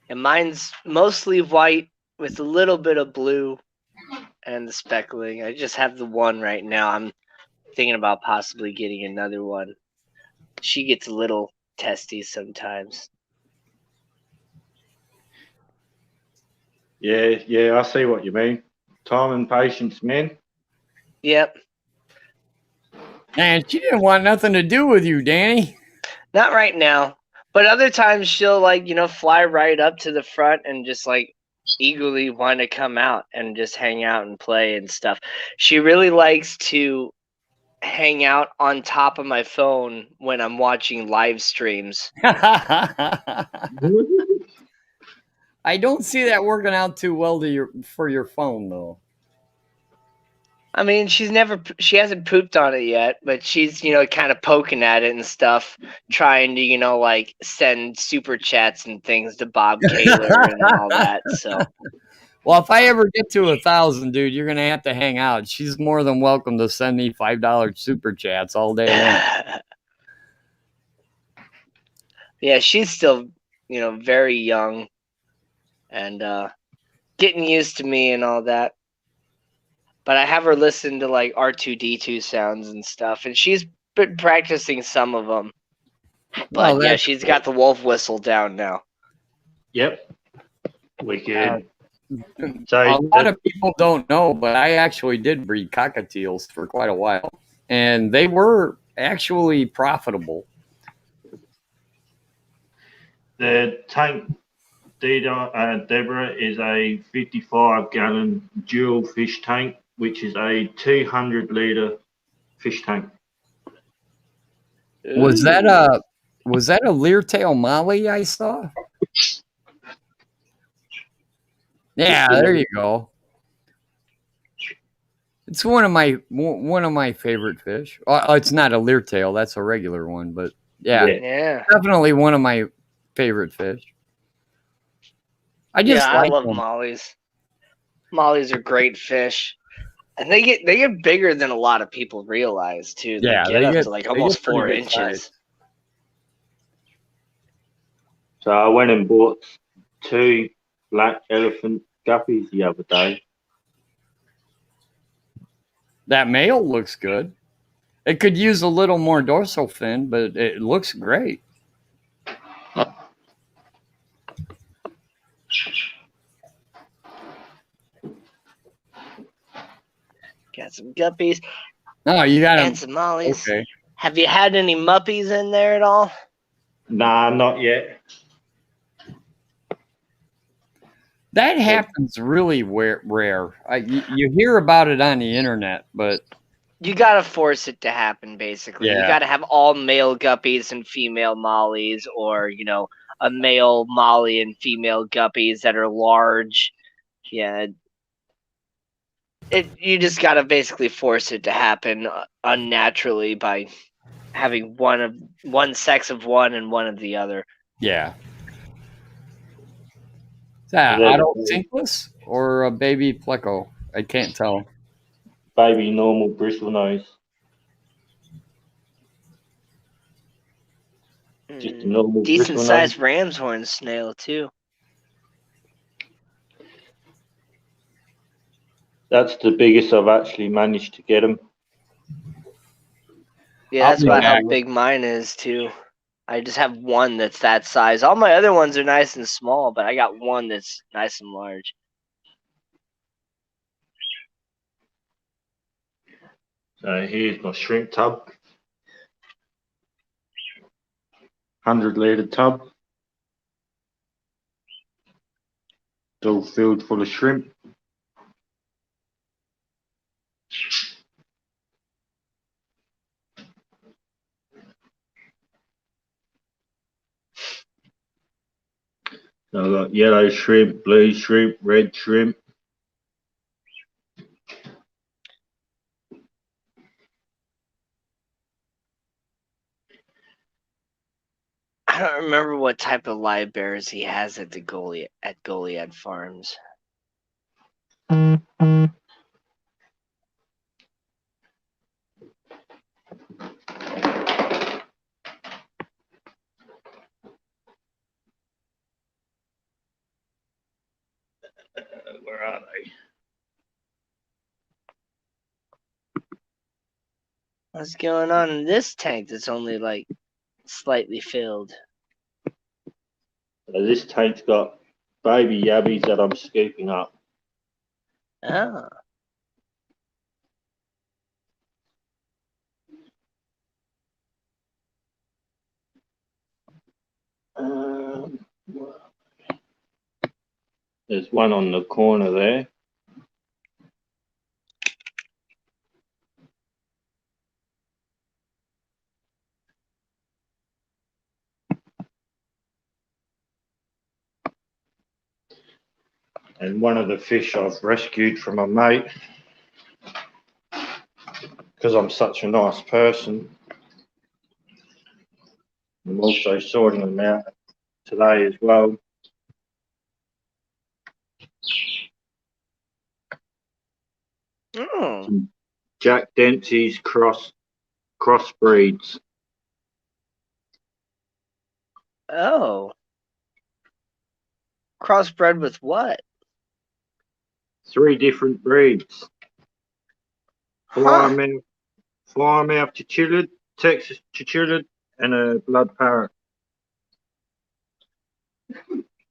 And mine's mostly white with a little bit of blue and the speckling. I just have the one right now. I'm thinking about possibly getting another one. She gets a little testy sometimes. Yeah, I see what you mean. Time and patience, man. Yep. Man, she didn't want nothing to do with you, Danny. Not right now. But other times she'll fly right up to the front and just eagerly want to come out and just hang out and play and stuff. She really likes to hang out on top of my phone when I'm watching live streams. I don't see that working out too well for your phone though. I mean, she hasn't pooped on it yet, but she's, kind of poking at it and stuff, trying to, send super chats and things to Bob Kaler and all that. So, well, if I ever get to 1,000, dude, you're gonna have to hang out. She's more than welcome to send me $5 super chats all day long. Yeah, she's still, very young and getting used to me and all that. But I have her listen to R2D2 sounds and stuff, and she's been practicing some of them. But yeah, she's got the wolf whistle down now. Yep. Wicked. So a lot of people don't know, but I actually did breed cockatiels for quite a while, and they were actually profitable. The tank, Deborah, is a 55-gallon dual fish tank, which is a 200-liter fish tank. Was that a Leartail Molly I saw? Yeah, there you go. It's one of my favorite fish. It's not a Leartail, that's a regular one, but yeah, definitely one of my favorite fish. I love them. Mollies. Mollies are great fish. And they get bigger than a lot of people realize too. They get up to almost 4 inches. Size. So I went and bought 2 black elephant guppies the other day. That male looks good. It could use a little more dorsal fin, but it looks great. got some guppies Oh, you got and them. some mollies. Okay. Have you had any muppies in there at all? Nah, not yet. That happens really rare. You hear about it on the internet, but You gotta force it to happen, basically. You Yeah. gotta have all male guppies and female mollies, or, you know, a male molly and female guppies that are large. Yeah. You just gotta basically force it to happen unnaturally by having one sex of one and one of the other. yeah. Is that There's adult a Cichlids or a baby pleco? I can't tell. baby normal bristle nose. Just a normal Decent bristle sized nose. ram's horn snail too. That's the biggest I've actually managed to get them. Yeah, I'll that's be about how back. big mine is too. I just have one that's that size. All my other ones are nice and small, but I got one that's nice and large. So here's my shrimp tub. 100-litre tub. It's all filled full of shrimp. So I've got yellow shrimp, blue shrimp, red shrimp. I don't remember what type of live bears he has at the Goliad Farms. Where are they? What's going on in this tank that's only like slightly filled? So this tank's got baby yabbies that I'm scooping up. Oh. There's one on the corner there. And one of the fish I've rescued from a mate because I'm such a nice person. I'm also sorting them out today as well. Oh. Some Jack Dempsey's crossbreeds. Oh. Crossbred with what? 3 different breeds. Huh. Flymouth Cichlids, Texas Cichlids, and a blood parrot.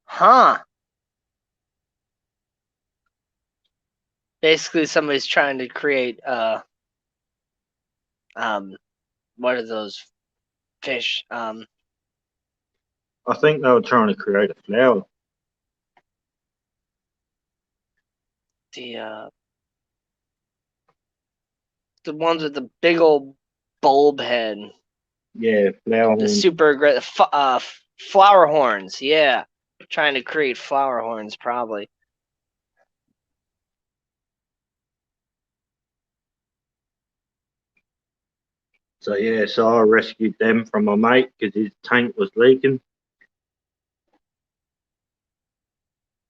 Huh. Basically, somebody's trying to create what are those fish? I think they were trying to create a flower. The ones with the big old bulb head. Yeah, flower The horn. super great flower horns. Yeah, trying to create flower horns probably. So yeah, so I rescued them from my mate because his tank was leaking.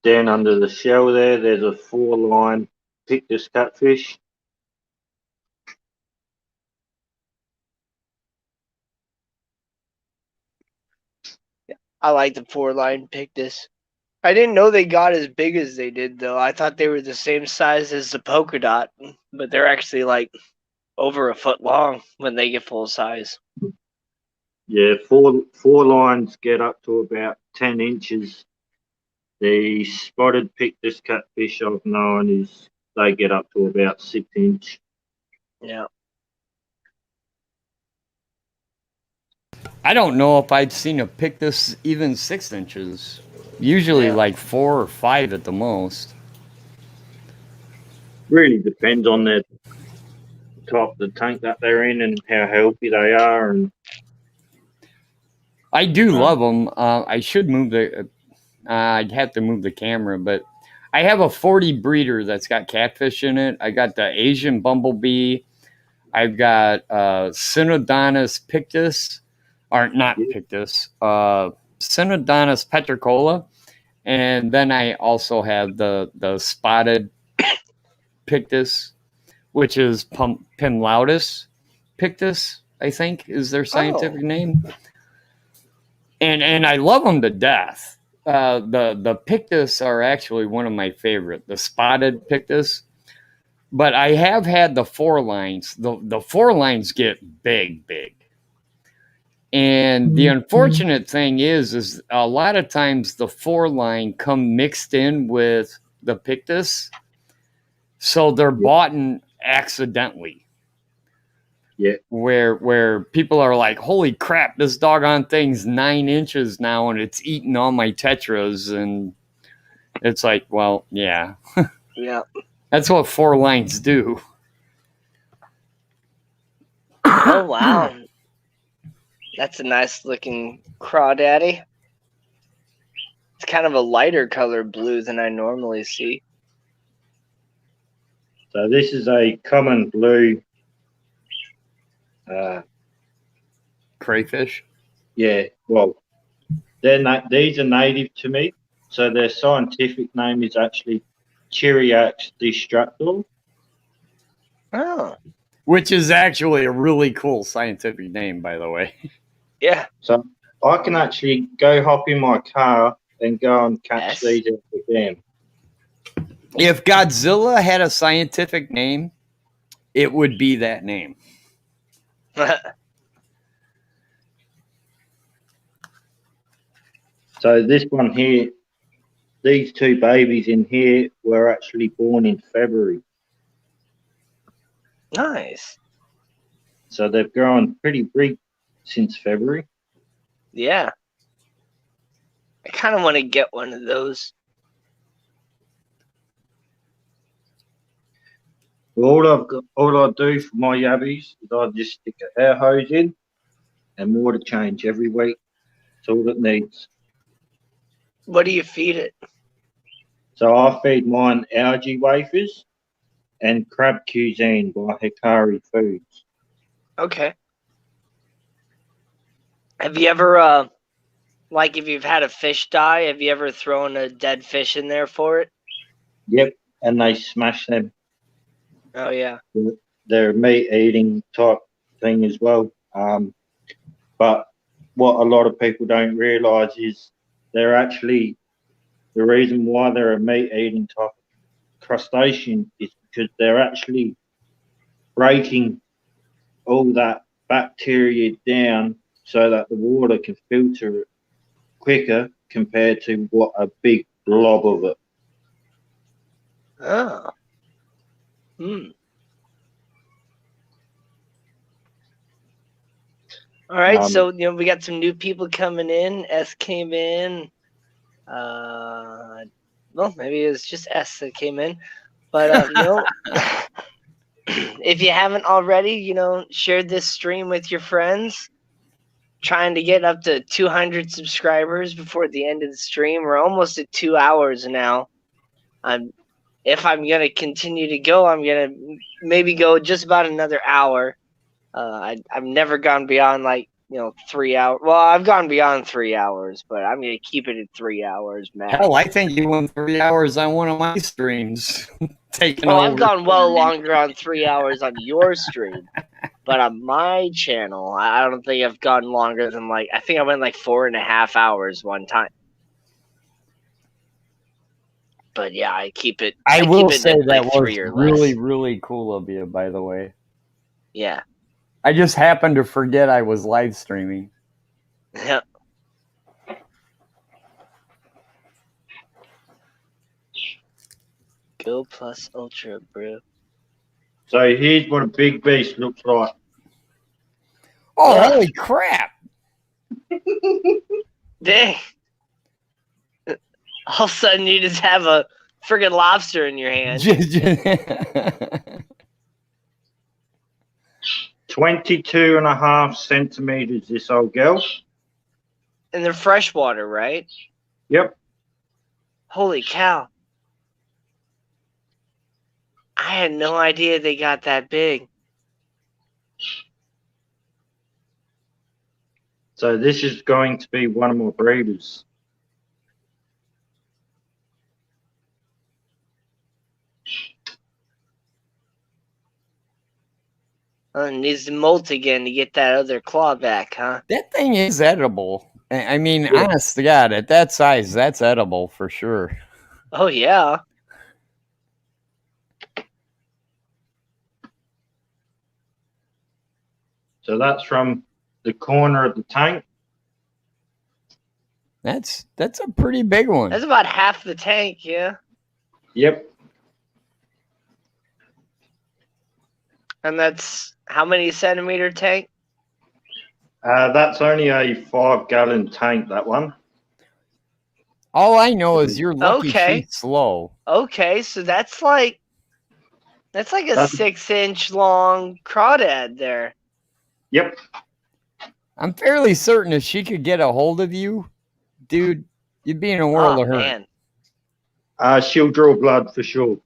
Down under the shell there's a 4-line pictus catfish. I like the 4-line pictus. I didn't know they got as big as they did though. I thought they were the same size as the polka dot, but they're actually like over a foot long when they get full size. Yeah, four lines get up to about 10 inches. The spotted pictus catfish I've known they get up to about 6 inch. Yeah. I don't know if I've seen a Pictus even 6 inches. Usually Yeah. like 4 or 5 at the most. Really depends on the type of the tank that they're in and how healthy they are. And I do love them. I should move the. I'd have to move the camera, but I have a 40 breeder that's got catfish in it. I got the Asian bumblebee. I've got Synodonus pictus, or not pictus, Synodonus petricola, and then I also have the spotted pictus, which is Pimlautus pictus, I think is their scientific name. And I love them to death. The pictus are actually one of my favorite, the spotted pictus. But I have had the 4 lines. The 4 lines get big. And the unfortunate thing is a lot of times the 4 line come mixed in with the pictus, so they're bought in accidentally. Yeah. Where people are like, holy crap, this doggone thing's 9 inches now and it's eating all my tetras, and it's like, well, yeah. Yeah. That's what 4 lines do. Oh wow. That's a nice looking crawdaddy. It's kind of a lighter color blue than I normally see. so this is a common blue. Crayfish. Yeah. Well, these are native to me. So their scientific name is actually Chiriax distractor. Oh. Which is actually a really cool scientific name, by the way. Yeah. So I can actually go hop in my car and go and catch these at the dam. If Godzilla had a scientific name, it would be that name. So this one here, these 2 babies in here were actually born in February. Nice. So they've grown pretty big since February. Yeah. I kind of want to get one of those. Well, all I do for my yabbies is I just stick a air hose in and water change every week. That's all it needs. What do you feed it? So I feed mine algae wafers and crab cuisine by Hikari Foods. Okay. Have you ever, like if you've had a fish die, have you ever thrown a dead fish in there for it? Yep, and they smash them. Oh, yeah. They're a meat eating type thing as well. But what a lot of people don't realise is they're actually, the reason why they're a meat eating type crustacean is because they're actually breaking all that bacteria down so that the water can filter it quicker compared to what a big blob of it. Oh. Hmm. All right, so we got some new people coming in. S came in. Well, maybe it was just S that came in, but if you haven't already, share this stream with your friends. Trying to get up to 200 subscribers before the end of the stream. We're almost at 2 hours now. If I'm gonna continue to go, I'm gonna maybe go just about another hour. I've never gone beyond 3 hours. Well, I've gone beyond 3 hours, but I'm gonna keep it at 3 hours max. Hell, I think you went 3 hours on one of my streams. Taking over. I've gone well longer on 3 hours on your stream, but on my channel, I don't think I've gone longer than I think I went 4.5 hours one time. But yeah, I keep it. I will say at that was 3 or really, less. really cool of you, by the way. Yeah. I just happened to forget I was live streaming. Yeah. Go plus ultra, bro. So here's what a big beast looks like. Oh, holy crap! Dang. All of a sudden, you just have a friggin' lobster in your hand. 22.5 centimeters, this old girl. And they're freshwater, right? Yep. Holy cow. I had no idea they got that big. So this is going to be one of my breeders. It needs to molt again to get that other claw back, huh? That thing is edible. I mean, Yeah. honest to God, at that size, that's edible for sure. Oh, yeah. So that's from the corner of the tank. That's a pretty big one. That's about half the tank, yeah. Yep. And that's how many centimeter tank? That's only a 5-gallon tank, that one. All I know is you're lucky Okay. she's slow. Okay, so that's like a 6-inch long crawdad there. Yep. I'm fairly certain if she could get a hold of you, dude, you'd be in a world of hurt. Man. She'll draw blood for sure.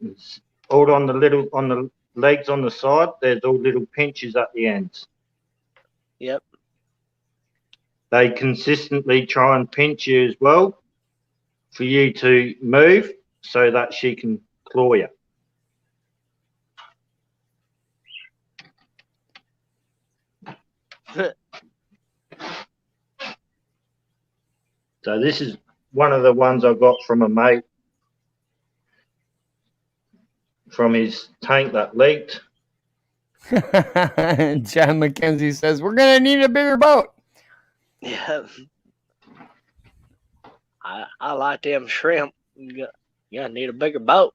It's all on the legs on the side. There's all little pinches at the ends. Yep. They consistently try and pinch you as well for you to move so that she can claw you. So this is one of the ones I got from a mate from his tank that leaked. John McKenzie says, we're going to need a bigger boat. Yeah. I like them shrimp. You gotta need a bigger boat.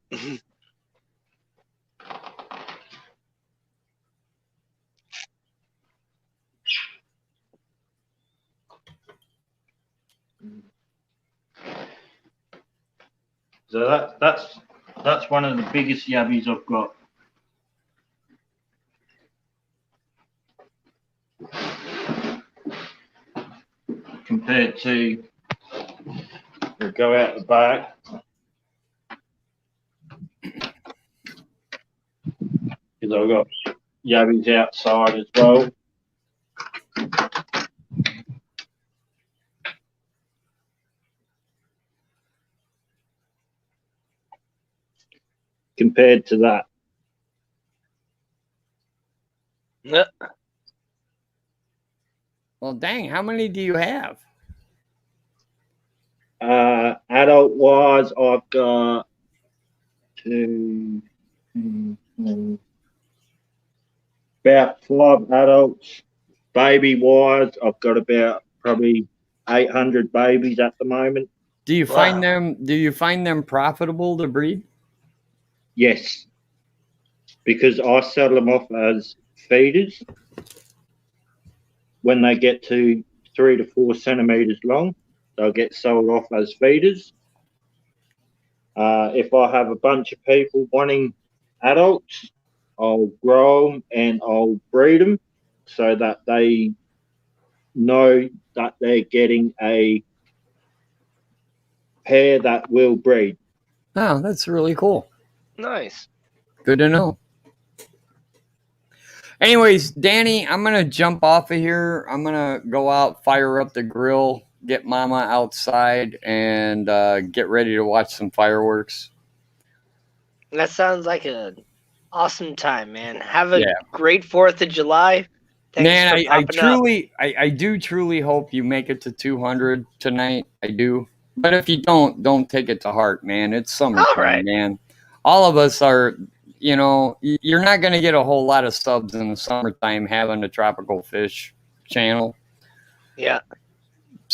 So that's one of the biggest yabbies I've got. Compared to, we'll go out the back. Because I've got yabbies outside as well. Compared to that. Yep. Well, dang, how many do you have? Adult wise, I've got about 5 adults. Baby wise, I've got about probably 800 babies at the moment. Do you find them profitable to breed? Yes, because I sell them off as feeders. When they get to 3 to 4 centimeters long, they'll get sold off as feeders. If I have a bunch of people wanting adults, I'll grow them and I'll breed them so that they know that they're getting a pair that will breed. Oh, that's really cool. Nice. Good to know. Anyways, Danny, I'm going to jump off of here. I'm going to go out, fire up the grill, get Mama outside, and get ready to watch some fireworks. That sounds like an awesome time, man. Have a great 4th of July. Thanks man, for I do truly hope you make it to 200 tonight. I do. But if you don't take it to heart, man. It's summertime, man. All of us are... You know, you're not going to get a whole lot of subs in the summertime having a tropical fish channel. Yeah.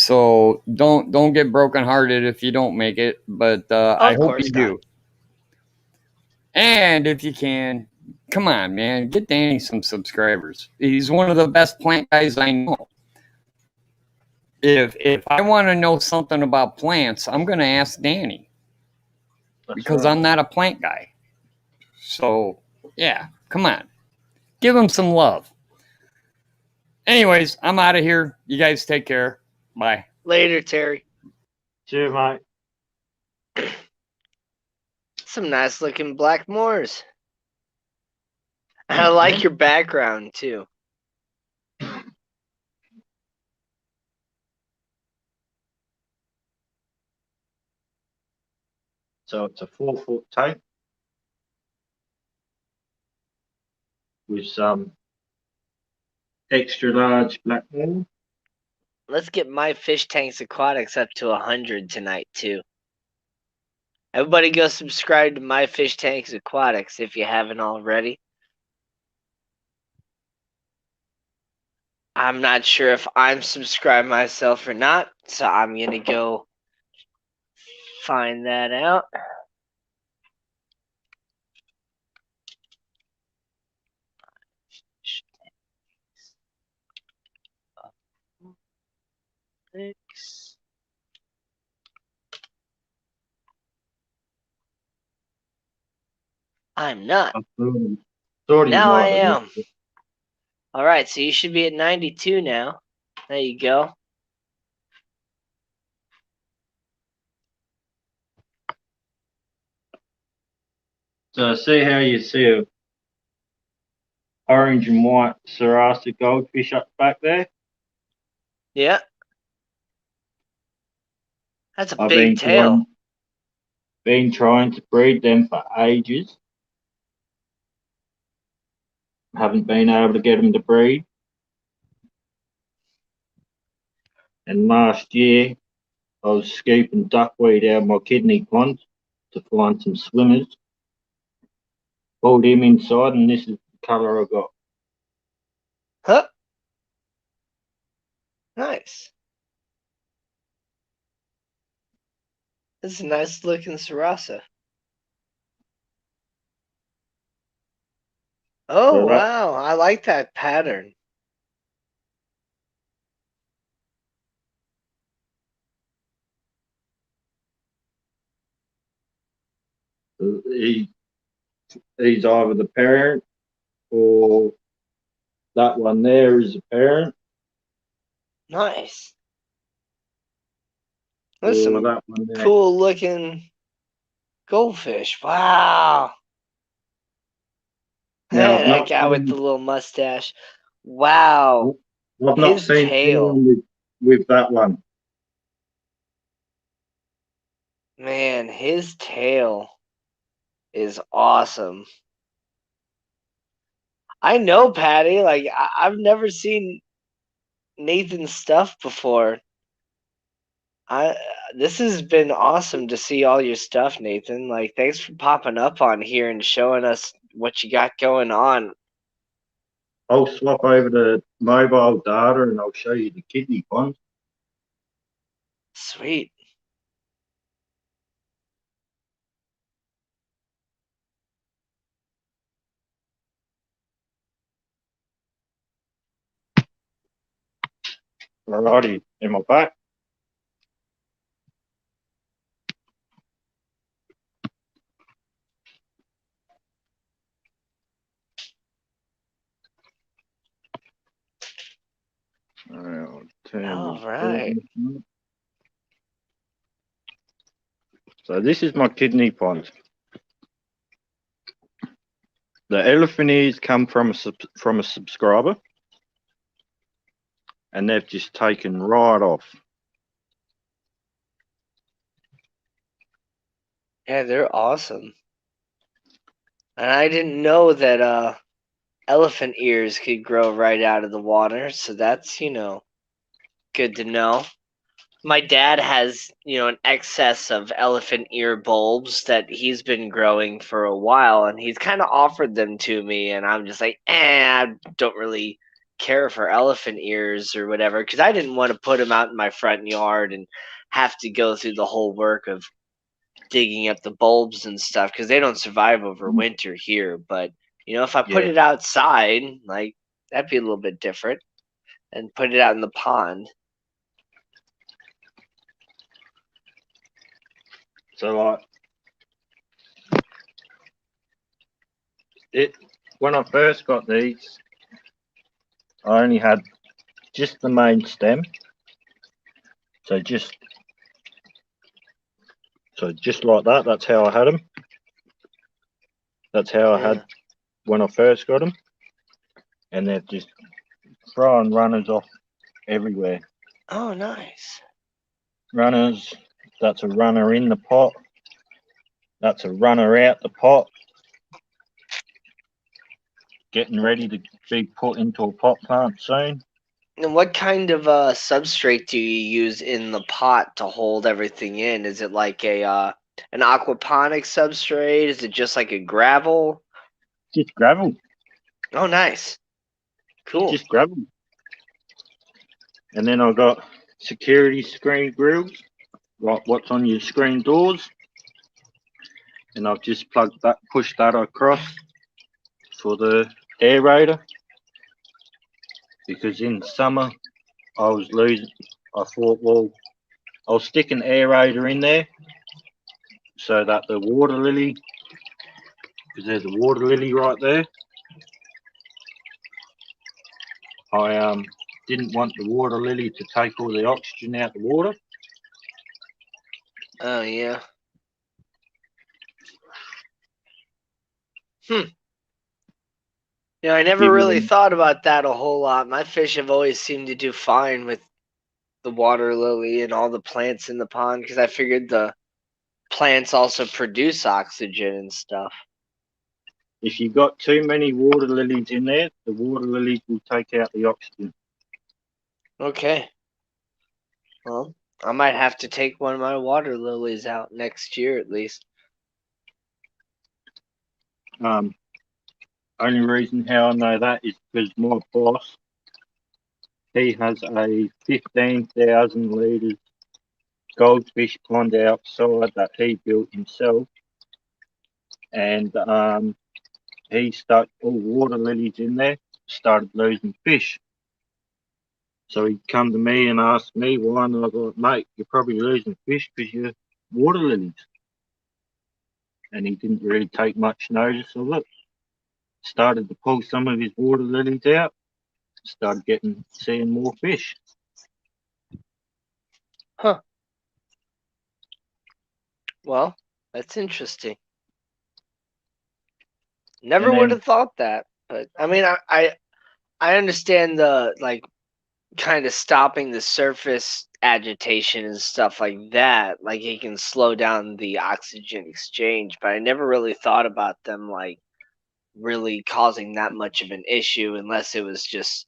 So don't get brokenhearted if you don't make it, but I hope you do. And if you can, come on, man, get Danny some subscribers. He's one of the best plant guys I know. If I want to know something about plants, I'm going to ask Danny. Because I'm not a plant guy. So, yeah, come on. Give him some love. Anyways, I'm out of here. You guys take care. Bye. Later, Terry. Cheers, mate. Some nice looking black moors. I like your background too. So it's a 4-foot tank with some extra large black moor. Let's get my fish tanks aquatics up to 100 tonight too. Everybody go subscribe to my fish tanks aquatics if you haven't already. I'm not sure if I'm subscribed myself or not, so I'm gonna go find that out. I'm not. Now I am. Alright, so you should be at 92 now. There you go. So see how you see a orange and white Sarasa goldfish up back there? Yeah. That's a big tail. Been trying to breed them for ages. Haven't been able to get them to breed. And last year, I was scooping duckweed out of my kidney pond to find some swimmers. Pulled him inside, and this is the colour I got. Huh? Nice. This is a nice looking Sarasa. Oh, wow. I like that pattern. He's either the parent or that one there is the parent. Nice. There's some that one there. cool looking goldfish. Wow. Now, That guy with the little mustache. Wow. I've not His seen tail. anyone with that one. Man, his tail is awesome. I know, Patty. Like, I've never seen Nathan's stuff before. This has been awesome to see all your stuff, Nathan. Like, thanks for popping up on here and showing us what you got going on. I'll swap over to mobile data and I'll show you the kidney pond. Sweet. Alrighty, am I back? All right. So this is my kidney pond. The elephant ears come from a subscriber, and they've just taken right off. Yeah, they're awesome. And I didn't know that elephant ears could grow right out of the water, so that's, good to know. My dad has, an excess of elephant ear bulbs that he's been growing for a while, and he's kind of offered them to me, and I'm just like, I don't really care for elephant ears or whatever, because I didn't want to put them out in my front yard and have to go through the whole work of digging up the bulbs and stuff, because they don't survive over winter here. But if I put Yeah. it outside, like, that'd be a little bit different, and put it out in the pond. So when I first got these, I only had just the main stem. So just like that. That's how I had them. That's how I had when I first got them, and they're just throwing runners off everywhere. Oh, nice. Runners. That's a runner in the pot. That's a runner out the pot. Getting ready to be put into a pot plant soon. And what kind of substrate do you use in the pot to hold everything in? Is it like an aquaponic substrate? Is it just like a gravel? Just gravel. Oh, nice. Cool. Just gravel. And then I've got security screen grills, like what's on your screen doors. And I've just pushed that across for the aerator. Because in summer, I thought, well, I'll stick an aerator in there so that the water lily, because there's a water lily right there, I didn't want the water lily to take all the oxygen out the water. Oh, yeah. I never really thought about that a whole lot. My fish have always seemed to do fine with the water lily and all the plants in the pond, because I figured the plants also produce oxygen and stuff. If you've got too many water lilies in there, the water lilies will take out the oxygen. Okay. Well, I might have to take one of my water lilies out next year at least. Only reason how I know that is because my boss, he has a 15,000 litres goldfish pond outside that he built himself, and he stuck all water lilies in there, started losing fish. So he come to me and asked me why, and I thought, mate, you're probably losing fish because you're water lilies. And he didn't really take much notice of it. Started to pull some of his water lilies out, started seeing more fish. Huh. Well, that's interesting. Never would have thought that. But I mean, I understand the, like, kind of stopping the surface agitation and stuff like that. Like, it can slow down the oxygen exchange, but I never really thought about them like really causing that much of an issue unless it was just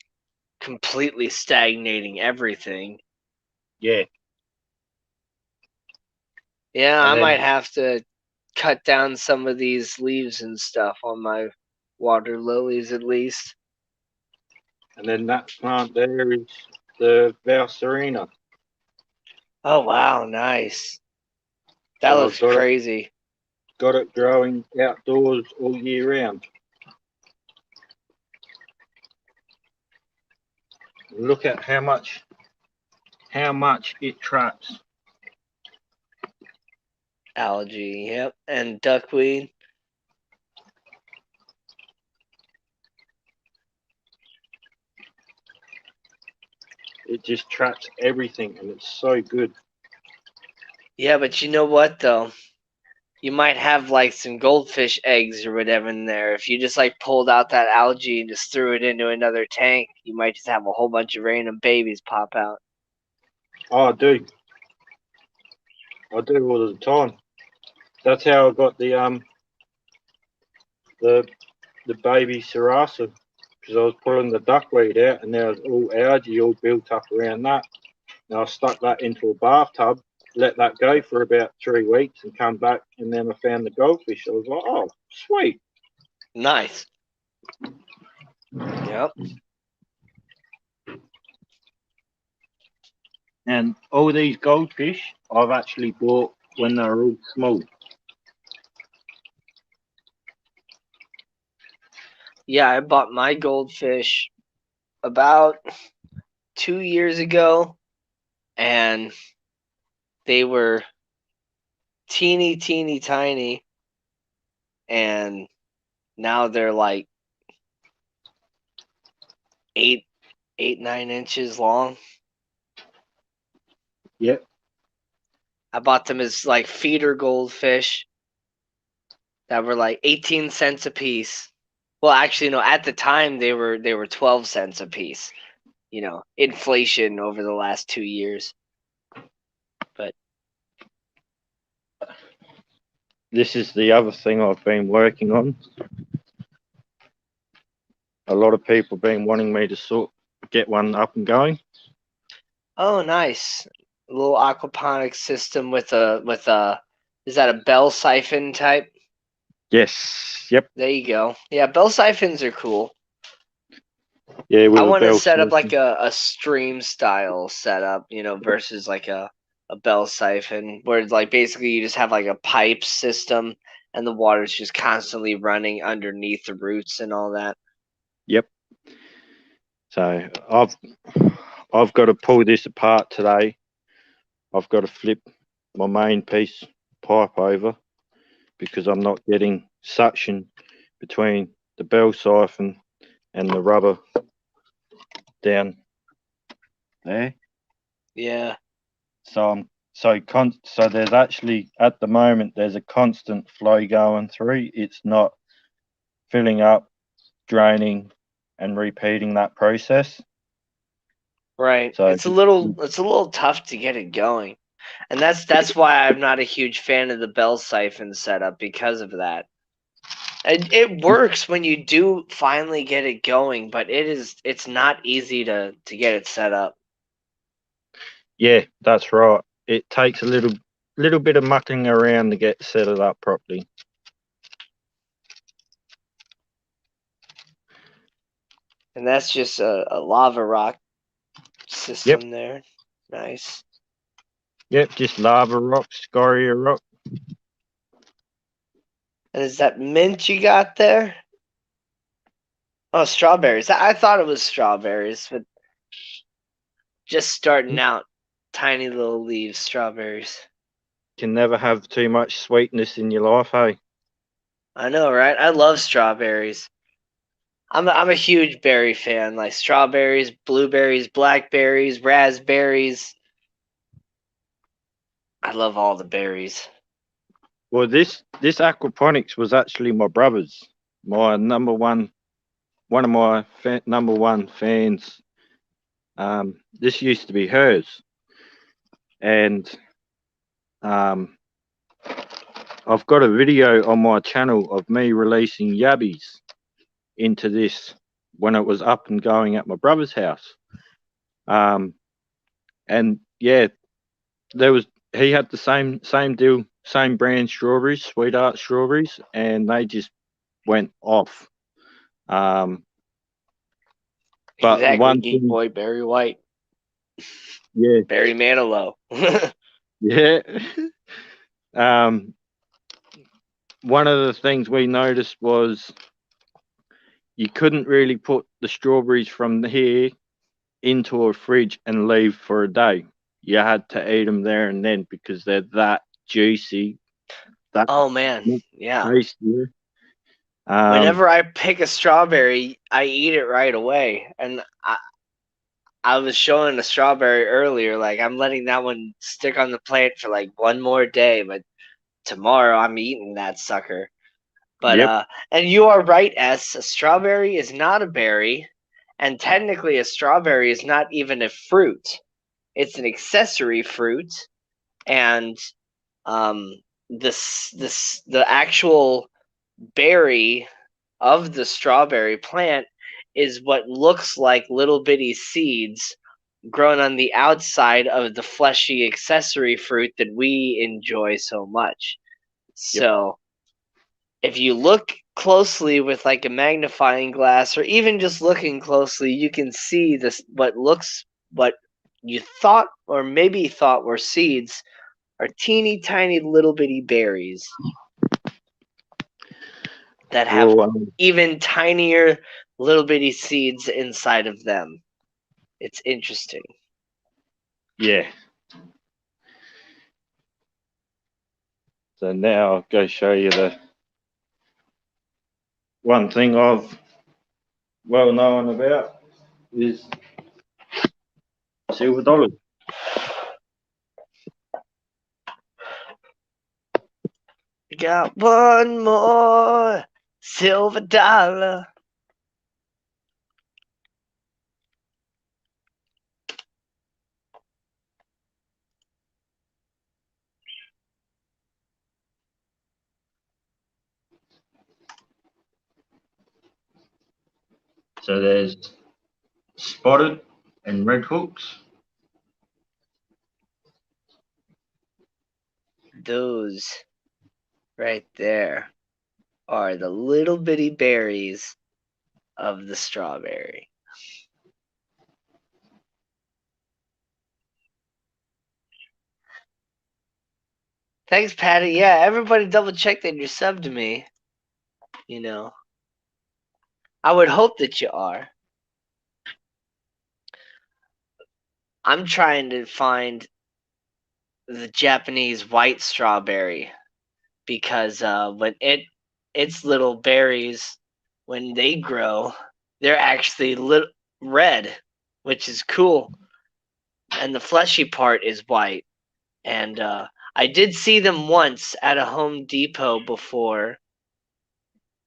completely stagnating everything. Yeah. Yeah, I might have to cut down some of these leaves and stuff on my water lilies at least. And then that plant there is the Valserina. Oh, wow, nice. That So looks crazy. Got it growing outdoors all year round. Look at how much it traps. Algae, yep, and duckweed. It just traps everything, and it's so good. Yeah, but you know what, though? You might have, like, some goldfish eggs or whatever in there. If you just, like, pulled out that algae and just threw it into another tank, you might just have a whole bunch of random babies pop out. Oh, I do. I do all the time. That's how I got the baby Sarasa, because I was pulling the duckweed out, and there was all algae all built up around that. And I stuck that into a bathtub, let that go for about 3 weeks, and come back, and then I found the goldfish. I was like, oh, sweet. Nice. Yep. And all these goldfish I've actually bought when they were all small. Yeah, I bought my goldfish about 2 years ago, and they were teeny tiny, and now they're like 9 inches long. Yep. I bought them as like feeder goldfish that were like 18 cents a piece. Well, actually, no. At the time, they were 12 cents a piece. You know, inflation over the last 2 years. But This is the other thing I've been working on. A lot of people have been wanting me to get one up and going. oh, nice. A little aquaponics system with a is that a bell siphon type? Yes. Yep. There you go. Yeah, bell siphons are cool. Yeah, with I a want to bell set up like siphon. a stream style setup, you know, versus like a bell siphon where it's like basically you just have like a pipe system and the water's just constantly running underneath the roots and all that. Yep. So I've got to pull this apart today. I've got to flip my main piece pipe over because I'm not getting suction between the bell siphon and the rubber down there. Yeah. So there's actually at the moment there's a constant flow going through. It's not filling up, draining, and repeating that process. Right. So It's a little tough to get it going. And that's why I'm not a huge fan of the bell siphon setup because of that. It works when you do finally get it going, but it's not easy to get it set up. yeah, that's right. It takes a little bit of mucking around to get set it up properly. And that's just a lava rock system there. Nice. Yep, just lava rock, scoria rock. And is that mint you got there? Oh, strawberries. I thought it was strawberries, but just starting out. Tiny little leaves, strawberries. Can never have too much sweetness in your life, hey? I know, right? I love strawberries. I'm a huge berry fan, like strawberries, blueberries, blackberries, raspberries. I love all the berries. Well, this aquaponics was actually my brother's, my number one of my number one fans. This used to be hers, and I've got a video on my channel of me releasing yabbies into this when it was up and going at my brother's house. And yeah, he had the same deal, same brand strawberries, Sweetheart strawberries, and they just went off. But Exactly, one Geek thing, Boy, Barry White, yeah, Barry Manilow. yeah. One of the things we noticed was you couldn't really put the strawberries from here into a fridge and leave for a day. You had to eat them there and then because they're that juicy, that Oh man, yeah. tasty. Whenever I pick a strawberry, I eat it right away. And I was showing a strawberry earlier, like I'm letting that one stick on the plate for like one more day, but tomorrow I'm eating that sucker. But Yep. and you are right, S. A strawberry is not a berry, and technically a strawberry is not even a fruit. It's an accessory fruit, and the actual berry of the strawberry plant is what looks like little bitty seeds grown on the outside of the fleshy accessory fruit that we enjoy so much. Yep. So if you look closely with like a magnifying glass or even just looking closely, you can see this what you thought, or maybe thought, were seeds are teeny tiny little bitty berries that have Well, even tinier little bitty seeds inside of them. It's interesting. yeah. So now I'll go show you the one thing I've well known about is silver dollars. Got one more silver dollar. So there's spotted and red hooks. Those right there are the little bitty berries of the strawberry. Thanks, Patty. Yeah, everybody double check that you're subbed to me. You know, I would hope that you are. I'm trying to find the Japanese white strawberry because when its little berries, when they grow, they're actually red, which is cool, and the fleshy part is white. And I did see them once at a Home Depot before,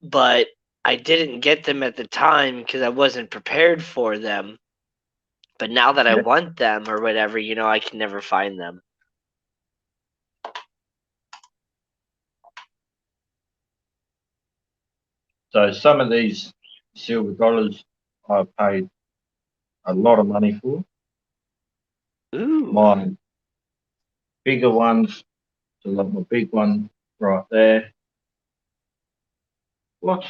but I didn't get them at the time because I wasn't prepared for them. But now that I Yeah. want them or whatever, I can never find them. So some of these silver dollars I've paid a lot of money for. Ooh. My bigger ones, so like my big one right there. What?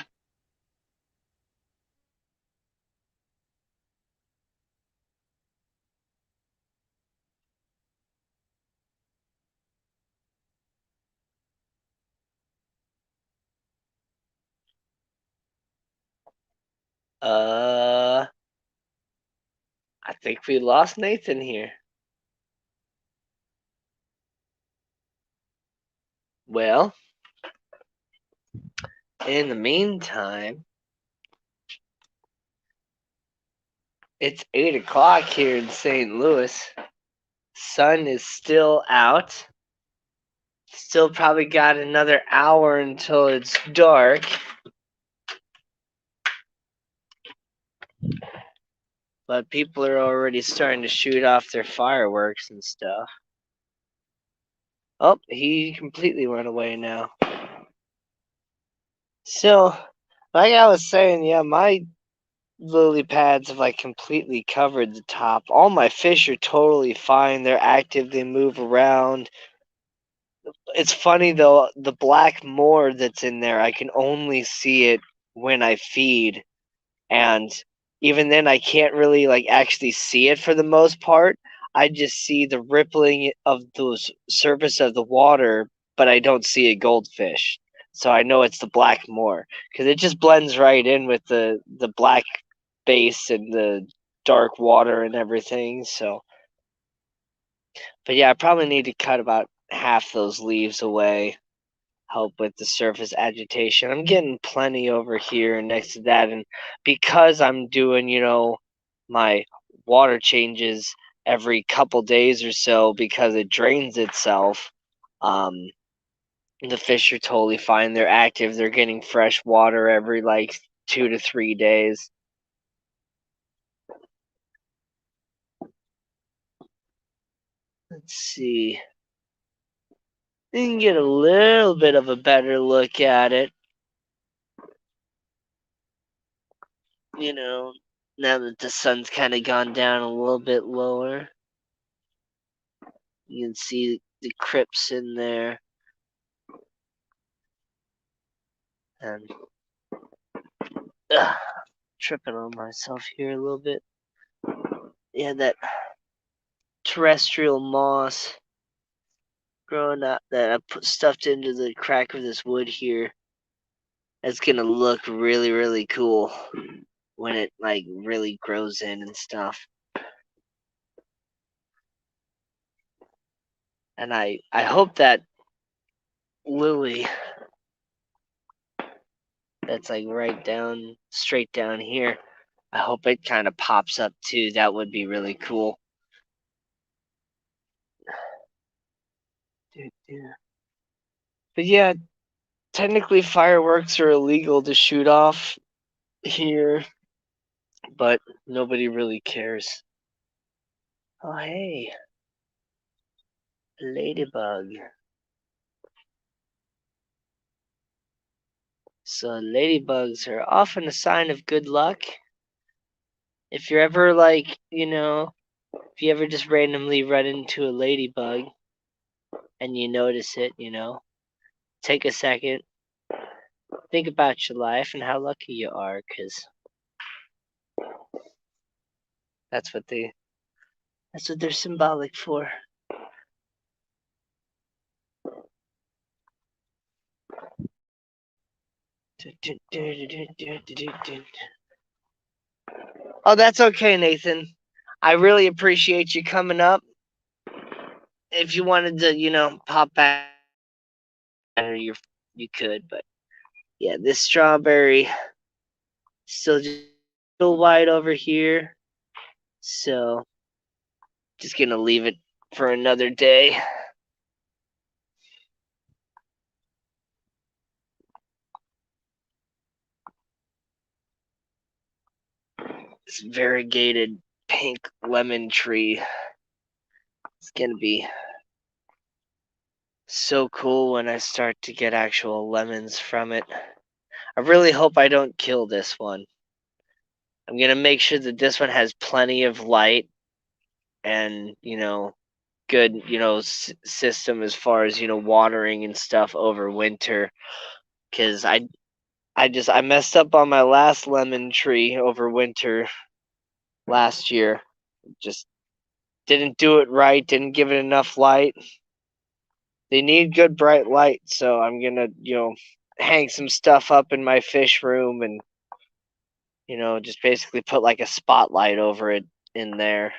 I think we lost Nathan here. Well, in the meantime, it's 8 o'clock here in St. Louis. Sun is still out. Still probably got another hour until it's dark. But people are already starting to shoot off their fireworks and stuff. Oh, he completely went away now. So, like I was saying, yeah, my lily pads have like completely covered the top. All my fish are totally fine. They're active, they move around. It's funny though, the black moor that's in there, I can only see it when I feed. And even then I can't really like actually see it for the most part. I just see the rippling of the surface of the water, but I don't see a goldfish. So I know it's the black moor because it just blends right in with the black base and the dark water and everything. So, but yeah, I probably need to cut about half those leaves away, help with the surface agitation. I'm getting plenty over here next to that, and because I'm doing, my water changes every couple days or so because it drains itself, the fish are totally fine. They're active. They're getting fresh water every like 2 to 3 days. Let's see. You can get a little bit of a better look at it. Now that the sun's kind of gone down a little bit lower. You can see the crypts in there. And tripping on myself here a little bit. Yeah, that terrestrial moss growing up that I put stuffed into the crack of this wood here. It's gonna look really, really cool when it like really grows in and stuff. And I hope that lily that's like straight down here, I hope it kind of pops up too. That would be really cool. But yeah, technically fireworks are illegal to shoot off here, but nobody really cares. Oh, hey. A ladybug. So ladybugs are often a sign of good luck. If you're ever like, if you ever just randomly run into a ladybug and you notice it, take a second, think about your life and how lucky you are, because that's what they're symbolic for. Oh, that's okay, Nathan. I really appreciate you coming up. If you wanted to, pop back, you could. But yeah, this strawberry still just a little wide over here, so just gonna leave it for another day. This variegated pink lemon tree. It's gonna be so cool when I start to get actual lemons from it. I really hope I don't kill this one. I'm gonna make sure that this one has plenty of light and, good, system as far as, watering and stuff over winter. Because I messed up on my last lemon tree over winter last year. Just didn't do it right, didn't give it enough light. They need good bright light, so I'm gonna, hang some stuff up in my fish room and, just basically put like a spotlight over it in there.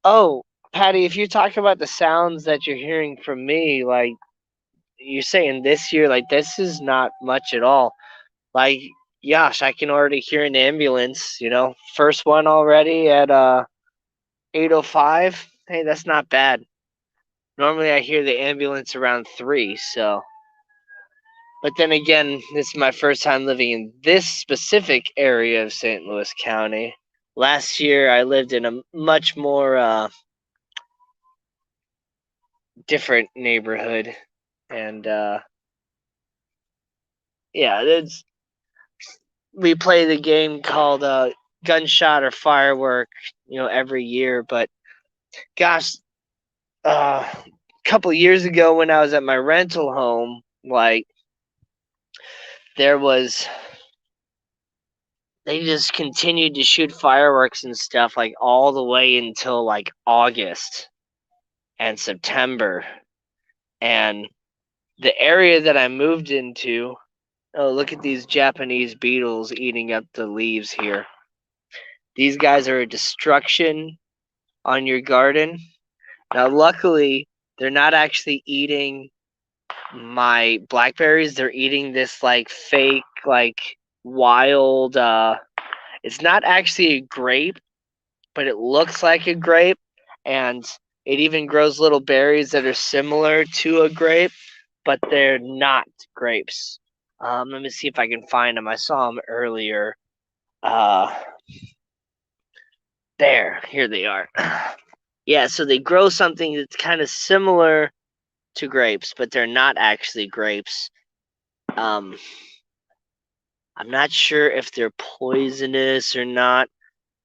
Oh, Patty, if you talk about the sounds that you're hearing from me, like you're saying this year, like this is not much at all. Like, gosh, I can already hear an ambulance, first one already at 8:05. Hey, that's not bad. Normally I hear the ambulance around 3, so. But then again, this is my first time living in this specific area of St. Louis County. Last year I lived in a much more different neighborhood, and yeah, we play the game called gunshot or firework, every year. But gosh, a couple years ago when I was at my rental home, like they just continued to shoot fireworks and stuff like all the way until like August and September. And the area that I moved into, oh, look at these Japanese beetles eating up the leaves here. These guys are a destruction on your garden. Now, luckily, they're not actually eating my blackberries. They're eating this like fake, like wild, it's not actually a grape, but it looks like a grape. And it even grows little berries that are similar to a grape, but they're not grapes. Let me see if I can find them. I saw them earlier. Here they are. Yeah, so they grow something that's kind of similar to grapes, but they're not actually grapes. I'm not sure if they're poisonous or not,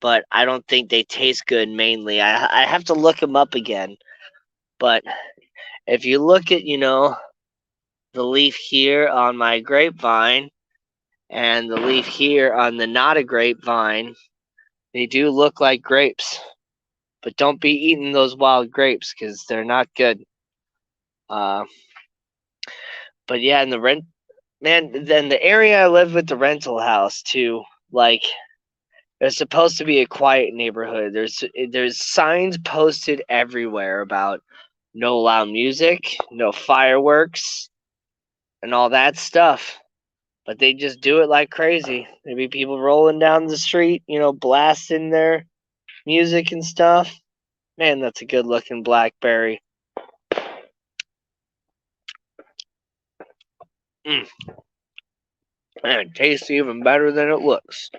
but I don't think they taste good mainly. I have to look them up again. But if you look at, the leaf here on my grapevine, And the leaf here on the not a grapevine, they do look like grapes. But don't be eating those wild grapes because they're not good. But yeah, and then the area I live with, the rental house too, like, it's supposed to be a quiet neighborhood. There's signs posted everywhere about no loud music, no fireworks, and all that stuff. But they just do it like crazy. There be people rolling down the street, blasting their music and stuff. Man, that's a good looking blackberry. Man, it tastes even better than it looks.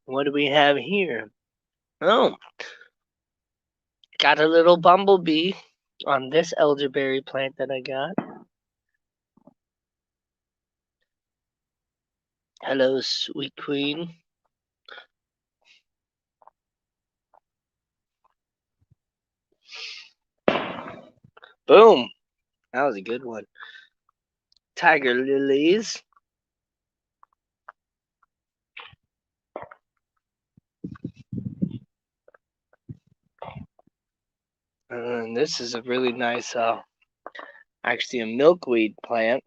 What do we have here? Oh, got a little bumblebee on this elderberry plant that I got. Hello, sweet queen. Boom. That was a good one. Tiger lilies. And this is a really nice, actually a milkweed plant.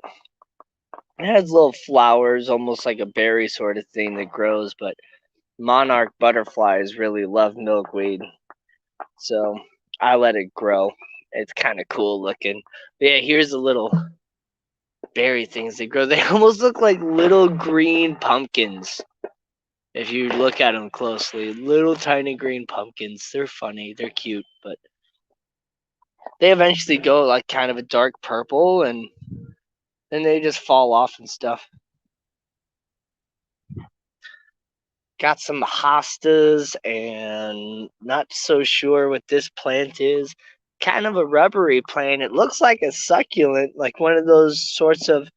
It has little flowers, almost like a berry sort of thing that grows, but monarch butterflies really love milkweed. So I let it grow. It's kind of cool looking. But yeah, here's the little berry things that grow. They almost look like little green pumpkins. If you look at them closely, little tiny green pumpkins. They're funny. They're cute, but they eventually go like kind of a dark purple, and then they just fall off and stuff. Got some hostas, and not so sure what this plant is. Kind of a rubbery plant. It looks like a succulent, like one of those sorts of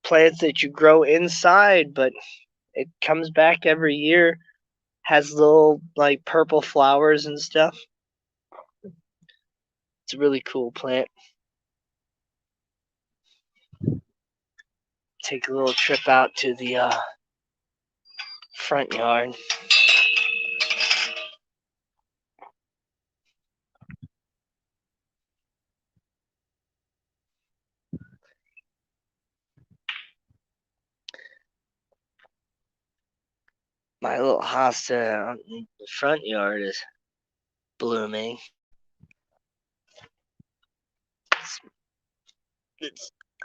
plants that you grow inside, but it comes back every year. Has little like purple flowers and stuff. It's a really cool plant. Take a little trip out to the front yard. My little hosta in the front yard is blooming.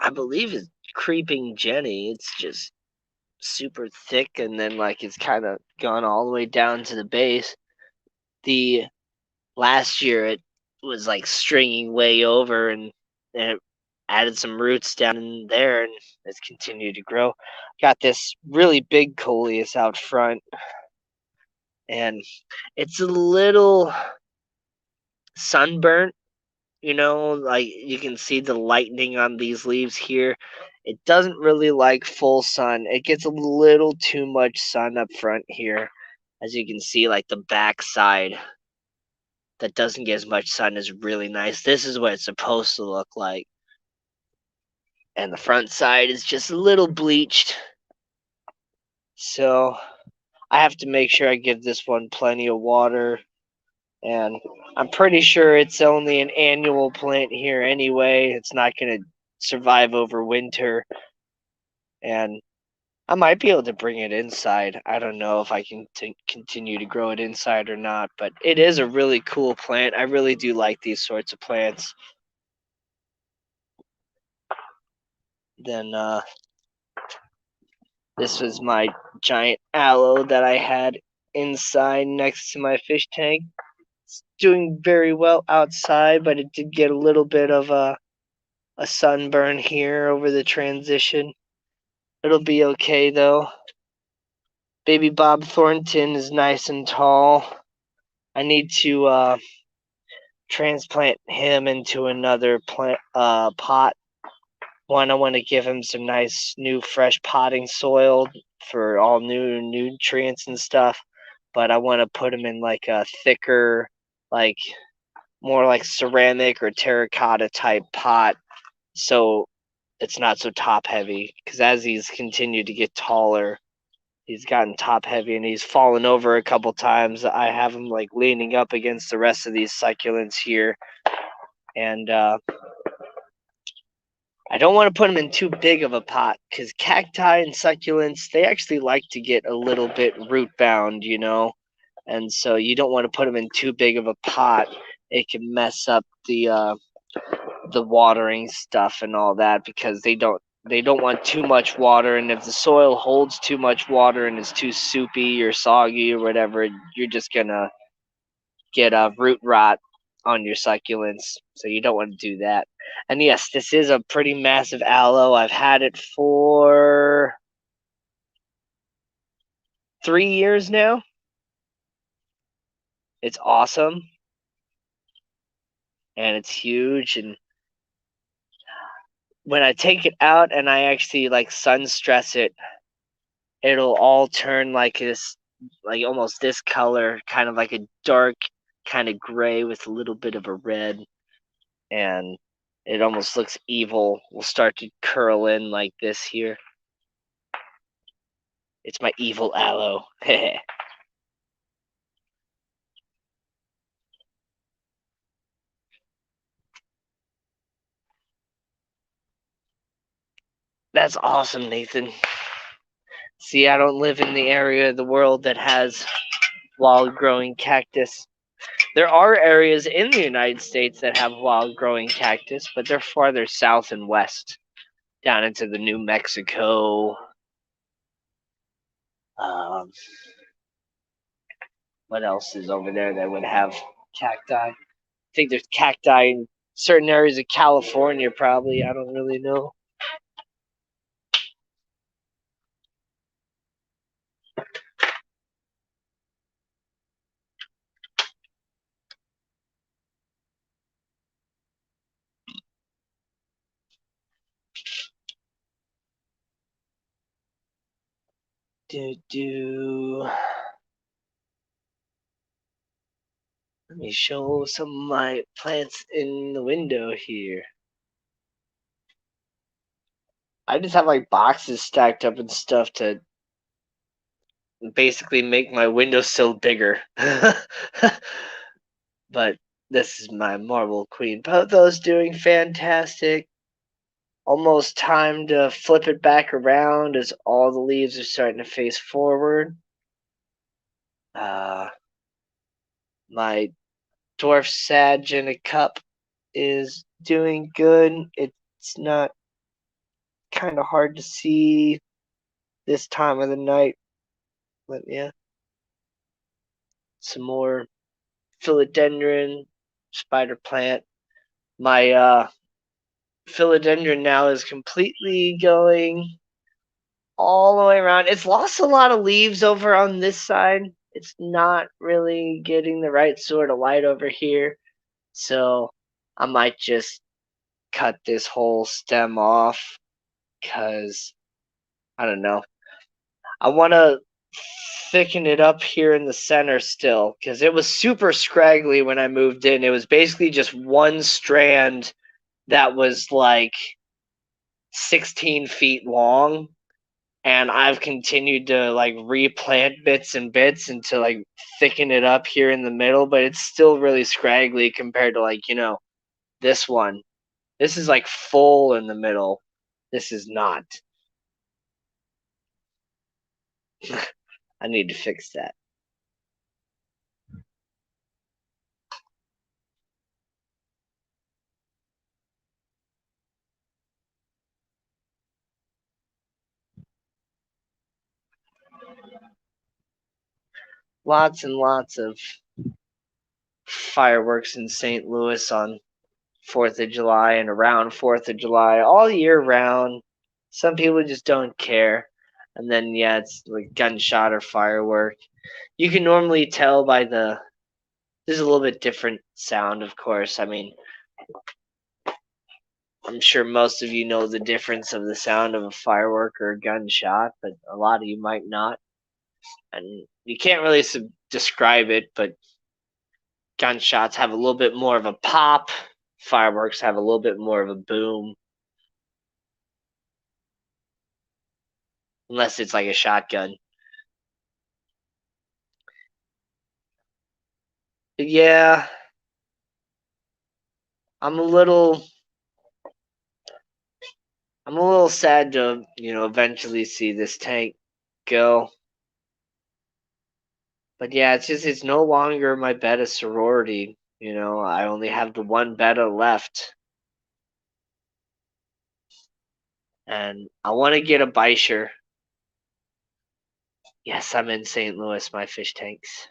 I believe it's creeping Jenny. It's just super thick, and then like it's kind of gone all the way down to the base. The last year it was like stringing way over, and it added some roots down in there, and it's continued to grow. Got this really big coleus out front, and it's a little sunburnt. Like you can see the lightning on these leaves here. It doesn't really like full sun. It gets a little too much sun up front here. As you can see, like the back side that doesn't get as much sun is really nice. This is what it's supposed to look like. And the front side is just a little bleached. So I have to make sure I give this one plenty of water. And I'm pretty sure it's only an annual plant here anyway. It's not going to survive over winter. And I might be able to bring it inside. I don't know if I can continue to grow it inside or not. But it is a really cool plant. I really do like these sorts of plants. Then this was my giant aloe that I had inside next to my fish tank. It's doing very well outside, but it did get a little bit of a sunburn here over the transition. It'll be okay though. Baby Bob Thornton is nice and tall. I need to transplant him into another pot. One, I want to give him some nice new fresh potting soil for all new nutrients and stuff. But I want to put him in like a thicker, like more like ceramic or terracotta type pot, so it's not so top heavy. Because as he's continued to get taller, he's gotten top heavy and he's fallen over a couple times. I have him like leaning up against the rest of these succulents here, and I don't want to put them in too big of a pot because cacti and succulents, they actually like to get a little bit root bound, you know, and so you don't want to put them in too big of a pot. It can mess up the watering stuff and all that because they don't want too much water, and if the soil holds too much water and is too soupy or soggy or whatever, you're just gonna get a root rot on your succulents, so you don't want to do that. And yes, this is a pretty massive aloe. I've had it for 3 years now. It's awesome. And it's huge, and when I take it out and I actually like sun stress it, it'll all turn like this, like almost this color, kind of like a dark kind of gray with a little bit of a red, and it almost looks evil. Will start to curl in like this here. It's my evil aloe. That's awesome, Nathan. See, I don't live in the area of the world that has wild growing cactus. There are areas in the United States that have wild growing cactus, but they're farther south and west, down into the New Mexico. What else is over there that would have cacti? I think there's cacti in certain areas of California, probably. I don't really know. Let me show some of my plants in the window here. I just have like boxes stacked up and stuff to basically make my windowsill bigger. But this is my marble queen pothos doing fantastic. Almost time to flip it back around as all the leaves are starting to face forward. My dwarf sage in a cup is doing good. It's not kind of hard to see this time of the night. But yeah. Some more philodendron, spider plant. My philodendron now is completely going all the way around. It's lost a lot of leaves over on this side. It's not really getting the right sort of light over here. So I might just cut this whole stem off because I don't know. I want to thicken it up here in the center still because it was super scraggly when I moved in. It was basically just one strand that was like 16 feet long, and I've continued to like replant bits and bits and to like thicken it up here in the middle, but it's still really scraggly compared to like, this one. This is like full in the middle. This is not. I need to fix that. Lots and lots of fireworks in St. Louis on 4th of July and around 4th of July all year round. Some people just don't care. And then, yeah, it's like gunshot or firework. You can normally tell by there's a little bit different sound, of course. I mean, I'm sure most of you know the difference of the sound of a firework or a gunshot, but a lot of you might not. And you can't really describe it, but Gunshots have a little bit more of a pop. Fireworks have a little bit more of a boom. Unless it's like a shotgun. But yeah, I'm a little sad to, eventually see this tank go. But yeah, it's no longer my beta sorority. I only have the one beta left. And I want to get a Bisher. Yes, I'm in St. Louis, my fish tanks.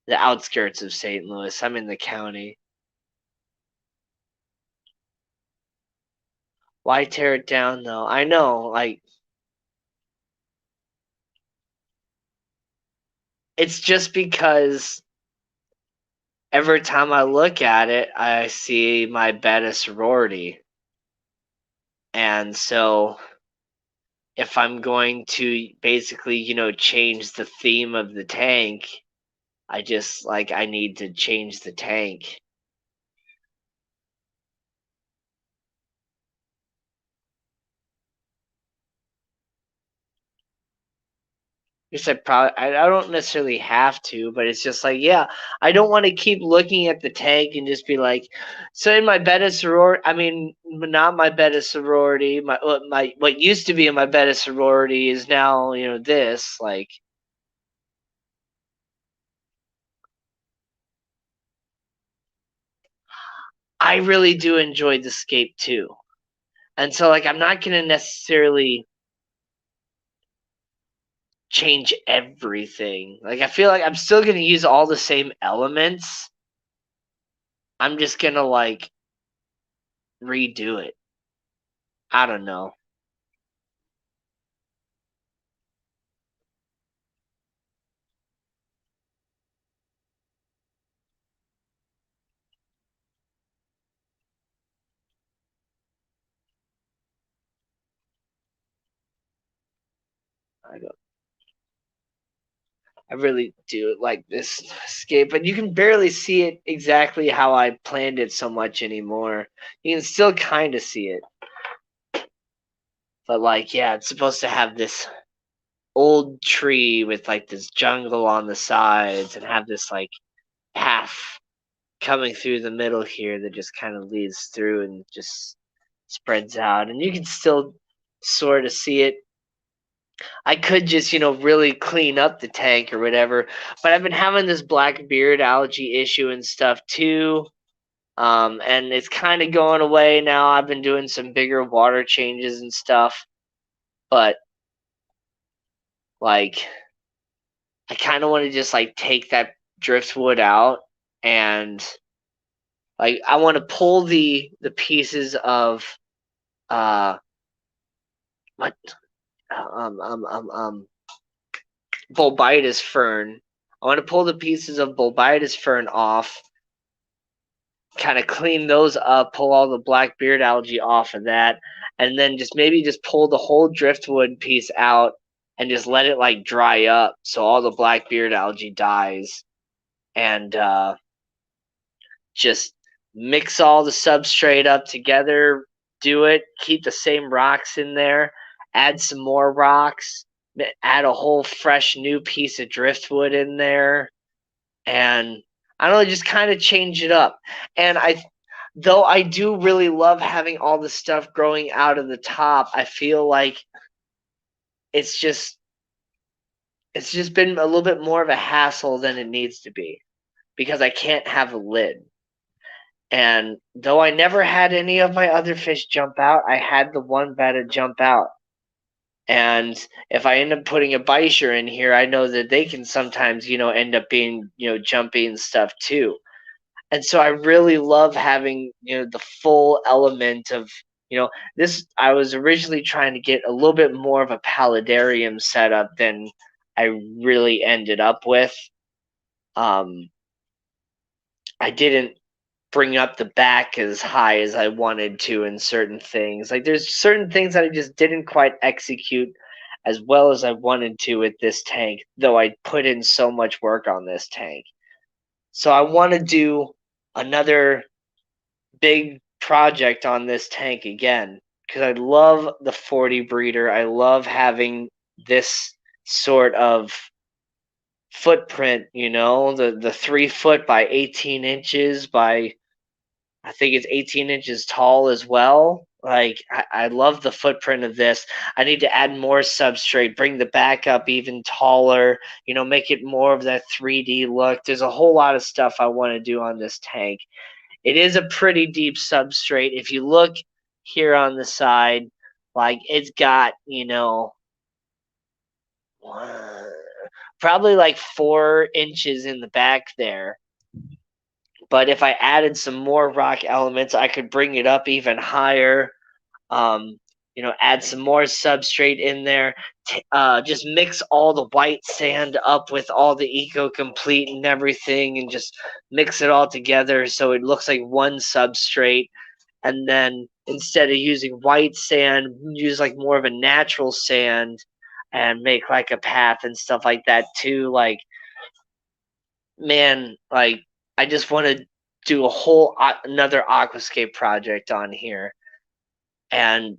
The outskirts of St. Louis. I'm in the county. Why tear it down, though? I know, it's just because every time I look at it, I see my beta sorority. And so if I'm going to basically, change the theme of the tank, I just I need to change the tank. I don't necessarily have to, but it's just yeah, I don't want to keep looking at the tank and just be like, so in my beta sorority, I mean, not my beta sorority, what used to be in my beta sorority is now, this, I really do enjoy the scape too. And so I'm not going to necessarily change everything. I feel like I'm still going to use all the same elements. I'm just going to redo it. I don't know. I really do like this scape, but you can barely see it exactly how I planned it so much anymore. You can still kind of see it. But yeah, it's supposed to have this old tree with this jungle on the sides and have this path coming through the middle here that just kind of leads through and just spreads out. And you can still sort of see it. I could just, really clean up the tank or whatever. But I've been having this black beard algae issue and stuff too. And it's kind of going away now. I've been doing some bigger water changes and stuff. But I kind of want to just take that driftwood out and I want to pull the pieces of what bulbitis fern. I want to pull the pieces of bulbitis fern off, kind of clean those up, pull all the black beard algae off of that, and then maybe pull the whole driftwood piece out and just let it dry up so all the black beard algae dies, and just mix all the substrate up together, do it, keep the same rocks in there, add some more rocks, add a whole fresh new piece of driftwood in there, and I don't know, just kind of change it up. And though I do really love having all the stuff growing out of the top, I feel like it's just been a little bit more of a hassle than it needs to be because I can't have a lid. And though I never had any of my other fish jump out, I had the one betta jump out. And if I end up putting a Bisher in here, I know that they can sometimes, end up being, jumpy and stuff too. And so I really love having, the full element of, this. I was originally trying to get a little bit more of a paludarium setup than I really ended up with. I didn't bring up the back as high as I wanted to in certain things. There's certain things that I just didn't quite execute as well as I wanted to with this tank, though I put in so much work on this tank. So I want to do another big project on this tank again, because I love the 40 breeder. I love having this sort of footprint, the 3 foot by 18 inches by, I think it's 18 inches tall as well. Like, I love the footprint of this. I need to add more substrate, bring the back up even taller, make it more of that 3D look. There's a whole lot of stuff I want to do on this tank. It is a pretty deep substrate. If you look here on the side, like, it's got, probably like 4 inches in the back there. But if I added some more rock elements, I could bring it up even higher. Add some more substrate in there. Just mix all the white sand up with all the Eco Complete and everything, and just mix it all together so it looks like one substrate. And then instead of using white sand, use like more of a natural sand and make like a path and stuff like that too. Like, man, like, I just want to do a whole another aquascape project on here. And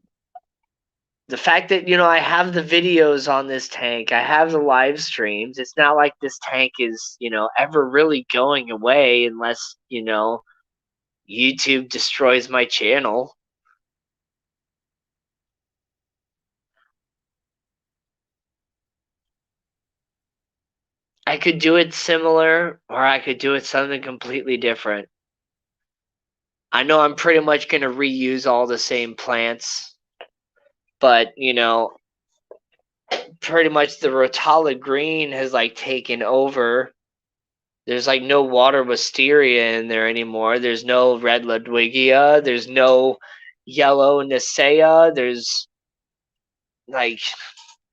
the fact that, I have the videos on this tank, I have the live streams. It's not like this tank is, ever really going away unless, YouTube destroys my channel. I could do it similar, or I could do it something completely different. I know I'm pretty much going to reuse all the same plants, but, pretty much the Rotala green has like taken over. There's like no water wisteria in there anymore. There's no red Ludwigia. There's no yellow Nisea. There's like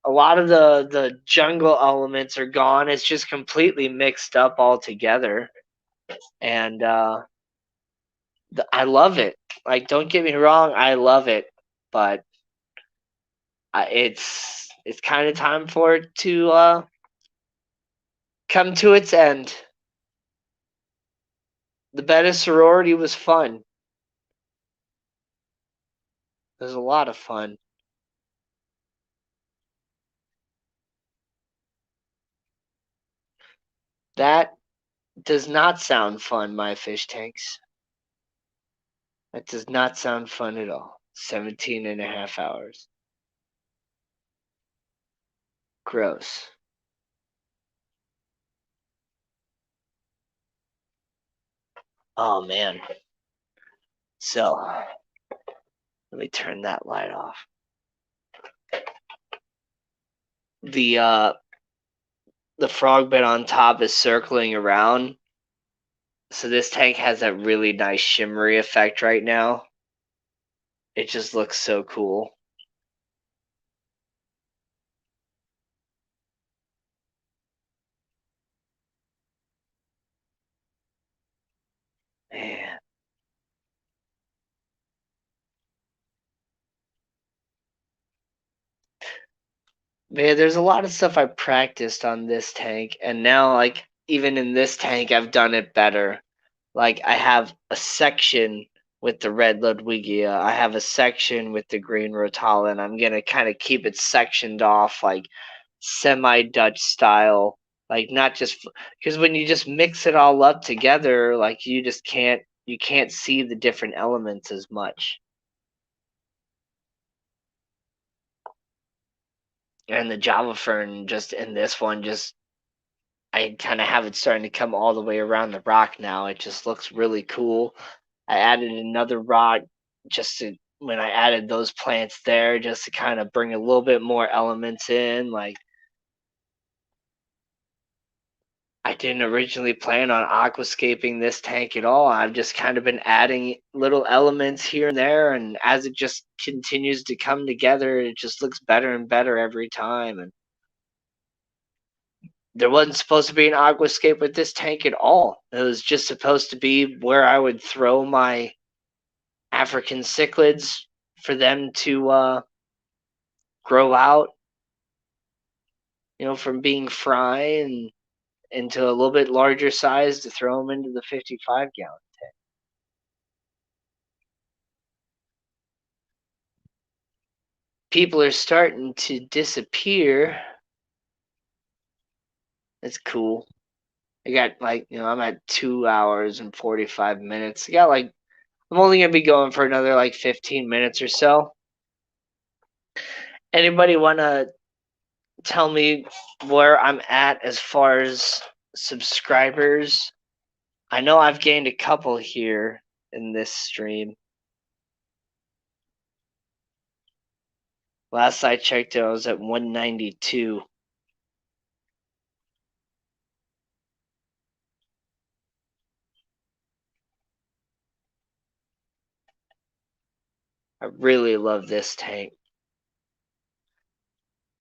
a lot of the jungle elements are gone. It's just completely mixed up all together. And I love it. Like, don't get me wrong, I love it, but it's kind of time for it to come to its end. The Beta sorority was fun. It was a lot of fun. That does not sound fun, my fish tanks. That does not sound fun at all. 17 and a half hours. Gross. Oh, man. So, let me turn that light off. The frog bed on top is circling around. So this tank has that really nice shimmery effect right now. It just looks so cool. Man. Man, there's a lot of stuff I practiced on this tank, and now, like, even in this tank, I've done it better. Like, I have a section with the red Ludwigia. I have a section with the green Rotala, and I'm gonna kind of keep it sectioned off, like, semi-Dutch style. Like, not just because when you just mix it all up together, like, you can't see the different elements as much. And the Java Fern just in this one, I kind of have it starting to come all the way around the rock now. It just looks really cool. I added another rock when I added those plants there, just to kind of bring a little bit more elements in. Like, I didn't originally plan on aquascaping this tank at all. I've just kind of been adding little elements here and there, and as it just continues to come together, it just looks better and better every time. And there wasn't supposed to be an aquascape with this tank at all. It was just supposed to be where I would throw my African cichlids for them to grow out. from being fry and into a little bit larger size to throw them into the 55-gallon. People are starting to disappear. It's cool. I got I'm at 2 hours and 45 minutes. I'm only gonna be going for another 15 minutes or so. Anybody wanna tell me where I'm at as far as subscribers? I know I've gained a couple here in this stream. Last I checked, I was at 192. I really love this tank.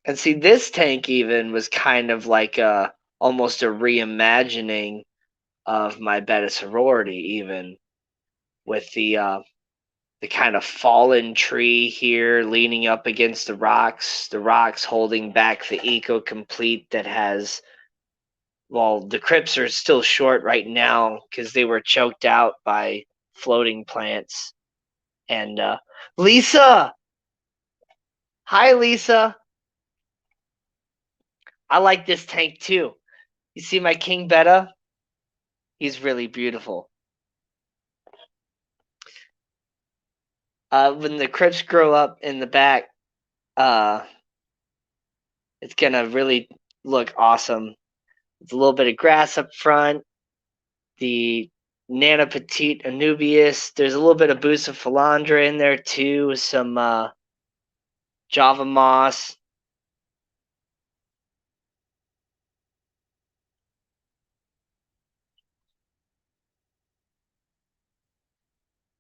And see, this tank even was kind of like almost a reimagining of my beta sorority, even with the kind of fallen tree here leaning up against the rocks holding back the eco complete that has. Well, the crypts are still short right now because they were choked out by floating plants. And Lisa! Hi, Lisa! I like this tank too. You see my King Betta? He's really beautiful. When the crypts grow up in the back, it's gonna really look awesome. It's a little bit of grass up front. The Nana Petite Anubias. There's a little bit of Bucephalandra in there too. Some Java Moss.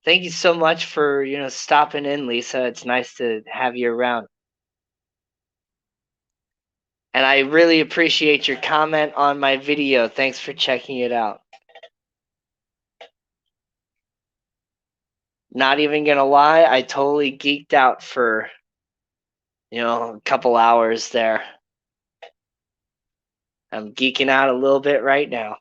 Thank you so much for stopping in, Lisa. It's nice to have you around. And I really appreciate your comment on my video. Thanks for checking it out. Not even gonna lie, I totally geeked out for a couple hours there. I'm geeking out a little bit right now.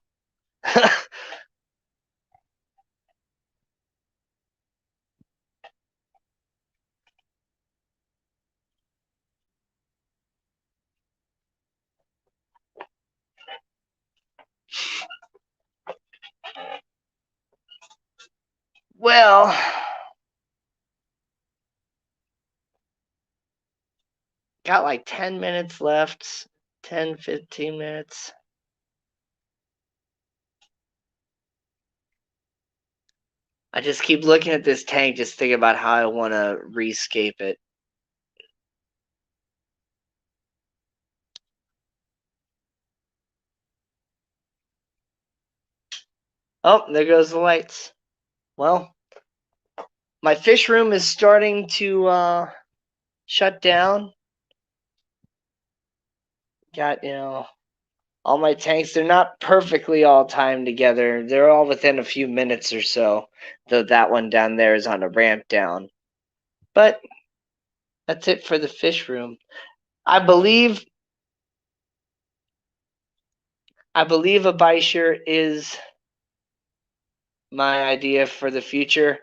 Well, got 10 minutes left. 10, 15 minutes. I just keep looking at this tank, just thinking about how I want to rescape it. Oh, there goes the lights. Well, my fish room is starting to shut down. Got, all my tanks. They're not perfectly all timed together. They're all within a few minutes or so, though that one down there is on a ramp down. But that's it for the fish room. I believe a Bisher is my idea for the future.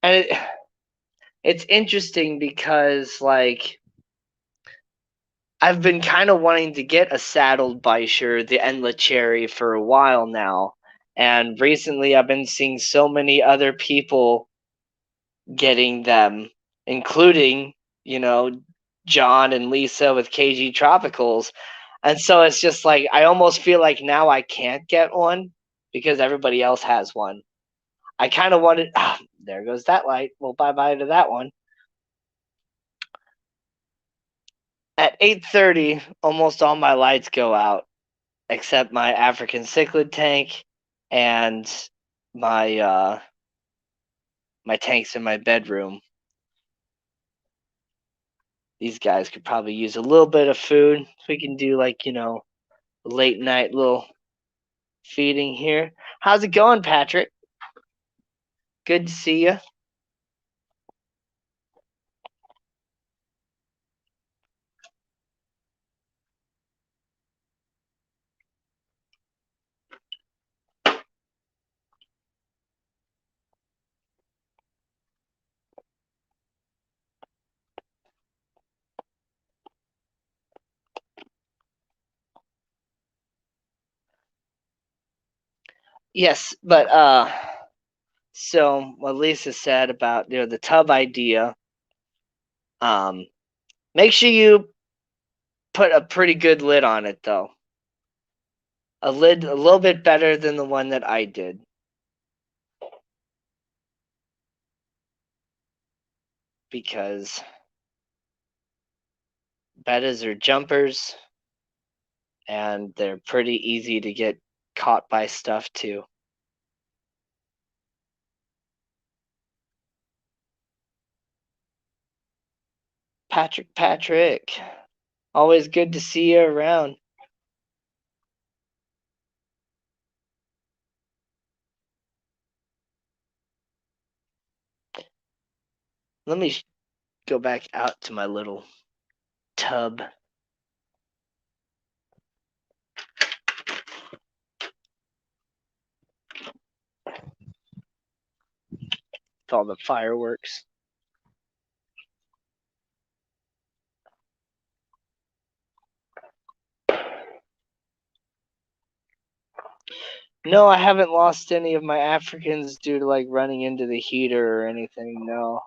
And it's interesting because I've been kind of wanting to get a saddled Bisher, the Endla Cherry, for a while now. And recently I've been seeing so many other people getting them, including, John and Lisa with KG Tropicals. And so it's just I almost feel like now I can't get one because everybody else has one. I kind of wanted. There goes that light. Well, bye-bye to that one. At 8:30, almost all my lights go out, except my African cichlid tank and my my tanks in my bedroom. These guys could probably use a little bit of food. So we can do late night little feeding here. How's it going, Patrick? Good to see you. Yes, but so what Lisa said about the tub idea, make sure you put a pretty good lid on it though. A lid a little bit better than the one that I did. Because bettas are jumpers and they're pretty easy to get caught by stuff too. Patrick, always good to see you around. Let me go back out to my little tub. With all the fireworks. No, I haven't lost any of my Africans due to like running into the heater or anything, no.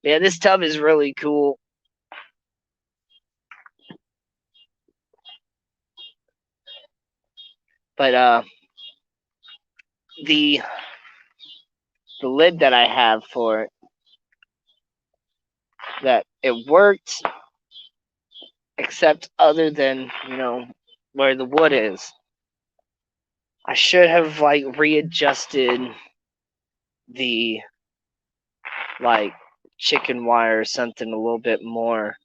Yeah, this tub is really cool. But the lid that I have for it, that it worked, except other than, where the wood is. I should have like readjusted the like chicken wire or something a little bit more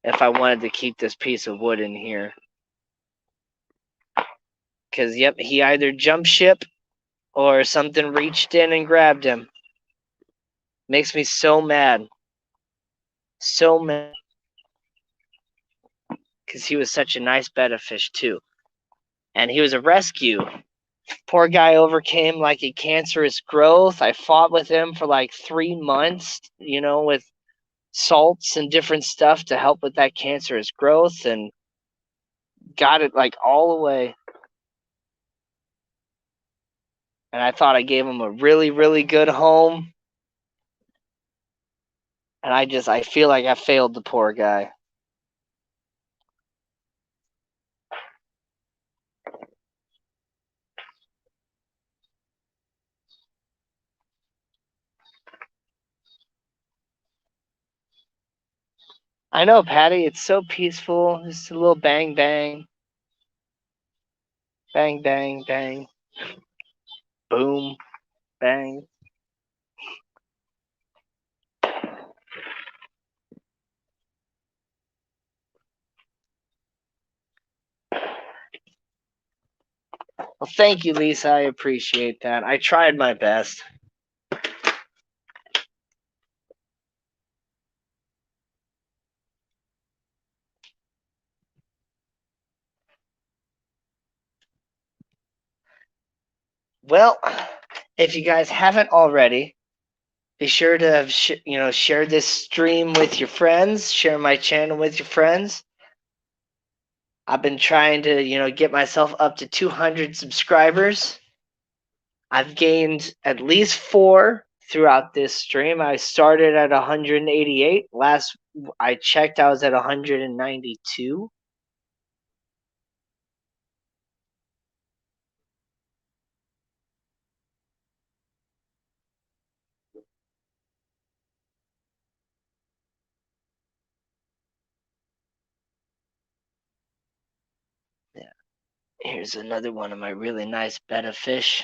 if I wanted to keep this piece of wood in here. Because, yep, he either jumped ship or something reached in and grabbed him. Makes me so mad. So mad. Because he was such a nice betta fish, too. And he was a rescue. Poor guy overcame like a cancerous growth. I fought with him for like 3 months, with salts and different stuff to help with that cancerous growth, and got it like all away. And I thought I gave him a really, really good home. And I feel like I failed the poor guy. I know, Patty, it's so peaceful. Just a little bang, bang. Bang, bang, bang. Boom, bang. Well, thank you, Lisa. I appreciate that. I tried my best. Well, if you guys haven't already, be sure to have share this stream with your friends. Share my channel with your friends. I've been trying to get myself up to 200 subscribers. I've gained at least 4 throughout this stream. I started at 188. Last I checked, I was at 192. Yeah. Here's another one of my really nice betta fish.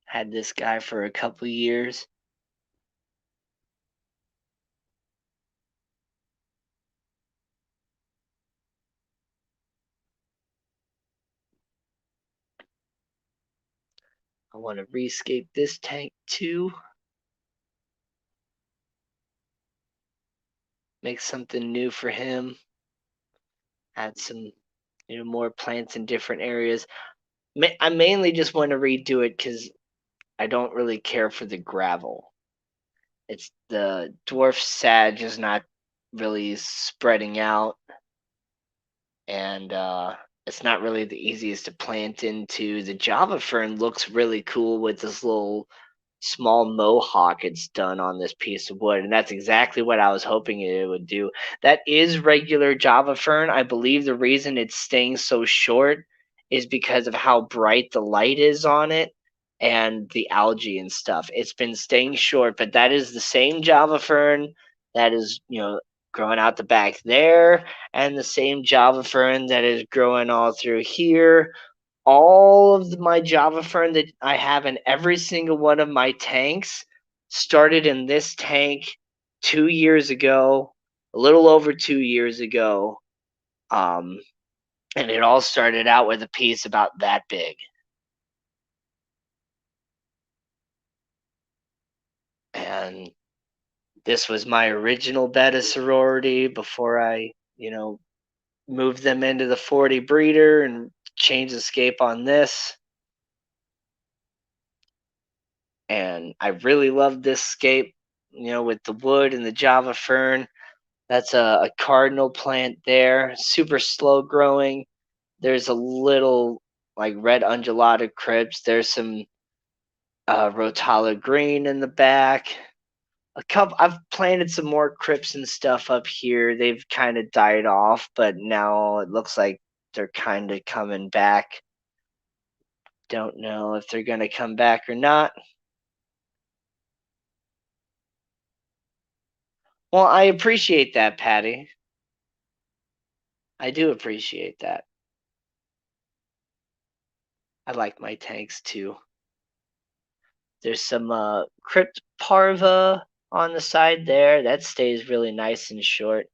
Had this guy for a couple years. I want to rescape this tank too. Make something new for him. Add some more plants in different areas. I mainly just want to redo it because I don't really care for the gravel. It's the dwarf sag is not really spreading out. and it's not really the easiest to plant into. The Java Fern looks really cool with this little small mohawk it's done on this piece of wood, and that's exactly what I was hoping it would do. That is regular Java Fern. I believe the reason it's staying so short is because of how bright the light is on it and the algae and stuff. It's been staying short, but that is the same Java Fern that is, growing out the back there, and the same Java Fern that is growing all through here. All of my Java Fern that I have in every single one of my tanks started in this tank 2 years ago, a little over 2 years ago. And it all started out with a piece about that big. And this was my original beta sorority before I, moved them into the 40 breeder and changed the scape on this. And I really love this scape, with the wood and the Java Fern. That's a cardinal plant there, super slow growing. There's a little like red undulata crypts. There's some Rotala green in the back. I've planted some more crypts and stuff up here. They've kind of died off, but now it looks like they're kind of coming back. Don't know if they're gonna come back or not. Well, I appreciate that, Patty. I do appreciate that. I like my tanks too. There's some crypt parva on the side there. That stays really nice and short.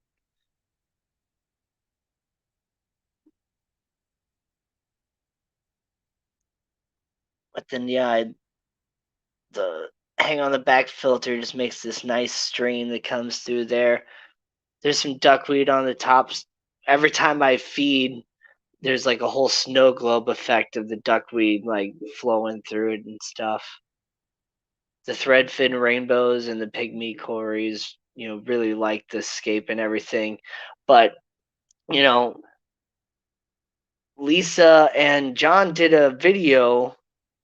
But then, yeah, the hang on the back filter just makes this nice stream that comes through there. There's some duckweed on the tops. Every time I feed, there's like a whole snow globe effect of the duckweed like flowing through it and stuff. The threadfin rainbows and the pygmy cories, really like the scape and everything. But, Lisa and John did a video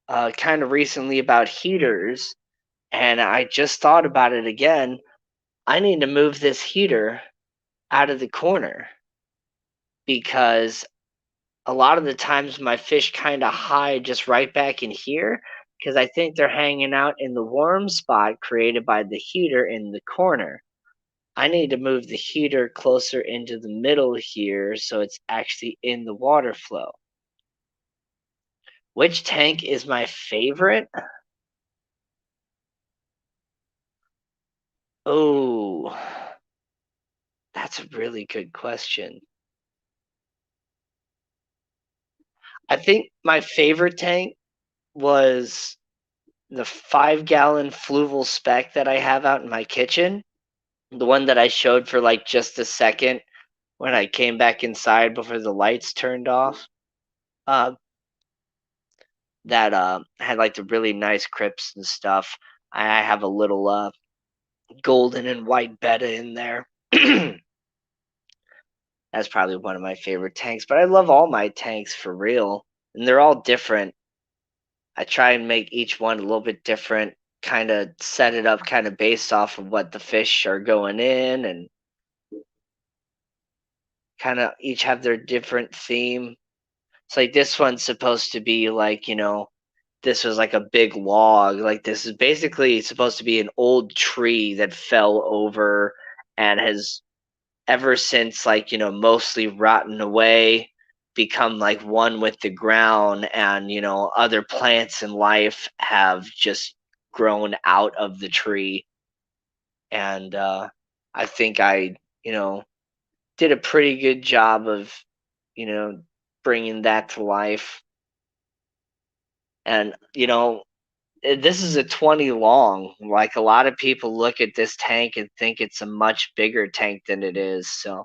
kind of recently about heaters, and I just thought about it again. I need to move this heater out of the corner because a lot of the times my fish kind of hide just right back in here because I think they're hanging out in the warm spot created by the heater in the corner. I need to move the heater closer into the middle here so it's actually in the water flow. Which tank is my favorite? Oh, that's a really good question. I think my favorite tank was the 5-gallon fluval spec that I have out in my kitchen. The one that I showed for like just a second when I came back inside before the lights turned off. That had like the really nice crypts and stuff. I have a little golden and white betta in there. That's probably one of my favorite tanks, but I love all my tanks for real, and they're all different. I try and make each one a little bit different, kind of set it up kind of based off of what the fish are going in, and kind of each have their different theme. It's like this one's supposed to be like, this was like a big log. Like this is basically supposed to be an old tree that fell over and has ever since like, mostly rotten away, become like one with the ground, and other plants in life have just grown out of the tree. And I think I, did a pretty good job of, bringing that to life. And this is a 20 long. Like a lot of people look at this tank and think it's a much bigger tank than it is. So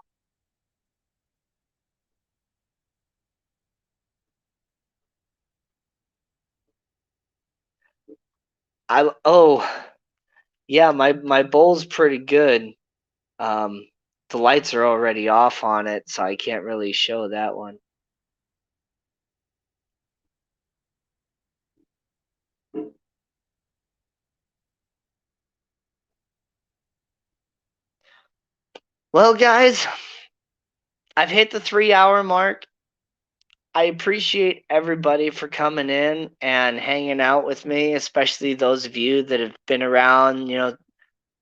yeah, my bowl's pretty good. the lights are already off on it, so I can't really show that one. Well, guys, I've hit the 3-hour mark. I appreciate everybody for coming in and hanging out with me, especially those of you that have been around,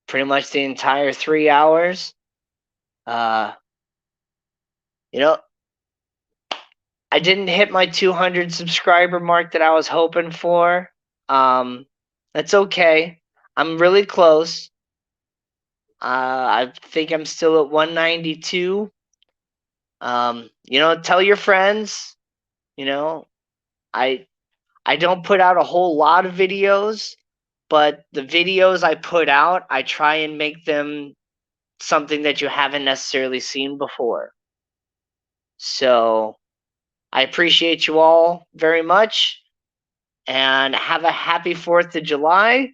pretty much the entire 3 hours. I didn't hit my 200 subscriber mark that I was hoping for. That's okay. I'm really close. I think I'm still at 192. Tell your friends. I don't put out a whole lot of videos, but the videos I put out, I try and make them something that you haven't necessarily seen before. So I appreciate you all very much, and have a happy 4th of July.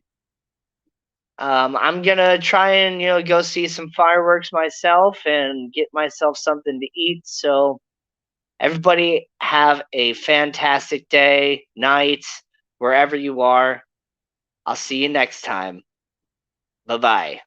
I'm gonna try and go see some fireworks myself and get myself something to eat. So everybody have a fantastic day, night, wherever you are. I'll see you next time. Bye-bye.